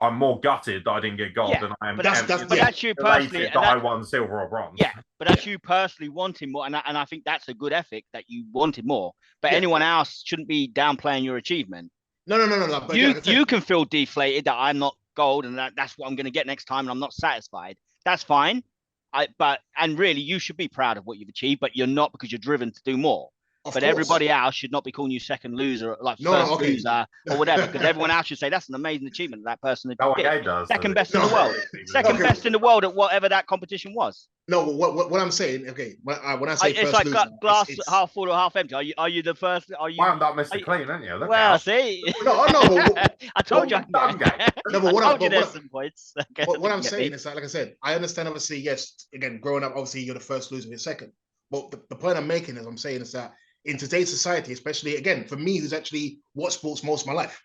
I'm more gutted that I didn't get gold than I am. But that's you personally. That I won silver or bronze. Yeah, but that's you personally wanting more, and I think that's a good ethic that you wanted more. But anyone else shouldn't be downplaying your achievement. No. But you can feel deflated that I'm not gold, and that's what I'm going to get next time, and I'm not satisfied. That's fine. And really, you should be proud of what you've achieved, but you're not, because you're driven to do more. But everybody else should not be calling you second loser, like first loser or whatever, because everyone else should say that's an amazing achievement that person does. Second best in the world. Second best in the world at whatever that competition was. No, what I'm saying, when I say it's first like loser, glass half full or half empty. Are you the first? Are you? Wound up Mr. Clean, aren't you? Look well, out. see, no. I told you. No, but I told you there's some points. What I'm saying is that, like I said, I understand. Obviously, yes. Again, growing up, obviously, you're the first loser, you're second. But the point I'm making is, I'm saying is that in today's society, especially again for me, who's actually watched sports most of my life,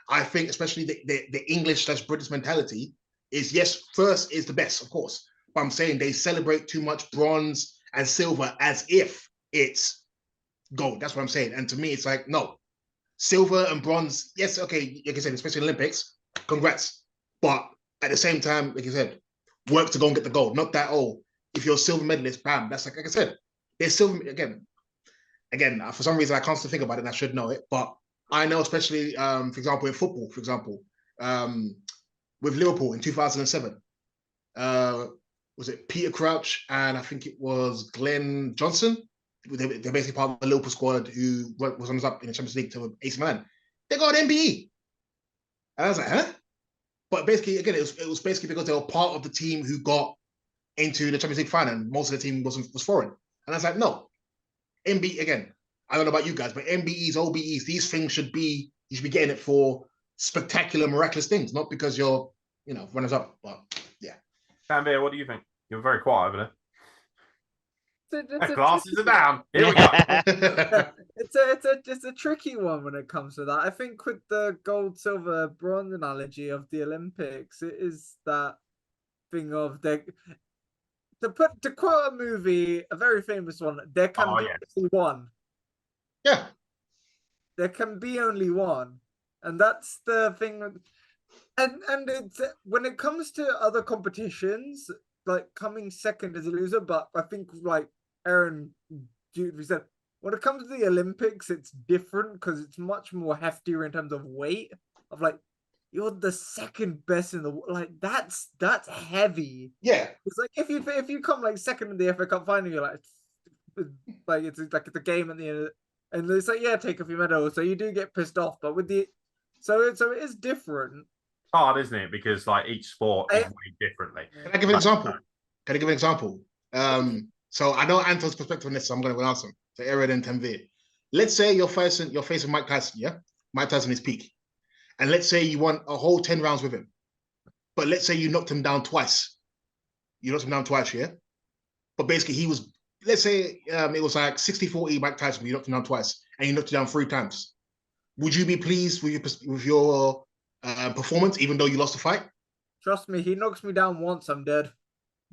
I think especially the English/British mentality is yes, first is the best, of course. But I'm saying they celebrate too much bronze and silver as if it's gold. That's what I'm saying. And to me, it's like, no, silver and bronze, yes, okay, like I said, especially Olympics, congrats. But at the same time, like I said, work to go and get the gold. Not that, if you're a silver medalist, bam, that's like I said, there's silver, again, for some reason, I constantly think about it and I should know it. But I know, especially, for example, in football, with Liverpool in 2007, was it Peter Crouch and I think it was Glenn Johnson? They're basically part of the Liverpool squad who was on up in the Champions League to AC Milan. They got an MBE. And I was like, huh? But basically, again, it was basically because they were part of the team who got into the Champions League final and most of the team was foreign. And I was like, no. MBE, again, I don't know about you guys, but MBEs, OBEs, these things you should be getting it for spectacular, miraculous things, not because you're, runners up. But yeah. Canberra, what do you think? You're very quiet over there. Glasses are down. Here we go. It's a tricky one when it comes to that. I think with the gold, silver, bronze analogy of the Olympics, it is that thing of to quote a movie, a very famous one, there can be only one. Yeah. There can be only one. And that's the thing. And it's when it comes to other competitions, like coming second as a loser, but I think like Aeron said, when it comes to the Olympics, it's different because it's much more heftier in terms of weight. Of like, you're the second best in the world. Like that's heavy. Yeah. It's like if you come like second in the FA Cup final, you're like it's a game at the end, and it's like, yeah, take off your medal. So you do get pissed off, but with the so it is different. Hard, isn't it? Because like each sport is weighed differently. Can I give an example? So I know Anton's perspective on this, so I'm going to ask him. So Aeron and Tanvir. Let's say you're facing Mike Tyson, yeah? Mike Tyson is peak. And let's say you won a whole 10 rounds with him. But let's say you knocked him down twice. Yeah? But basically let's say it was like 60-40 Mike Tyson, you knocked him down twice, and you knocked him down 3 times. Would you be pleased with your performance, even though you lost the fight? Trust me, he knocks me down once, I'm dead.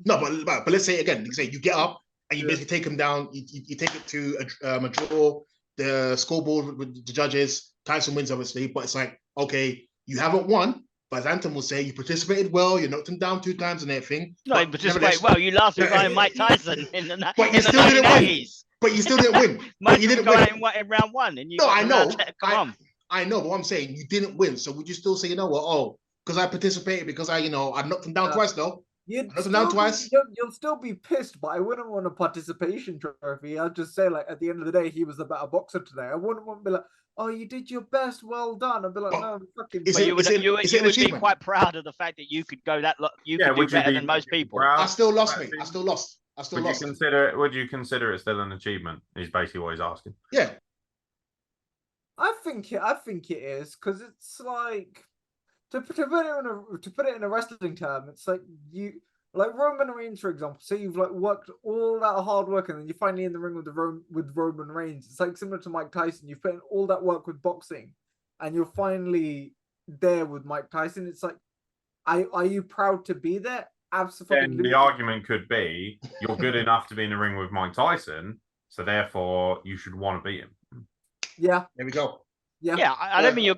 No, but let's say again, you get up and you basically take him down. You take it to a draw. The scoreboard with the judges. Tyson wins, obviously, but it's like, okay, you haven't won, but as Anton will say, you participated well. You knocked him down 2 times and everything. No, you participated well. You lost with Mike Tyson in the but you still didn't win. But you still didn't win. But you didn't win in round 1, and you. No, I know. Come on. I know, but what I'm saying, you didn't win. So would you still say, you know what? Oh, because I participated, because I knocked him down twice, though. Knocked him down twice. You'll still be pissed, but I wouldn't want a participation trophy. I'd just say, like, at the end of the day, he was the better boxer today. I wouldn't want to be like, oh, you did your best, well done. I'd be like, no, fucking. You would be quite proud of the fact that you could go that. You could do better than most people. I still lost, mate. I still lost. Would you consider it still an achievement? Is basically what he's asking. Yeah. I think it is, because it's like to put it in a wrestling term, it's like like Roman Reigns, for example. So you've like worked all that hard work, and then you're finally in the ring with Roman Reigns. It's like similar to Mike Tyson. You've put in all that work with boxing, and you're finally there with Mike Tyson. It's like, are you proud to be there? Absolutely. Then the argument could be you're good enough to be in the ring with Mike Tyson, so therefore you should want to beat him. Yeah. There we go. Yeah. I don't think you're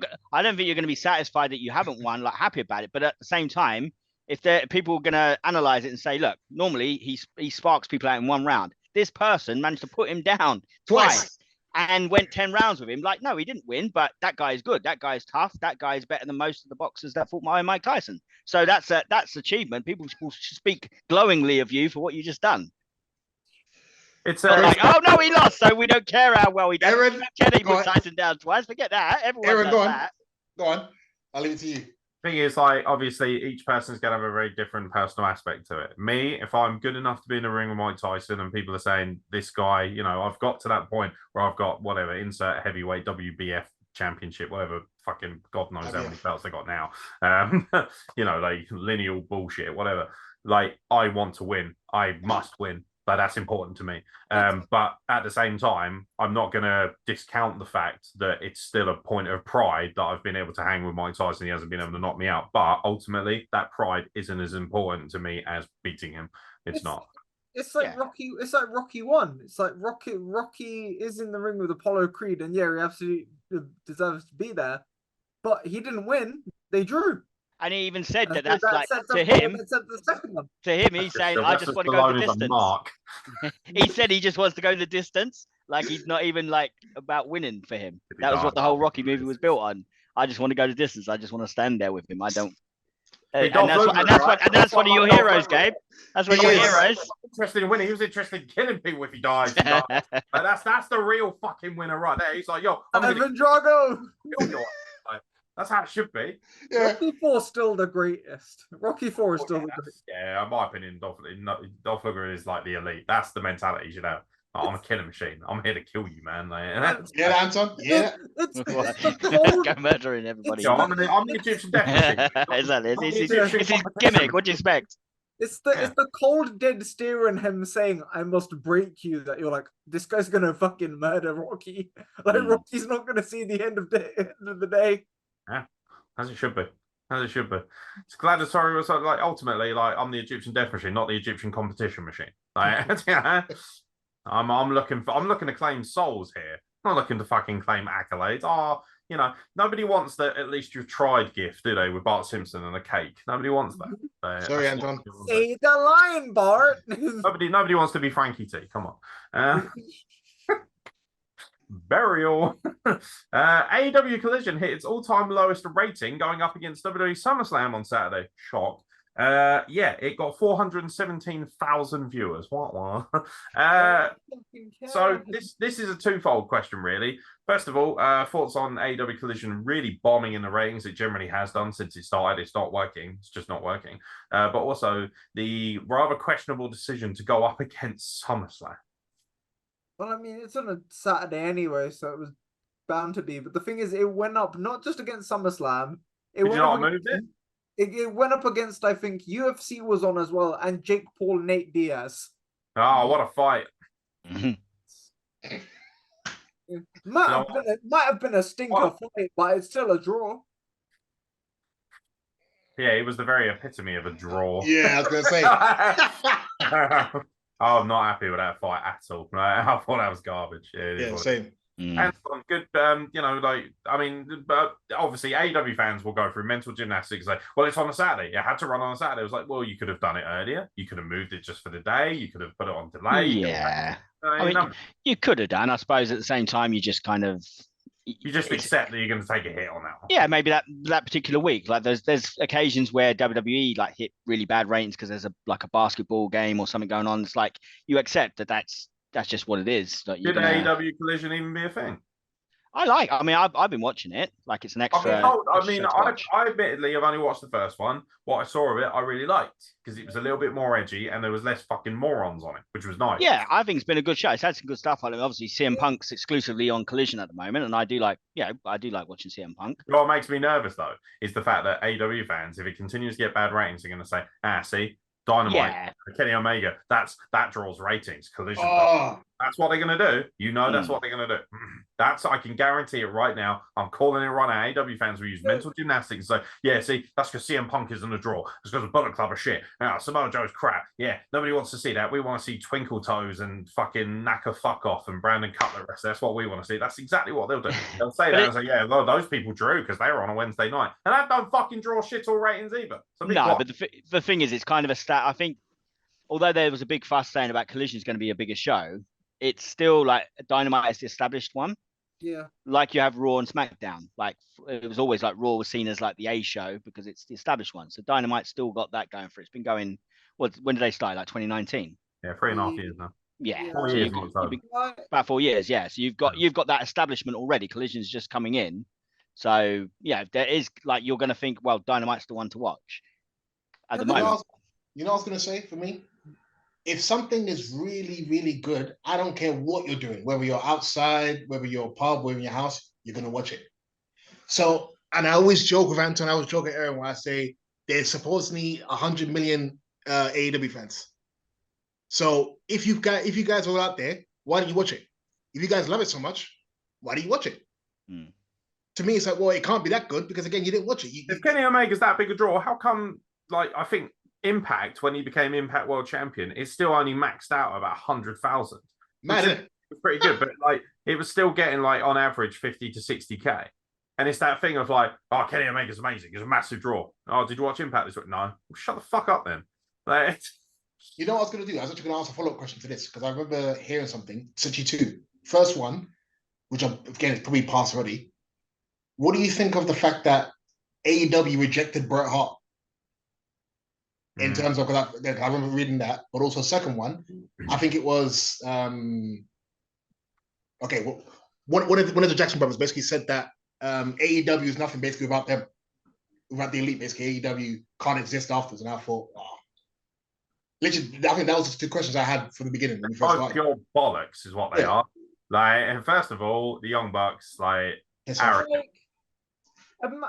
going to be satisfied that you haven't won, like happy about it. But at the same time, if people are going to analyze it and say, look, normally he sparks people out in 1 round. This person managed to put him down twice and went 10 rounds with him. Like, no, he didn't win, but that guy is good. That guy is tough. That guy is better than most of the boxers that fought Mike Tyson. So that's achievement. People should speak glowingly of you for what you just done. It's like, oh no, he lost, so we don't care how well he did. Aeron, Kenny put Tyson down twice. Forget that. Everyone Aeron, does go on. that. Go on. I'll leave it to you. Thing is, like, obviously, each person's going to have a very different personal aspect to it. Me, if I'm good enough to be in a ring with Mike Tyson and people are saying, this guy, you know, I've got to that point where I've got whatever, insert heavyweight WBF championship, whatever, fucking God knows how many belts they got now. You know, like lineal bullshit, whatever. Like, I want to win. I must win. But that's important to me. But at the same time, I'm not going to discount the fact that it's still a point of pride that I've been able to hang with Mike Tyson. He hasn't been able to knock me out. But ultimately, that pride isn't as important to me as beating him. It's not. It's like Rocky. It's like Rocky 1. It's like Rocky is in the ring with Apollo Creed, and yeah, he absolutely deserves to be there. But he didn't win. They drew. And he even said that's like to him. To him, he's saying, "I just want to go the distance." He said he just wants to go the distance. Like he's not even like about winning for him. That was what the whole Rocky movie was built on. I just want to go the distance. I just want to stand there with him. I don't. And that's one of your heroes, Gabe. That's one of your heroes. Interested in winning. He was interested in killing people if he dies. That's the real fucking winner right there. He's like, yo, Ivan Drago. That's how it should be. Yeah. Rocky 4 is still the greatest. Rocky 4 is still the greatest. Yeah, in my opinion, Dolph Lundgren is like the elite. That's the mentality you should have. I'm a killing machine. I'm here to kill you, man. Like, yeah, Anton. Yeah. It's go murdering everybody. So I'm the Egyptian death machine. Exactly. It's his gimmick. What do you expect? It's the cold dead stare in him saying, "I must break you." That you're like, this guy's gonna fucking murder Rocky. Like Rocky's not gonna see the end of the day. Yeah, as it should be. As it should be. It's gladiatory was like ultimately like I'm the Egyptian death machine, not the Egyptian competition machine. Like, yeah, I'm looking to claim souls here. I'm not looking to fucking claim accolades. Oh, you know, nobody wants the at least you've tried gift, do they? With Bart Simpson and a cake. Nobody wants that. Sorry, Anton. Say the line, Bart. Nobody wants to be Frankie T. Come on. Burial. AEW Collision hit its all-time lowest rating, going up against WWE SummerSlam on Saturday. Shock. Yeah, it got 417,000 viewers. What? So this is a twofold question, really. First of all, thoughts on AEW Collision really bombing in the ratings. It generally has done since it started. It's not working. It's just not working. But also the rather questionable decision to go up against SummerSlam. Well, I mean, it's on a Saturday anyway, so it was bound to be. But the thing is, it went up not just against SummerSlam. Did you not move it? It went up against, I think, UFC was on as well, and Jake Paul, Nate Diaz. Oh, what a fight. It might have been a stinker fight, but it's still a draw. Yeah, it was the very epitome of a draw. Yeah, I was going to say. I'm not happy with that fight at all. I thought that was garbage. Yeah, same. And some good, you know, like, I mean, but obviously AEW fans will go through mental gymnastics. Like, well, it's on a Saturday. It had to run on a Saturday. It was like, well, you could have done it earlier. You could have moved it just for the day. You could have put it on delay. Yeah. I mean, you could have done. I suppose at the same time, you just kind of... You just accept that you're going to take a hit on that one. Yeah, maybe that particular week. Like there's occasions where WWE like hit really bad ratings because there's a basketball game or something going on. It's like you accept that that's just what it is. Like, Did AEW Collision even be a thing? I mean, I've been watching it. Like it's an extra. I admittedly have only watched the first one. What I saw of it, I really liked because it was a little bit more edgy and there was less fucking morons on it, which was nice. Yeah, I think it's been a good show. It's had some good stuff. I mean, obviously CM Punk's exclusively on Collision at the moment, and I do like watching CM Punk. What makes me nervous though is the fact that AEW fans, if it continues to get bad ratings, are going to say, see, Dynamite, Kenny Omega, that draws ratings. Collision. That's what they're going to do. You know, that's what they're going to do. I can guarantee it right now. I'm calling it right now. AEW fans will use mental gymnastics and say, yeah, see, that's because CM Punk isn't a draw. It's because the Bullet Club are shit. Samoa Joe's crap. Yeah, nobody wants to see that. We want to see Twinkle Toes and fucking Naka Fuck Off and Brandon Cutler wrestle. That's what we want to see. That's exactly what they'll do. They'll say that and say, yeah, well, those people drew because they were on a Wednesday night. And that don't fucking draw shit or ratings either. So but the thing is, it's kind of a stat. I think, although there was a big fuss saying about Collision is going to be a bigger show, it's still like Dynamite is the established one. Yeah. Like you have Raw and SmackDown. Like it was always like Raw was seen as like the A show because it's the established one. So Dynamite still got that going for it. It's been going, when did they start? Like 2019? Yeah, 3.5 years now. Yeah, 4 so years. about 4 years. Yeah, so you've got that establishment already. Collision's just coming in, so yeah, there is like you're going to think, well, Dynamite's the one to watch at the moment. You know what I was going to say for me? If something is really, really good, I don't care what you're doing, whether you're outside, whether you're a pub, whether in your house, you're going to watch it. So, and I always joke with Anton, I always joke with Aeron when I say there's supposedly 100 million AEW fans. So if you guys are out there, why don't you watch it? If you guys love it so much, why do you watch it? To me, it's like, well, it can't be that good because again, you didn't watch it. If Kenny Omega's that big a draw, how come? Like, I think Impact, when he became Impact World Champion, it's still only maxed out at about 100,000. Mad, isn't it? Pretty good, but like it was still getting like on average 50 to 60k. And it's that thing of like, oh, Kenny Omega's amazing. It's a massive draw. Oh, did you watch Impact this week? No. Well, shut the fuck up then. Like, you know what I was going to do? I was actually going to ask a follow-up question to this because I remember hearing something. Such two. First one, which again is probably past already. What do you think of the fact that AEW rejected Bret Hart? In terms of, I remember reading that, but also second one, I think it was one of the Jackson brothers basically said that AEW is nothing basically without them, without the elite. Basically, AEW can't exist afterwards. And I thought, literally, I think that was the two questions I had from the beginning when we first started. Pure bollocks is what they are. Like, and first of all, the Young Bucks, like,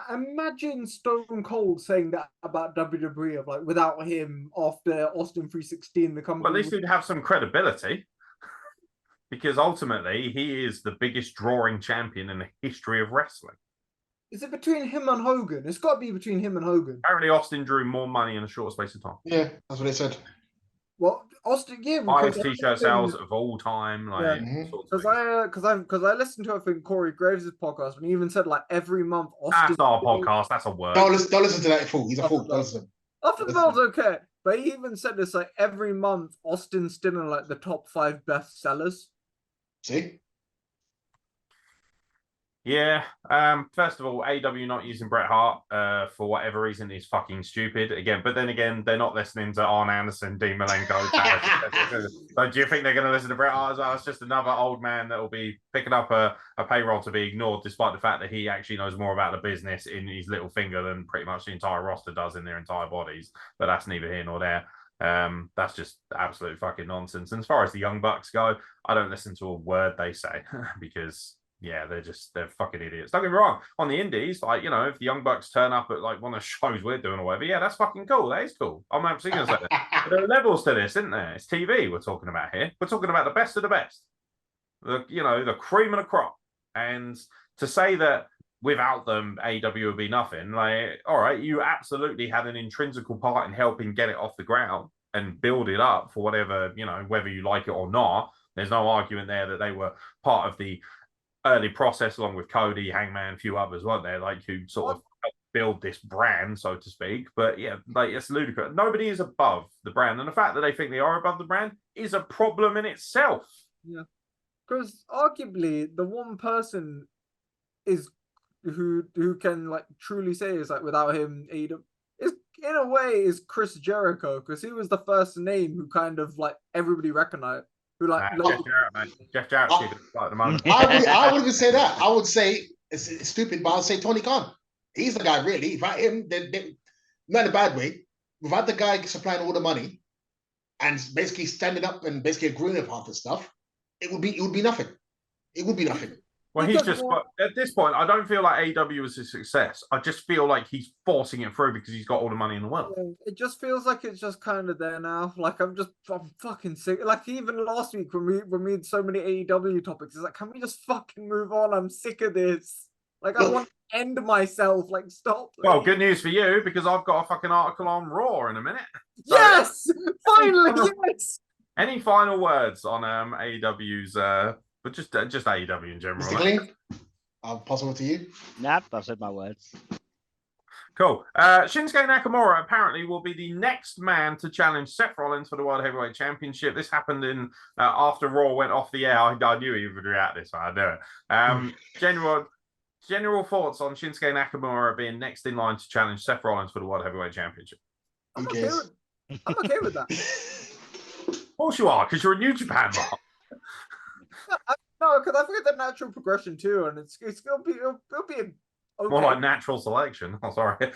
imagine Stone Cold saying that about WWE of like without him after Austin 316 the company. Well, at least he'd have some credibility because ultimately he is the biggest drawing champion in the history of wrestling. Is it between him and Hogan? It's got to be between him and Hogan. Apparently, Austin drew more money in a short space of time. Yeah, that's what they said. Well, Austin, yeah, highest t-shirt sales of all time. Like, because I listened to I think Corey Graves' podcast and he even said like every month. Austin that's our podcast. That's a word. Don't listen to that fool. He's a fool. I think that was okay, but he even said this like every month. Austin's still in like the top 5 best sellers. See. Yeah. First of all, AEW not using Bret Hart for whatever reason is fucking stupid. Again, but then again, they're not listening to Arn Anderson, Dean Malenko. So do you think they're going to listen to Bret Hart as well? It's just another old man that will be picking up a payroll to be ignored, despite the fact that he actually knows more about the business in his little finger than pretty much the entire roster does in their entire bodies. But that's neither here nor there. That's just absolute fucking nonsense. And as far as the Young Bucks go, I don't listen to a word they say because they're fucking idiots. Don't get me wrong. On the indies, like, you know, if the Young Bucks turn up at like one of the shows we're doing or whatever, yeah, that's fucking cool. That is cool. I'm absolutely going to say that. But there are levels to this, isn't there? It's TV we're talking about here. We're talking about the best of the best. The cream of the crop. And to say that without them, AEW would be nothing, like, all right, you absolutely had an intrinsical part in helping get it off the ground and build it up for whatever, you know, whether you like it or not. There's no argument there that they were part of the early process along with Cody, Hangman, a few others, weren't there? Like, who sort of helped build this brand, so to speak. But yeah, like, it's ludicrous. Nobody is above the brand, and the fact that they think they are above the brand is a problem in itself. Yeah, because arguably the one person is who can like truly say is like without him, AEW is in a way is Chris Jericho, because he was the first name who kind of like everybody recognized. Who like Jeff Jarrett at the moment. I wouldn't say that. I would say it's stupid, but I'll say Tony Khan. He's the guy, really. Without him, not in a bad way. Without the guy supplying all the money and basically standing up and basically agreeing with half the stuff, it would be nothing. It would be nothing. Well, he's just at this point, I don't feel like AEW is a success. I just feel like he's forcing it through because he's got all the money in the world. It just feels like it's just kind of there now. Like I'm fucking sick. Like even last week when we had so many AEW topics, it's like, can we just fucking move on? I'm sick of this. Like I want to end myself. Like stop. Well, good news for you because I've got a fucking article on Raw in a minute. So, yes, finally, yes. Any final words on AEW's? But just AEW in general. Mr. I'll pass on to you. Nah, I've said my words. Cool. Shinsuke Nakamura apparently will be the next man to challenge Seth Rollins for the World Heavyweight Championship. This happened in after Raw went off the air. I knew he would react this way. I knew it. General thoughts on Shinsuke Nakamura being next in line to challenge Seth Rollins for the World Heavyweight Championship. I'm okay with that. course you are, because you're a New Japan Mark. No, because I forget the natural progression too, and it's gonna be it'll be a okay. More like natural selection. Oh, sorry.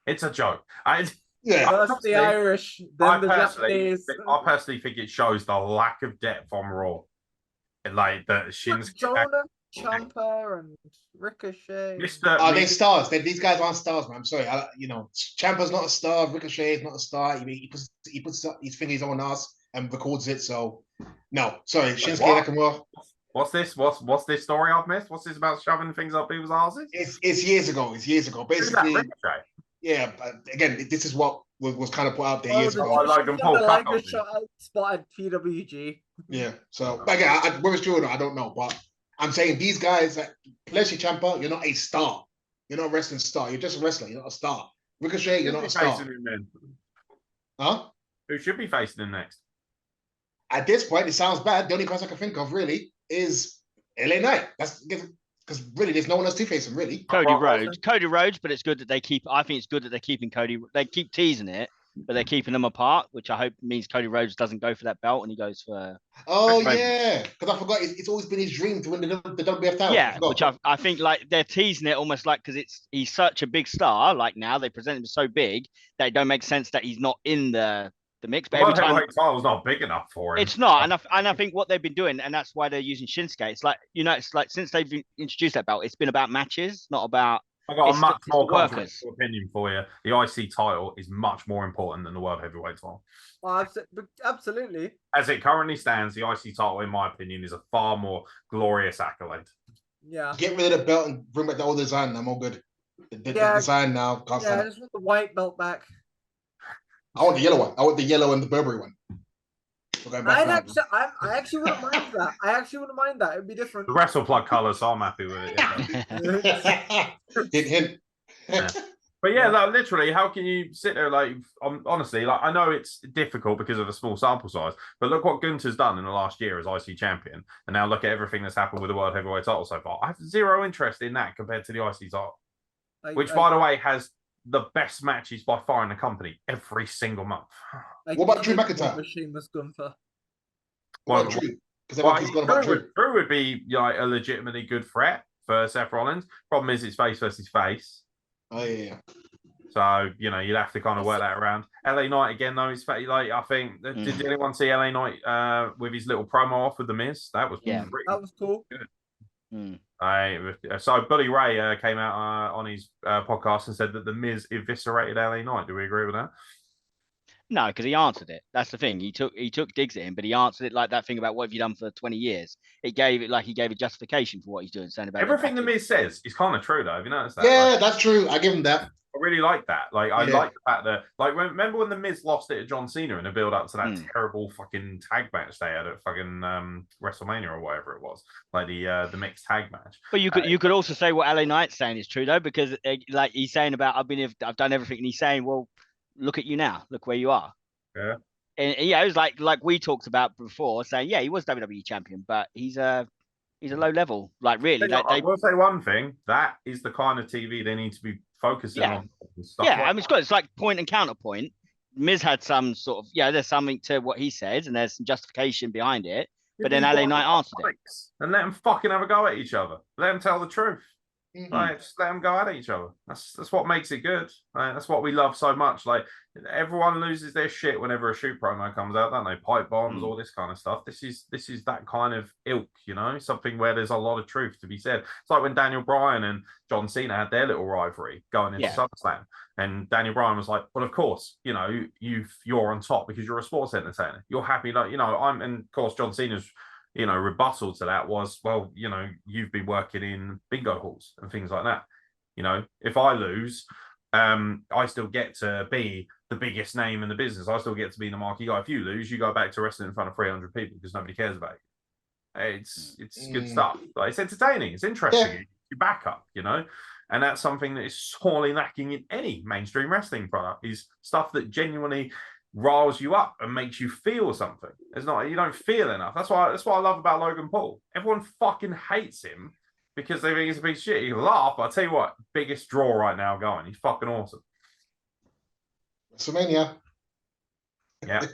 It's a joke. First the Irish, then the Japanese. I personally think it shows the lack of depth on Raw. Like the Shinsuke. Jonah, Ciampa, and Ricochet. Are they stars? These guys aren't stars, man. I'm sorry. Ciampa's not a star. Ricochet is not a star. He puts his fingers on us and records it. So no, sorry, Shinsuke Nakamura. What's this? What's this story I've missed? What's this about shoving things up people's asses? It's years ago. It's years ago. Basically, yeah. But again, this is what was kind of put out there years ago. Logan Paul spot at PWG. Yeah. So again, whether it's true or not, I don't know. But I'm saying these guys, Leslie Ciampa, you're not a star. You're not a wrestling star. You're just a wrestler. You're not a star. Ricochet, you're not a star. Huh? Who should be facing him next? At this point, it sounds bad. The only person I can think of really is LA Knight. That's because really there's no one else to face him, really. Cody Rhodes, but it's good that they keep. I think it's good that they're keeping Cody. They keep teasing it, but they're keeping them apart, which I hope means Cody Rhodes doesn't go for that belt and he goes for. Oh yeah, because I forgot. It's always been his dream to win the WWF title. Yeah, which I think like they're teasing it almost like because he's such a big star. Like now they present him so big that it don't make sense that he's not in the mix. But every time title's not big enough for him. It's not, and I think what they've been doing, and that's why they're using Shinsuke. It's like it's like since they've introduced that belt, it's been about matches, not about. I've got a much more controversial opinion for you. The IC title is much more important than the World Heavyweight title. Well, absolutely. As it currently stands, the IC title, in my opinion, is a far more glorious accolade. Yeah. Get rid of the belt and bring back the old design. I'm all good. The design now. I just want the white belt back. I want the yellow one. I want the yellow and the Burberry one. I actually wouldn't mind that. It'd be different. The Wrestle Plug colour, so I'm happy with it. Hint. Yeah. But yeah, like, literally, how can you sit there like, honestly, like I know it's difficult because of the small sample size, but look what Gunther's done in the last year as IC champion, and now look at everything that's happened with the World Heavyweight title so far. I have zero interest in that compared to the IC title, which, by the way, has the best matches by far in the company every single month. What about Drew McIntyre? Shameless Gunther. Well, Drew. Drew would be like a legitimately good threat for Seth Rollins. Problem is, it's face versus face. Oh yeah. So you'd have to kind of work that around. LA Knight again, though. It's like I think. Did anyone see LA Knight with his little promo off with the Miz? That was that was cool. Good. So Bully Ray came out on his podcast and said that the Miz eviscerated LA Knight. Do we agree with that? No, because he answered it. That's the thing. He took digs at him, but he answered it like that thing about what have you done for 20 years. He gave a justification for what he's doing, saying about everything the Miz says is kind of true, though. Have you noticed that? Yeah, that's true. I give him that. I really like that. Like, I like the fact that, like, remember when the Miz lost it to John Cena in the build up to that terrible fucking tag match they had at fucking WrestleMania or whatever it was, like the mixed tag match. But you could also say what LA Knight's saying is true though, because like he's saying about I've done everything, and he's saying, well, look at you now, look where you are. Yeah. And it was like we talked about before, saying he was WWE champion, but he's a low level. Like really, I will say one thing: that is the kind of TV they need to be focusing on. Stuff I mean, it's good. It's like point and counterpoint. Miz had some sort of there's something to what he says, and there's some justification behind it. But then LA Knight answered it, and let them fucking have a go at each other. Let them tell the truth. Like, just let them go at each other. That's what makes it good. Like, that's what we love so much. Like, everyone loses their shit whenever a shoot promo comes out, don't they? Pipe bombs, all this kind of stuff. This is that kind of ilk, something where there's a lot of truth to be said. It's like when Daniel Bryan and John Cena had their little rivalry going into SummerSlam, and Daniel Bryan was like, "Well, of course, you're on top because you're a sports entertainer. You're happy, like and of course, John Cena's." Rebuttal to that was, well, you've been working in bingo halls and things like that. If I lose, I still get to be the biggest name in the business. I still get to be the marquee guy. If you lose, you go back to wrestling in front of 300 people because nobody cares about you. It's good stuff. Like, it's entertaining. It's interesting. You back up, and that's something that is sorely lacking in any mainstream wrestling product, is stuff that genuinely riles you up and makes you feel something. You don't feel enough. That's what I love about Logan Paul. Everyone fucking hates him because they think he's a piece of shit. You can laugh, but I tell you what, biggest draw right now going. He's fucking awesome. WrestleMania. Yeah.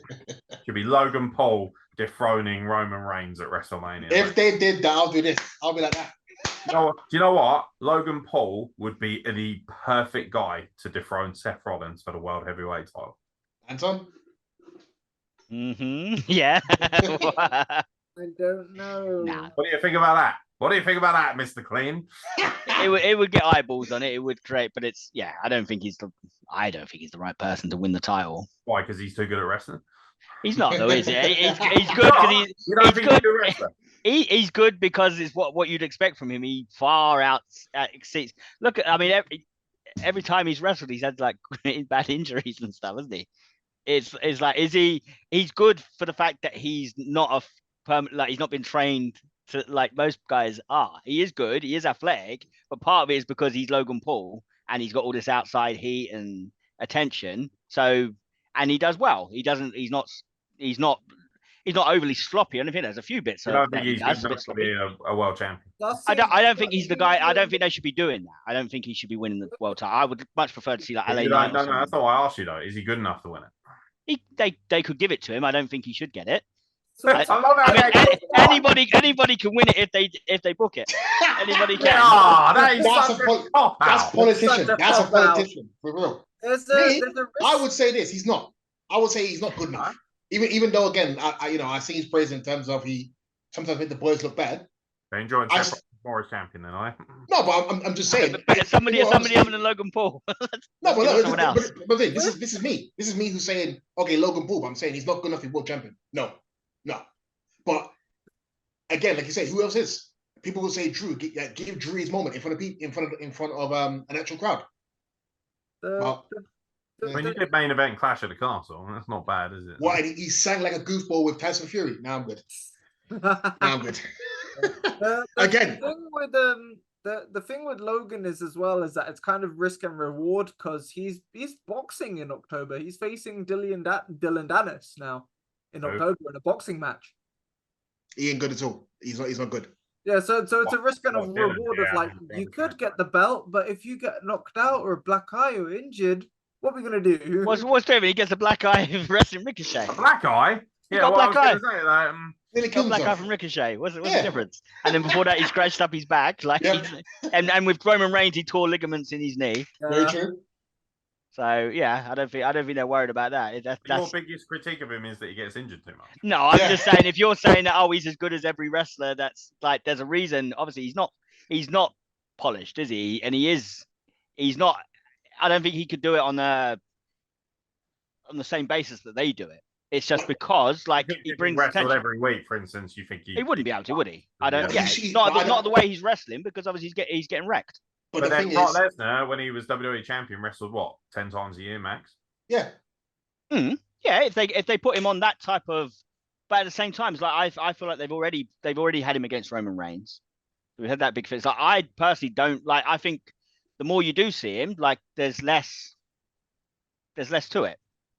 Should be Logan Paul dethroning Roman Reigns at WrestleMania. If they did that, I'll do this. I'll be like that. Do you know what? Logan Paul would be the perfect guy to dethrone Seth Rollins for the World Heavyweight title. Anton? Yeah. I don't know. Nah. What do you think about that? What do you think about that, Mr. Clean? It would get eyeballs on it. It would create, but it's I don't think he's the right person to win the title. Why? Because he's too good at wrestling. He's not though, is he? He's good because he's good because it's what you'd expect from him. He far out exceeds. Look, I mean, every time he's wrestled, he's had like bad injuries and stuff, hasn't he? It's like, he's good for the fact that he's not he's not been trained to, like most guys are. He is good, he is athletic, but part of it is because he's Logan Paul and he's got all this outside heat and attention. So, and he does well. He's not overly sloppy. I don't think there's a few bits. I don't think he's good enough to be a world champion. I don't think he's the guy. I don't think they should be doing that. I don't think he should be winning the world title. I would much prefer to see like LA Knight. No, that's not why I asked you though. Is he good enough to win it? They could give it to him. I don't think he should get it. Anybody can win it if they book it. Anybody can. That's a politician. That's a politician for real. I would say this. He's not. I would say he's not good enough. Even though again, I see his praise in terms of he sometimes make the boys look bad. They enjoy more as champion than I. No, but I'm just saying. But somebody other than Logan Paul. But this is me. This is me who's saying, okay, Logan Paul. But I'm saying he's not good enough to be world champion. No. But again, like you say, who else is? People will say Drew. Give Drew his moment in front of an actual crowd. When you did main event Clash at the Castle, that's not bad, is it? What? He sang like a goofball with Tyson Fury. Now I'm good. Again, the thing with Logan is as well is that it's kind of risk and reward because he's boxing in October. He's facing Dylan Dennis now in October in a boxing match. He ain't good at all. He's not good. Yeah, so it's a risk and a reward of like you could get the belt, but if you get knocked out or a black eye or injured, what are we gonna do? What's doing? He gets a black eye wrestling Ricochet. A black eye? Yeah, got black eye. He got black eye from Ricochet. What's the difference? And then before that, he scratched up his back, and with Roman Reigns, he tore ligaments in his knee. Very true. So yeah, I don't think they're worried about that. Your biggest critique of him is that he gets injured too much. No, I'm just saying if you're saying that he's as good as every wrestler, that's like there's a reason. Obviously, he's not polished, is he? And he's not. I don't think he could do it on the same basis that they do it. It's just because he brings attention every week. For instance, you think he wouldn't be able to, would he? I don't. Yeah, not the way he's wrestling because obviously he's getting wrecked. But then Brock Lesnar, when he was WWE champion, wrestled 10 times a year max. Yeah. Yeah. If they put him on that type of, but at the same time, it's like I feel like they've already had him against Roman Reigns. We had that big fit. Like I personally don't like. I think the more you do see him, like there's less to it.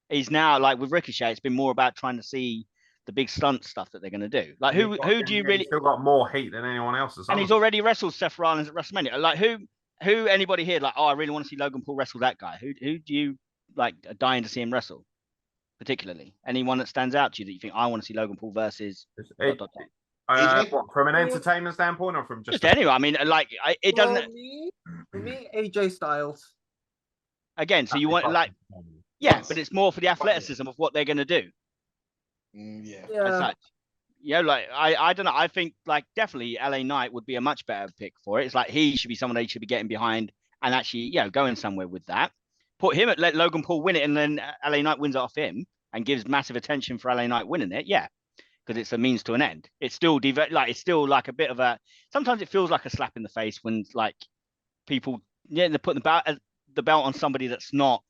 He's now like with Ricochet, it's been more about trying to see the big stunt stuff that they're going to do. Like who do you really? He's still got more heat than anyone else. And he's already wrestled Seth Rollins at WrestleMania. Like who anybody here like? Oh, I really want to see Logan Paul wrestle that guy. Who do you like dying to see him wrestle? Particularly anyone that stands out to you that you think I want to see Logan Paul versus. From an entertainment standpoint, or from just anyway? I mean, like it doesn't. For me, AJ Styles. Again, so you want like. Yeah, but it's more for the athleticism of what they're going to do. Yeah. Like I don't know. I think like definitely LA Knight would be a much better pick for it. It's like he should be someone they should be getting behind and actually, going somewhere with that. Let Logan Paul win it, and then LA Knight wins it off him and gives massive attention for LA Knight winning it. Yeah, because it's a means to an end. It's still like a bit of a. Sometimes it feels like a slap in the face when like people they're putting the belt on somebody that's not.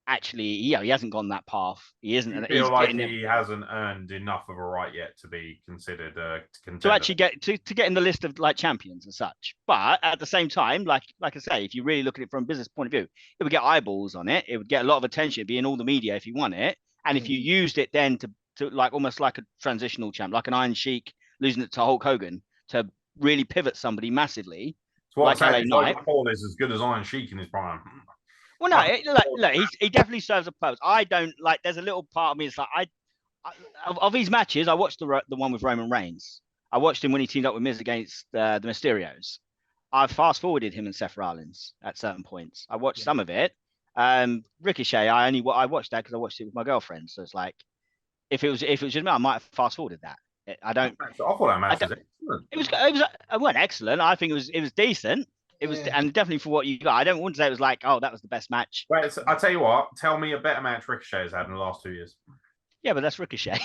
Actually, he hasn't gone that path. He isn't. I feel like he hasn't earned enough of a right yet to be considered to actually get to get in the list of like champions and such. But at the same time, like I say, if you really look at it from a business point of view, it would get eyeballs on it. It would get a lot of attention. It'd be in all the media if you won it. And if you used it then to like almost like a transitional champ, like an Iron Sheik losing it to Hulk Hogan to really pivot somebody massively. So what like LA Knight. Paul is as good as Iron Sheik in his prime. Well, no, look, he definitely serves a purpose. I don't like. There's a little part of me. It's like of these matches, I watched the one with Roman Reigns. I watched him when he teamed up with Miz against the Mysterios. I fast forwarded him and Seth Rollins at certain points. I watched some of it. Ricochet, I watched that because I watched it with my girlfriend. So it's like, if it was just me, I might have fast forwarded that. I don't. I thought that match was excellent. It wasn't excellent. I think it was decent. It was, and definitely for what you got. I don't want to say it was like, oh, that was the best match. Wait, I tell you what. Tell me a better match Ricochet has had in the last 2 years. Yeah, but that's Ricochet.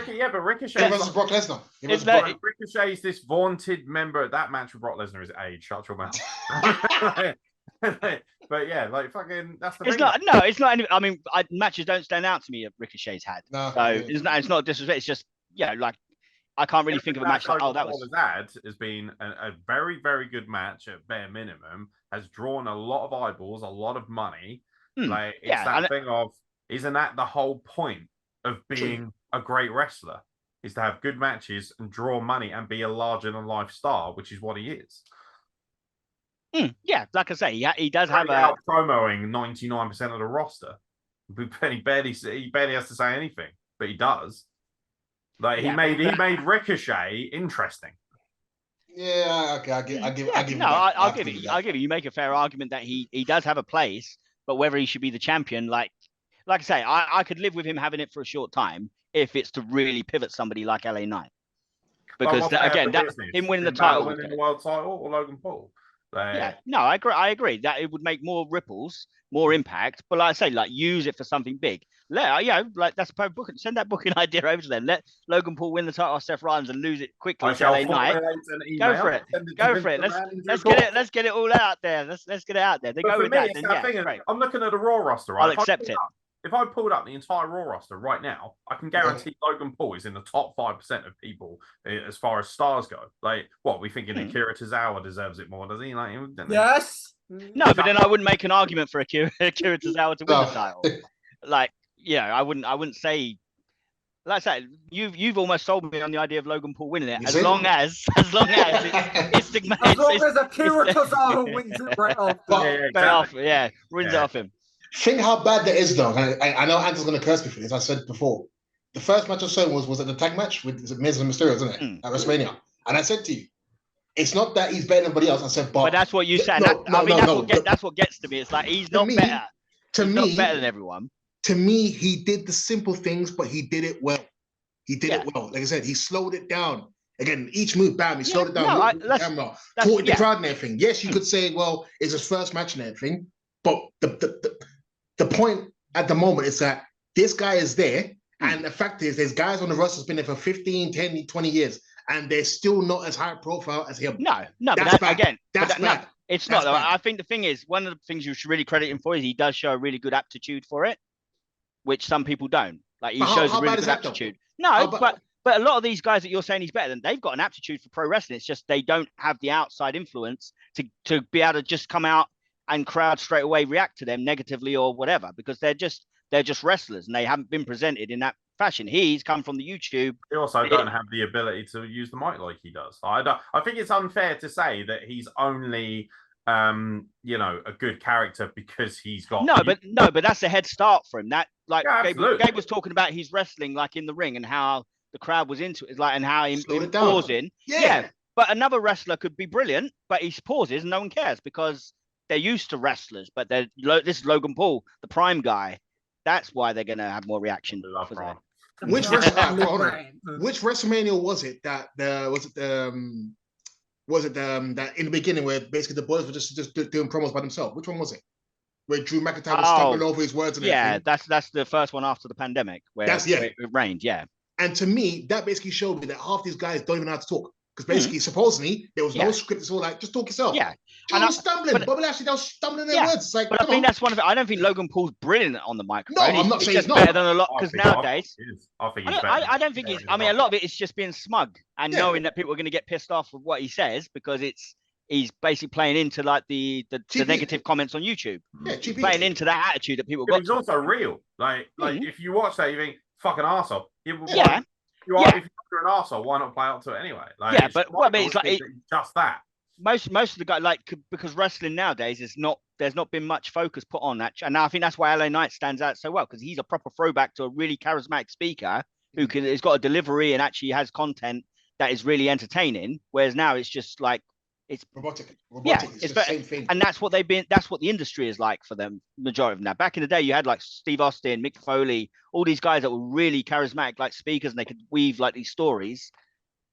Yeah, but Ricochet versus Brock Lesnar. Ricochet's this vaunted member. That match with Brock Lesnar is age. Shut your mouth. But yeah, like fucking. That's the. It's thing. not. No, it's not. I mean, matches don't stand out to me that Ricochet's had. No, so it's not disrespect. It's just like I can't really think of a match like that was. Has been a very very good match at bare minimum. Has drawn a lot of eyeballs, a lot of money. Like it's that thing of, isn't that the whole point of being a great wrestler? Is to have good matches and draw money and be a larger than life star, which is what he is. Yeah, like I say, he does have out promoting 99% of the roster. He barely has to say anything, but he does. Like he made Ricochet interesting. Yeah, okay, I'll give. I'll give you. You make a fair argument that he does have a place. But whether he should be the champion, like I say, I could live with him having it for a short time if it's to really pivot somebody like LA Knight. Because him winning the title, winning the world title, or Logan Paul. No, I agree that it would make more ripples, more impact. But like I say, like use it for something big. Like that's a perfect book. Send that booking idea over to them. Let Logan Paul win the title off Seth Rollins and lose it quickly to LA Knight. Go for it. Let's get it all out there. Let's get it out there. They go with that. Then, I'm looking at the Raw roster. Right? I'll accept it. If I pulled up the entire Raw roster right now, I can guarantee Logan Paul is in the top 5% of people as far as stars go. Like, what, we thinking Akira Tozawa deserves it more, does he? Like, yes. No, but then I wouldn't make an argument for Akira Tozawa to win the title. Like, I wouldn't say. Like I said, you've almost sold me on the idea of Logan Paul winning it. As long as it's Akira Tozawa wins it right off. Ruins it off him. Think how bad that is, though. I know Anthony's going to curse me for this. I said before, the first match I saw was it the tag match with Miz and Mysterio, isn't it? At WrestleMania. And I said to you, it's not that he's better than everybody else. I said, but that's what you said. That's what gets to me. It's like he's not better. Not better than everyone. To me, he did the simple things, but he did it well. He did it well. Like I said, he slowed it down. Again, each move, bam, he slowed it down. Camera, taught the crowd and everything. Yes, you could say, well, it's his first match and everything, but the point at the moment is that this guy is there, and the fact is there's guys on the roster that's been there for 15, 10, 20 years, and they're still not as high profile as him. No, that's bad. It's not. I think the thing is, one of the things you should really credit him for is he does show a really good aptitude for it, which some people don't. Like he shows a really good aptitude. No, but a lot of these guys that you're saying he's better than, they've got an aptitude for pro wrestling. It's just they don't have the outside influence to be able to just come out and crowd straight away react to them negatively or whatever, because they're just wrestlers and they haven't been presented in that fashion. He's come from the YouTube. They also don't have the ability to use the mic like he does. I think it's unfair to say that he's only a good character because he's got but that's a head start for him. That Gabe was talking about his wrestling like in the ring and how the crowd was into it, like, and how he's pausing. Yeah, but another wrestler could be brilliant, but he pauses and no one cares because they're used to wrestlers. But this is Logan Paul, the prime guy. That's why they're going to have more reaction. Which WrestleMania was it that that in the beginning where basically the boys were just doing promos by themselves? Which one was it? Where Drew McIntyre was stumbling over his words and everything? Yeah, that's the first one after the pandemic where it rained. Yeah. And to me, that basically showed me that half these guys don't even know how to talk. Because basically, supposedly, there was no script. It's all like, just talk yourself. Yeah. And I was stumbling. Bobby Lashley, they were stumbling their words. It's like, but I think that's one of it. I don't think Logan Paul's brilliant on the microphone. No, I'm not saying he's not. Better than a lot, because nowadays... I think he's better. I don't think he's... I mean, a lot of it is just being smug and knowing that people are going to get pissed off with what he says because he's basically playing into like the negative comments on YouTube. Yeah, he's playing into that attitude that people got. He's also real. Like if you watch that, you think, fucking arsehole. If you're an arsehole, why not play up to it anyway? Like, but it's like just that. most of the guys because wrestling nowadays there's not been much focus put on that, and I think that's why LA Knight stands out so well, because he's a proper throwback to a really charismatic speaker who has got a delivery and actually has content that is really entertaining. Whereas now it's just like it's robotic. Yeah, it's the same thing, and that's what they've been. That's what the industry is like for them. Majority of them now. Back in the day, you had like Steve Austin, Mick Foley, all these guys that were really charismatic, like speakers, and they could weave like these stories.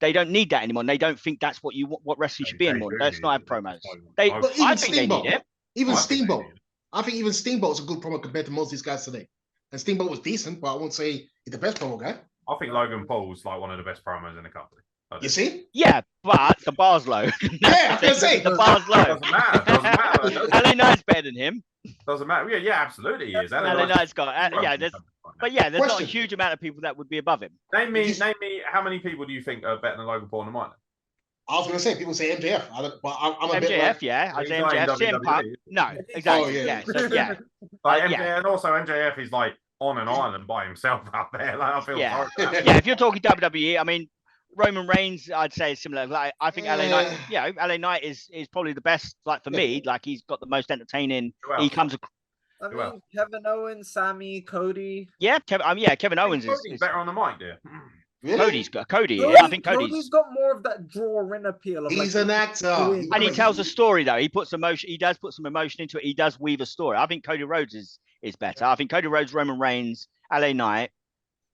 They don't need that anymore. And they don't think that's what wrestling should be anymore. Let's not have promos. I think they need it. Even Steamboat. I think even Steamboat's a good promo compared to most of these guys today. And Steamboat was decent, but I won't say he's the best promo guy. I think Logan Paul's like one of the best promos in the company. You see? Yeah, but the bar's low. Yeah, I was gonna say the bar's low. Doesn't matter. LA Knight's better than him. Doesn't matter. Yeah, absolutely he is. LA Knight's got there's not a huge amount of people that would be above him. Name me how many people do you think are better than Logan Paul in the mic? I was going to say, people say MJF, but I'm a MJF, bit like, yeah. I say MJF. CM Punk, no, exactly. Oh, yeah. Like MJF, and also MJF is like on an island by himself out there. Like I feel sorry. Yeah, if you're talking WWE, I mean, Roman Reigns, I'd say is similar. Like I think LA Knight, LA Knight is probably the best. Like for me, like he's got the most entertaining. He comes. I mean, Kevin Owens, Sammy, Cody. Yeah, Kevin Owens is better on the mic, dear. really? Cody. Yeah, I think Cody's got more of that draw-in appeal. He's an actor. And he tells a story though. He puts emotion. He does put some emotion into it. He does weave a story. I think Cody Rhodes is better. I think Cody Rhodes, Roman Reigns, LA Knight,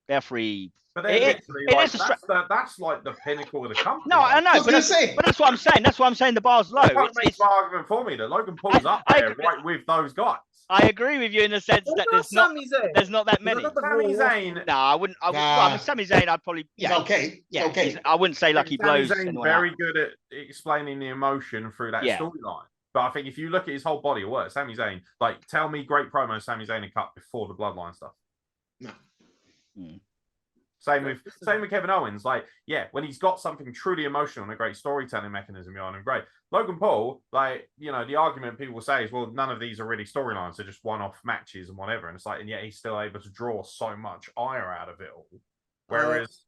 they're free. But that's like the pinnacle of the company. No, I know, but that's what I'm saying. That's why I'm saying the bar's low. That makes my argument for me that Logan Paul's up there right with those guys. I agree with you in the sense that there's not that many. Sami Zayn. No, I wouldn't. I mean, Sami Zayn, I'd probably. Yeah, okay. Okay. I wouldn't say like he blows. Sami Zayn very good at explaining the emotion through that storyline. But I think if you look at his whole body of work, Sami Zayn, like, tell me great promos Sami Zayn had cut before the Bloodline stuff. No. Same with Kevin Owens. Like, yeah, when he's got something truly emotional and a great storytelling mechanism behind him, great. Logan Paul, like, you know, the argument people will say is, well, none of these are really storylines; they're just one-off matches and whatever. And it's like, and yet he's still able to draw so much ire out of it all. Whereas,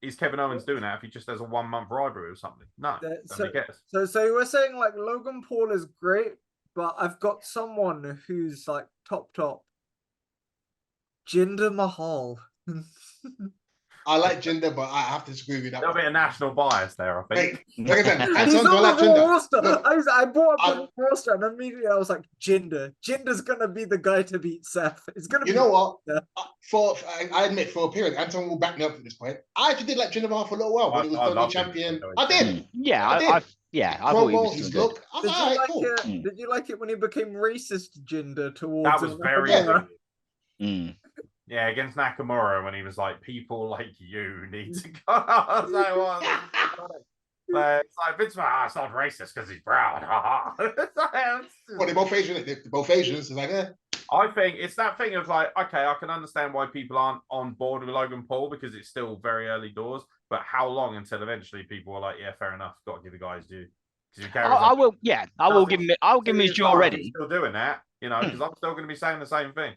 is Kevin Owens doing that if he just has a 1 month rivalry or something? No. So you were saying like Logan Paul is great, but I've got someone who's like top. Jinder Mahal. I like Jinder, but I have to disagree with that. A little bit of national bias there, I think. Hey, look at that. He's on the roster. I brought up the roster, and immediately I was like, Jinder. Jinder's gonna be the guy to beat Seth. It's gonna. You know what? I admit, for a period, Anton will back me up at this point. I actually did like Jinder Mahal for a little while when he was WWE champion. I did. Yeah, I did. I thought he was his look. Did you like it when he became racist Jinder towards? That was very good. Yeah, against Nakamura when he was like, people like you need to go. I was like, well, it's like Vince McMahon, it's not racist because he's brown. Well, they're both Asian. They're both Asians. It's like, I think it's that thing of like, okay, I can understand why people aren't on board with Logan Paul because it's still very early doors. But how long until eventually people are like, yeah, fair enough, got to give the guys due. I will give him. I'll give him his due already. Still doing that, you know, because I'm still going to be saying the same thing.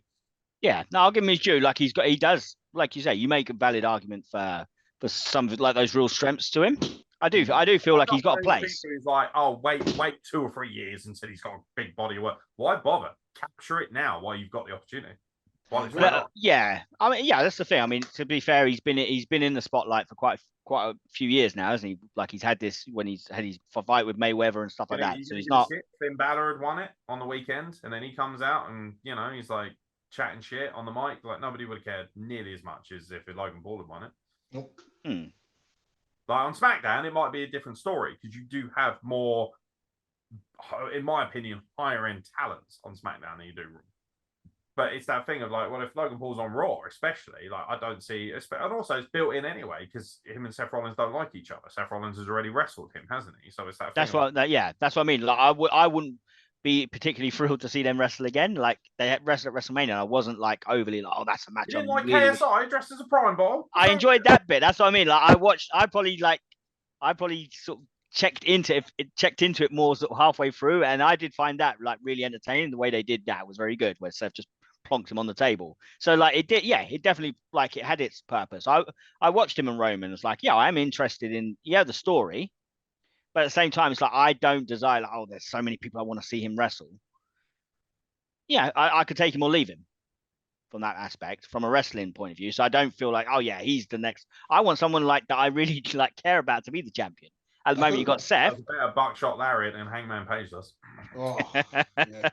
Yeah, no, I'll give him his due. Like he does, like you say, you make a valid argument for some like those real strengths to him. I do feel like he's got a place. He's like, oh, wait 2 or 3 years until he's got a big body of work. Why bother? Capture it now while you've got the opportunity. Yeah, I mean, yeah, that's the thing. I mean, to be fair, he's been in the spotlight for quite a few years now, hasn't he? Like he's had this when he's had his fight with Mayweather and stuff like that. So he's not. Finn Balor had won it on the weekend, and then he comes out and he's like chatting shit on the mic. Like nobody would have cared nearly as much as if Logan Paul had won it. Nope. Like on SmackDown, it might be a different story because you do have more, in my opinion, higher end talents on SmackDown than you do Raw. But it's that thing of like, well, if Logan Paul's on Raw, especially, like I don't see, and also it's built in anyway because him and Seth Rollins don't like each other. Seth Rollins has already wrestled him, hasn't he? So it's that. That's what I mean. Like I wouldn't be particularly thrilled to see them wrestle again. Like they had wrestled at WrestleMania. I wasn't like overly like, oh, that's a match. You didn't like KSI dressed as a prime ball? I enjoyed that bit. That's what I mean. Like I probably sort of checked into it more sort of halfway through, and I did find that like really entertaining. The way they did that was very good, where Seth just plonked him on the table. So like it did, it definitely like it had its purpose. I watched him and Roman. It's like, yeah, I'm interested in the story. But at the same time, it's like I don't desire like, oh, there's so many people I want to see him wrestle. Yeah, I could take him or leave him from that aspect, from a wrestling point of view. So I don't feel like, oh yeah, he's the next. I want someone like that I really like care about to be the champion. At the moment, you got Seth. That's a better buckshot Lariat than Hangman Page does. Oh, yeah.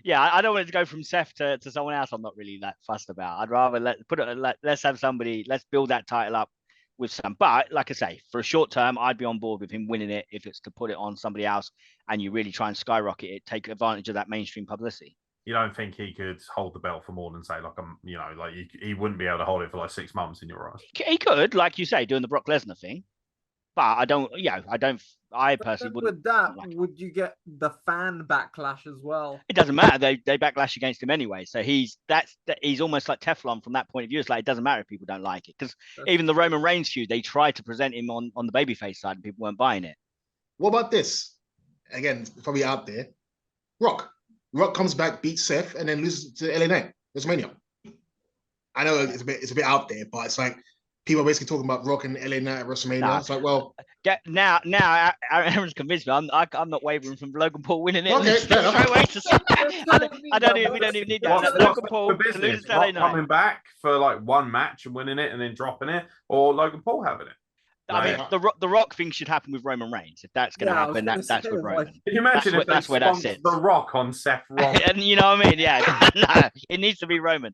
Yeah, I don't want it to go from Seth to someone else. I'm not really that fussed about. I'd rather let's have somebody. Let's build that title up with some. But like I say, for a short term, I'd be on board with him winning it if it's to put it on somebody else and you really try and skyrocket it, take advantage of that mainstream publicity. You don't think he could hold the belt for more than say like he wouldn't be able to hold it for like 6 months in your eyes? He could, like you say, doing the Brock Lesnar thing. But I don't. I personally wouldn't. With that, would you get the fan backlash as well? It doesn't matter. They backlash against him anyway. So he's almost like Teflon from that point of view. It's like it doesn't matter if people don't like it, because even the Roman Reigns feud, they tried to present him on the babyface side and people weren't buying it. What about this? Again, it's probably out there. Rock comes back, beats Seth, and then loses to LA Knight, WrestleMania. I know it's a bit out there, but it's like people are basically talking about Rock and LA Knight at WrestleMania. No. It's like, well, now Aaron's convinced me. I'm not wavering from Logan Paul winning it. Okay, I don't even. We don't even need that. Logan Paul to lose to LA Knight. Coming back for like one match and winning it and then dropping it, or Logan Paul having it. I mean, the Rock thing should happen with Roman Reigns. If that's going to happen, that's with Roman. Can you imagine if that's where that sits? The Rock on Seth Rollins? And you know what I mean? Yeah, no, it needs to be Roman.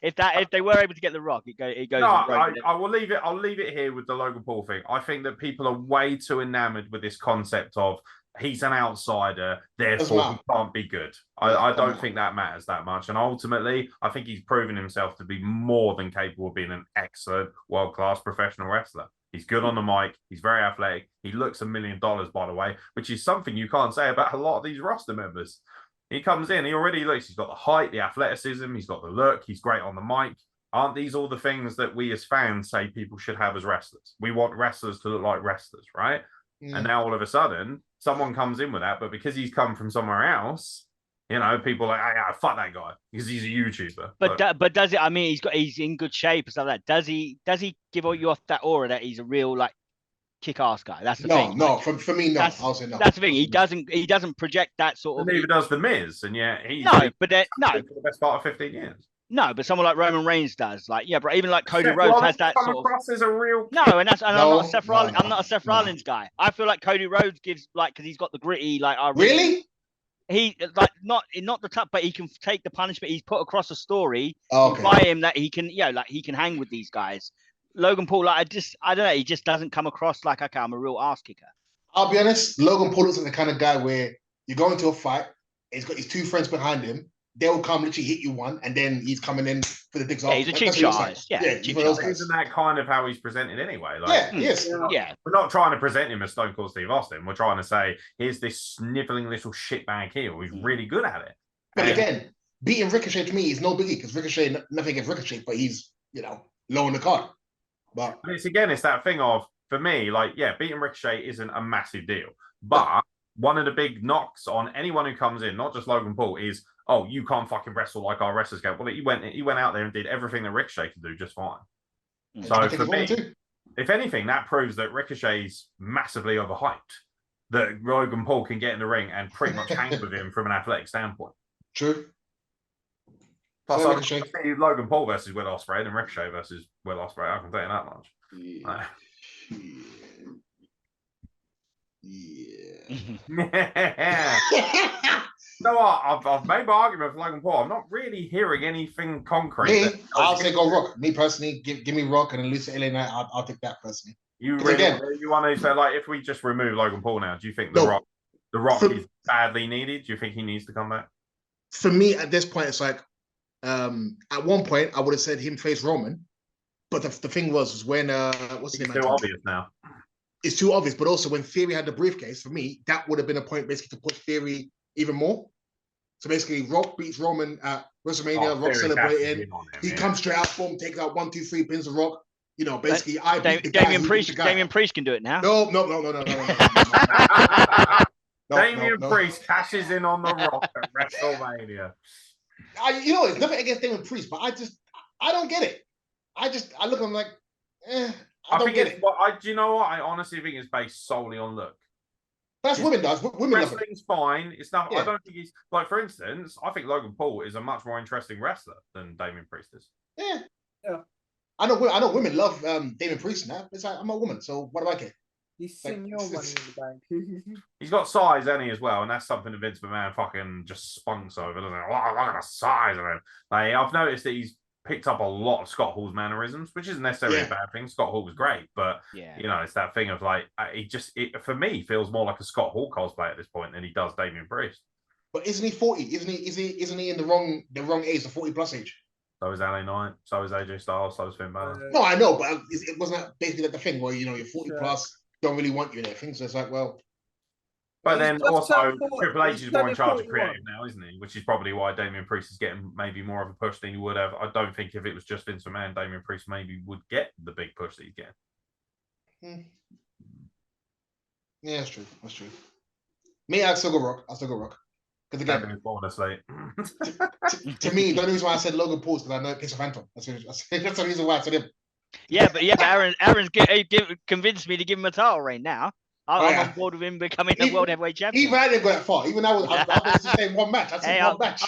If they were able to get the Rock, it goes. No, I will leave it. I'll leave it here with the Logan Paul thing. I think that people are way too enamored with this concept of he's an outsider, therefore he can't be good. I don't think that matters that much. And ultimately, I think he's proven himself to be more than capable of being an excellent, world-class professional wrestler. He's good on the mic. He's very athletic. He looks $1 million, by the way, which is something you can't say about a lot of these roster members. He comes in, he already looks, he's got the height, the athleticism, he's got the look, he's great on the mic. Aren't these all the things that we as fans say people should have as wrestlers? We want wrestlers to look like wrestlers, right? Mm. And now all of a sudden, someone comes in with that, but because he's come from somewhere else, you know, people are like, hey, fuck that guy because he's a YouTuber. But does it? I mean, he's in good shape and stuff like that. Does he give you off that aura that he's a real like kick-ass guy? That's the thing. No, for me, no. I'll say no. That's the thing. He doesn't project that sort of. Neither does the Miz, and yeah, he's for the best part of 15 years. No, but someone like Roman Reigns does. Like, yeah, but even like Cody Rhodes has that sort of. As a real. No, and I'm not a Seth Rollins. I'm not a Seth Rollins guy. I feel like Cody Rhodes gives like because he's got the gritty like. Really? He like not the top, but he can take the punishment. He's put across a story by him that he can, like he can hang with these guys. Logan Paul, like I don't know, he just doesn't come across like okay, I'm a real ass kicker. I'll be honest, Logan Paul looks like the kind of guy where you go into a fight, he's got his two friends behind him, they will come literally hit you one, and then he's coming in for the dicks off. Yeah, he's a cheap shot. Yeah, cheap shot. Isn't that kind of how he's presented anyway? Like, yes. Yeah. We're not trying to present him as Stone Cold Steve Austin. We're trying to say, here's this sniveling little shitbag heel who's really good at it. But again, beating Ricochet to me is no biggie because Ricochet, nothing against Ricochet, but he's, low on the card. But it's that thing of, for me, like, yeah, beating Ricochet isn't a massive deal. But one of the big knocks on anyone who comes in, not just Logan Paul, is, oh, you can't fucking wrestle like our wrestlers can. Well, he went out there and did everything that Ricochet could do just fine. So for me, if anything, that proves that Ricochet's massively overhyped. That Logan Paul can get in the ring and pretty much hang with him from an athletic standpoint. True. Plus, I can see Logan Paul versus Will Ospreay and Ricochet versus Will Ospreay. I can tell you that much. Yeah. No, I've made my argument for Logan Paul. I'm not really hearing anything concrete. I'll say go Rock. Me personally, give me Rock and then lose to LA Knight. I'll take that personally. You want to say, like, if we just remove Logan Paul now, do you think the Rock is badly needed? Do you think he needs to come back? For me, at this point, it's like at one point I would have said him face Roman, but the thing was when what's the name? It's too obvious now. It's too obvious, but also when Theory had the briefcase, for me, that would have been a point basically to push Theory even more. So basically, Rock beats Roman at WrestleMania. Rock celebrating. He comes straight out, boom, takes out 1, 2, 3 pins of Rock. Basically, I beat the guy. Damian Priest can do it now. No. Damian Priest cashes in on the Rock at WrestleMania. It's nothing against Damian Priest, but I don't get it. I look at him like, I don't get it. Do you know what? I honestly think it's based solely on look. That's women does. Women love it. Wrestling's fine. It's not. Yeah. I don't think he's like, for instance, I think Logan Paul is a much more interesting wrestler than Damian Priest is. Yeah. I know women love Damian Priest now. It's like, I'm a woman, so what do I care? He's seen your money in the bank. He's got size, hasn't he, as well? And that's something that Vince McMahon fucking just spunks over, doesn't it? Oh, look at the size of him. Like, I've noticed that he's picked up a lot of Scott Hall's mannerisms, which isn't necessarily a bad thing. Scott Hall was great, but you know, it's that thing of like, it for me feels more like a Scott Hall cosplay at this point than he does Damian Priest. But isn't he 40? Isn't he in the wrong age, the 40+ age? So is LA Knight, so is AJ Styles, so is Finn Balor. No, I know, but it wasn't that basically like the thing where, you know, you're 40+, don't really want you in everything. So it's like, well. But then also, Triple H is more in charge of creative now, isn't he? Which is probably why Damian Priest is getting maybe more of a push than he would have. I don't think if it was just Vince McMahon, Damian Priest maybe would get the big push that he's getting. Yeah, that's true. That's true. Me, I'll still go Rock. Because again, to me, the only reason why I said Logan Paul is because I know it picks a phantom. That's the reason why I said him. Yeah, but Aaron's convinced me to give him a title reign now. I'm on board with him becoming the world heavyweight champion. Even I didn't go that far. Even I was just saying one match.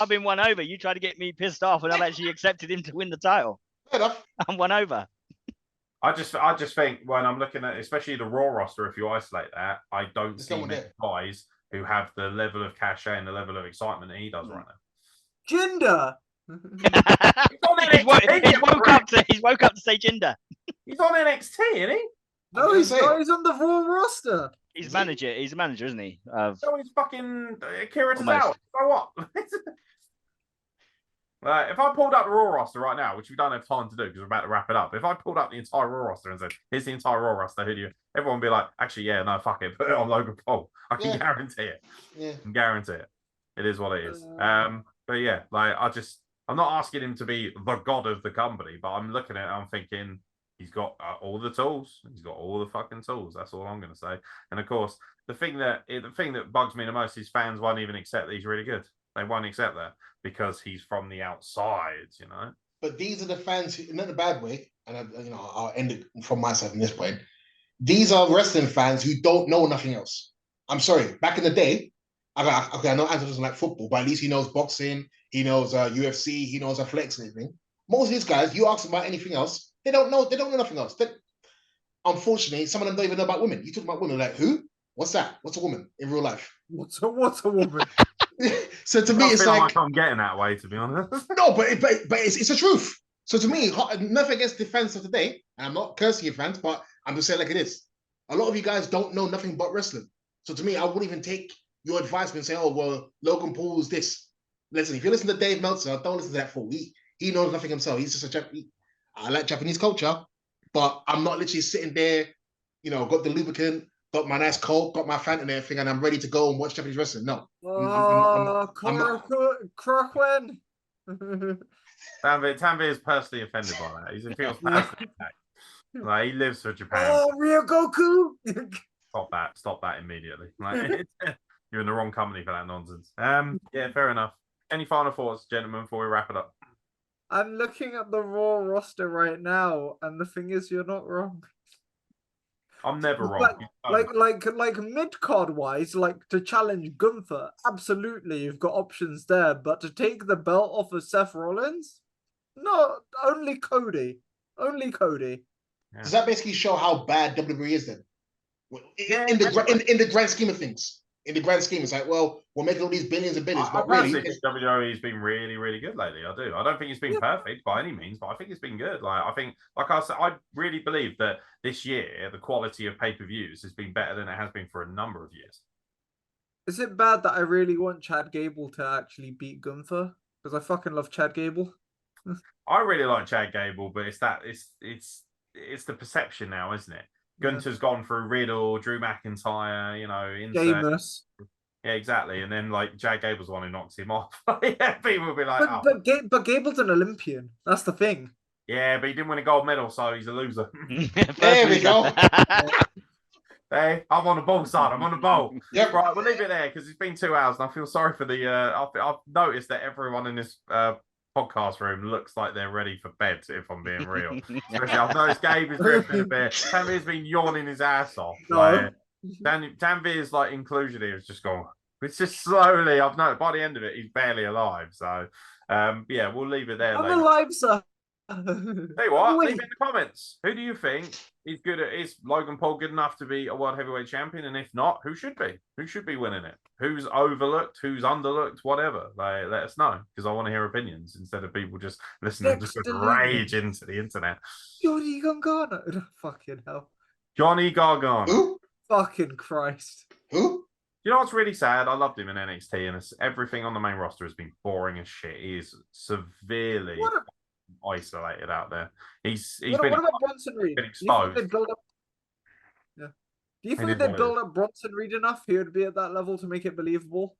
I've been won over. You tried to get me pissed off, and I've actually accepted him to win the title. Fair enough. I'm won over. I just think when I'm looking at, especially the Raw roster, if you isolate that, I don't see many guys who have the level of cachet and the level of excitement that he does right now. Jinder. He's woke up to say Jinder. He's on NXT, isn't he? No, he's on the Raw roster. He's a manager, isn't he? So he's fucking Akira Tozawa. So what? If I pulled up the Raw roster right now, which we don't have time to do because we're about to wrap it up, if I pulled up the entire Raw roster and said, here's the entire Raw roster, who do you... Everyone would be like, actually, yeah, no, fuck it, put it on Logan Paul. I can guarantee it. Yeah. I can guarantee it. It is what it is. But yeah, like, I'm not asking him to be the god of the company, but I'm looking at it, I'm thinking, he's got all the tools. He's got all the fucking tools. That's all I'm going to say. And of course, the thing that bugs me the most is fans won't even accept that he's really good. They won't accept that because he's from the outside, you know. But these are the fans who, not in a bad way, and I'll end it from my side from this point. These are wrestling fans who don't know nothing else. I'm sorry. Back in the day, I know Anthony doesn't like football, but at least he knows boxing, he knows UFC, he knows athletics and everything. Most of these guys, you ask them about anything else, they don't know nothing else. Unfortunately, some of them don't even know about women. You talk about women, like, who? What's that? What's a woman in real life? What's a woman? So to me, it's like I'm getting that way, to be honest. No, but it's the truth. So to me, nothing against the fans of today, and I'm not cursing your fans, but I'm just saying like it is. A lot of you guys don't know nothing but wrestling. So to me, I wouldn't even take your advice and say, oh, well, Logan Paul's this. Listen, if you listen to Dave Meltzer, don't listen to that fool. He knows nothing himself. He's just I like Japanese culture, but I'm not literally sitting there, got the lubricant, got my nice Coke, got my Fanta and everything, and I'm ready to go and watch Japanese wrestling. No. Crockwin. Tanvi is personally offended by that. He feels personally attacked. Like, he lives for Japan. Oh, Ryogoku! Stop that immediately. Like, you're in the wrong company for that nonsense. Yeah, fair enough. Any final thoughts, gentlemen, before we wrap it up? I'm looking at the Raw roster right now, and the thing is, you're not wrong. I'm never wrong. Like mid-card wise, like to challenge Gunther, absolutely, you've got options there. But to take the belt off of Seth Rollins, no, only Cody. Only Cody. Yeah. Does that basically show how bad WWE is then? In the grand scheme of things. In the grand scheme, it's like, well, we're making all these billions and billions, but really, WWE has been really, really good lately. I do. I don't think it's been perfect by any means, but I think it's been good. Like I said, I really believe that this year the quality of pay-per-views has been better than it has been for a number of years. Is it bad that I really want Chad Gable to actually beat Gunther? Because I fucking love Chad Gable. I really like Chad Gable, but it's the perception now, isn't it? Gunther's gone through Riddle, Drew McIntyre, Sheamus. Yeah, exactly. And then like Chad Gable's the one who knocks him off. Yeah, people will be like, but Gable's an Olympian. That's the thing. Yeah, but he didn't win a gold medal, so he's a loser. There we go. Hey, I'm on the ball side. I'm on the ball. Yep. Right, we'll leave it there because it's been 2 hours and I feel sorry for the... I've noticed that everyone in this podcast room looks like they're ready for bed, if I'm being real. Especially, I've noticed Gabe is drifting a bit. Tanvir's been yawning his ass off. Like, Tanvir's like inclusion here has just gone. It's just slowly. I've noticed by the end of it, he's barely alive. So, yeah, we'll leave it there. I'm alive, sir. Hey, what? Leave it in the comments. Who do you think is good at? Is Logan Paul good enough to be a world heavyweight champion? And if not, who should be? Who should be winning it? Who's overlooked? Who's underlooked? Whatever. Like, let us know, because I want to hear opinions instead of people just listening just rage into the internet. Johnny Gargano. Fucking hell. Johnny Gargano. Who? Fucking Christ. Who? You know what's really sad? I loved him in NXT, and everything on the main roster has been boring as shit. He is severely isolated out there. He's what been, about Bronson Reed? been exposed. Do you think they build up Bronson Reed enough? He would be at that level to make it believable.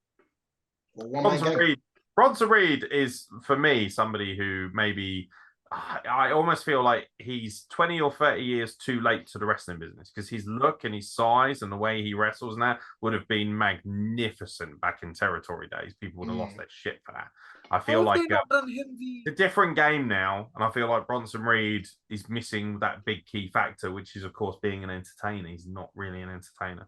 Bronson Reed is, for me, somebody who maybe I almost feel like he's 20 or 30 years too late to the wrestling business, because his look and his size and the way he wrestles and that would have been magnificent back in territory days. People would have lost their shit for that. I feel like it's a different game now, and I feel like Bronson Reed is missing that big key factor, which is, of course, being an entertainer. He's not really an entertainer.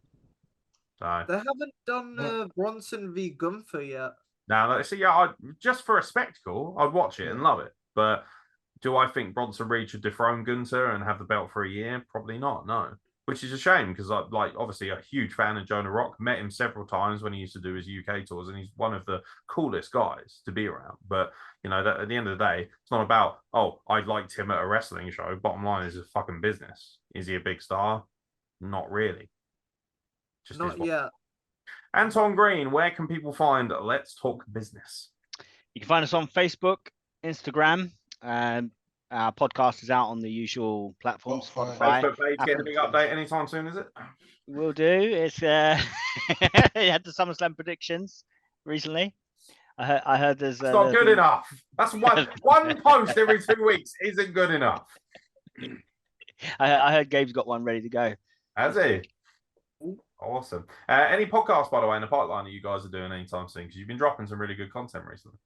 So they haven't done Bronson v Gunther yet. Now, see, yeah, just for a spectacle, I'd watch it and love it, but do I think Bronson Reed should dethrone Gunther and have the belt for a year? Probably not, no. Which is a shame, because I'm obviously a huge fan of Jonah Rock. Met him several times when he used to do his UK tours, and he's one of the coolest guys to be around. But, you know, that at the end of the day, it's not about, oh, I liked him at a wrestling show. Bottom line is a fucking business. Is he a big star? Not really. Just not yet. Anton Green, where can people find Let's Talk Business? You can find us on Facebook, Instagram. Our podcast is out on the usual platforms. Spotify. Facebook page, get a big update anytime soon, is it? We'll do. It's it had the SummerSlam predictions recently. I heard there's it's not good enough. That's one post every 2 weeks isn't good enough. I heard Gabe's got one ready to go. Has he? Awesome. Any podcasts, by the way, in the pipeline that you guys are doing anytime soon? Because you've been dropping some really good content recently.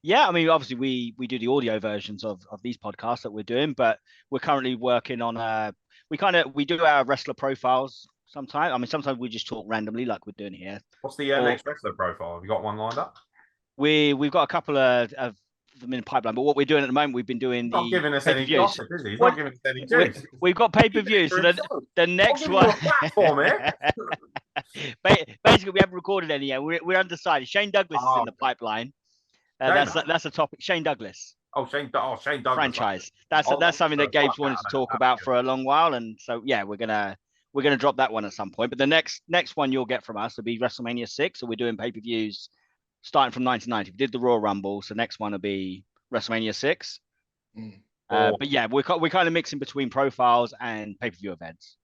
Yeah, I mean, obviously we do the audio versions of these podcasts that we're doing, but we're currently working on we do our wrestler profiles sometimes. I mean, sometimes we just talk randomly like we're doing here. What's the next wrestler profile? Have you got one lined up? We've got a couple of them in the pipeline, but what we're doing at the moment, we've been doing not giving us any gossip, is he? He's not giving us any juice. We've got pay-per-views, so the next one. Basically, we haven't recorded any yet. We're undecided. Shane Douglas is in the pipeline. That's a topic. Shane Douglas. Shane Douglas franchise. That's something that Gabe's wanted to talk about for a long while, and so yeah, we're gonna drop that one at some point. But the next one you'll get from us will be WrestleMania 6. So we're doing pay-per-views starting from 1990. We did the Royal Rumble, so next one will be WrestleMania 6. But yeah, we're kind of mixing between profiles and pay-per-view events.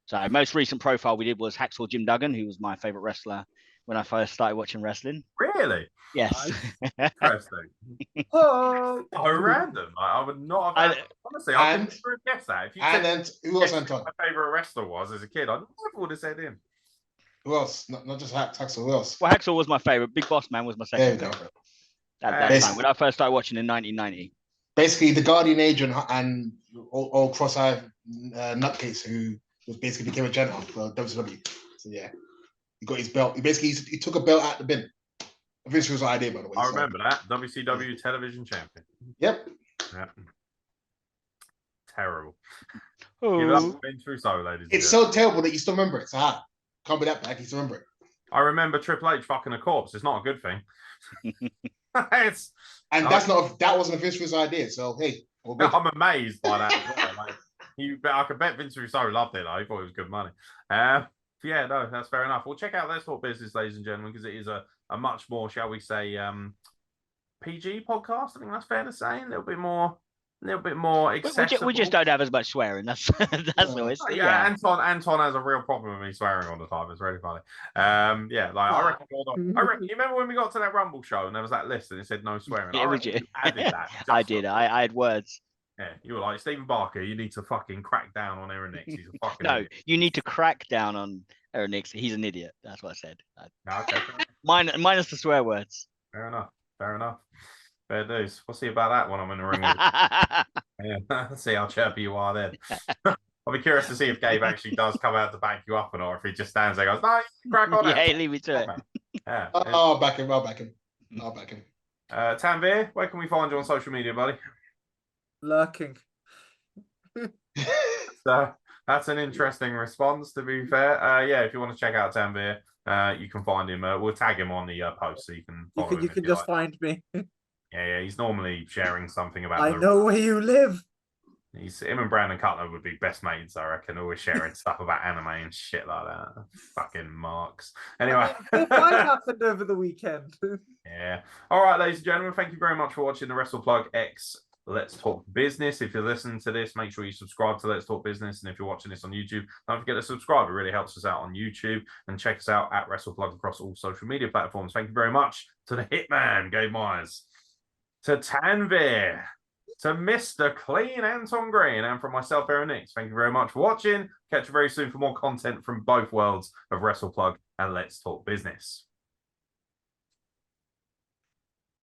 So most recent profile we did was Hacksaw Jim Duggan, who was my favorite wrestler when I first started watching wrestling. Really? Yes. Interesting. So random. I would not have. Honestly, I couldn't have guessed that. If you then who else, Anton? My favorite wrestler was as a kid, I never would have said him. Who else? Not just Hacksaw. Who else? Well, Hacksaw was my favorite. Big Boss Man was my second favorite. At that time, when I first started watching in 1990. Basically, the Guardian Agent and old cross-eyed nutcase who basically became a general for WCW. So yeah, he got his belt. He took a belt out the bin. Vince was idea, by the way. I remember that WCW television champion. Yep. Terrible. Oh. Been through so, ladies. It's so terrible that you still remember it. So can't be that bad. You still remember it. I remember Triple H fucking a corpse. It's not a good thing. That wasn't a Vince Russo idea. So hey, I'm amazed by that as well. I could bet Vince Russo loved it. He thought it was good money. Yeah, no, that's fair enough. Well, check out Let's Talk Business, ladies and gentlemen, because it is a much more, shall we say, PG podcast. I think that's fair to say. A little bit more accessible. We just don't have as much swearing. That's all. Yeah, Anton has a real problem with me swearing all the time. It's really funny. I reckon. You remember when we got to that Rumble show and there was that list and it said no swearing? Yeah, I added that. I did. I had words. Yeah, you were like, Stephen Barker, you need to fucking crack down on Aeron. He's a fucking idiot. You need to crack down on Aeron. He's an idiot. That's what I said. Okay. Minus the swear words. Fair enough. Fair dues. We'll see about that when I'm in the ring. Yeah, see how chirpy you are then. I'll be curious to see if Gabe actually does come out to back you up or not, or if he just stands there and goes, no, crack on. Yeah, leave me to it. Yeah. I'll back him. Tanvir, where can we find you on social media, buddy? Lurking. So that's an interesting response, to be fair. Yeah, if you want to check out Tanvir, you can find him. We'll tag him on the post so you can follow him. You can just find me. Yeah, he's normally sharing something about. I know where you live. Him and Brandon Cutler would be best mates, I reckon. Always sharing stuff about anime and shit like that. Fucking marks. Anyway, what happened over the weekend? Yeah. All right, ladies and gentlemen, thank you very much for watching the Wrestle Plug X Let's Talk Business. If you're listening to this, make sure you subscribe to Let's Talk Business. And if you're watching this on YouTube, don't forget to subscribe. It really helps us out on YouTube. And check us out at Wrestle Plug across all social media platforms. Thank you very much to the Hitman, Gabe Myers, to Tanvir, to Mr. Clean Anton Green, and from myself, Aeron Nix. Thank you very much for watching. Catch you very soon for more content from both worlds of Wrestle Plug and Let's Talk Business.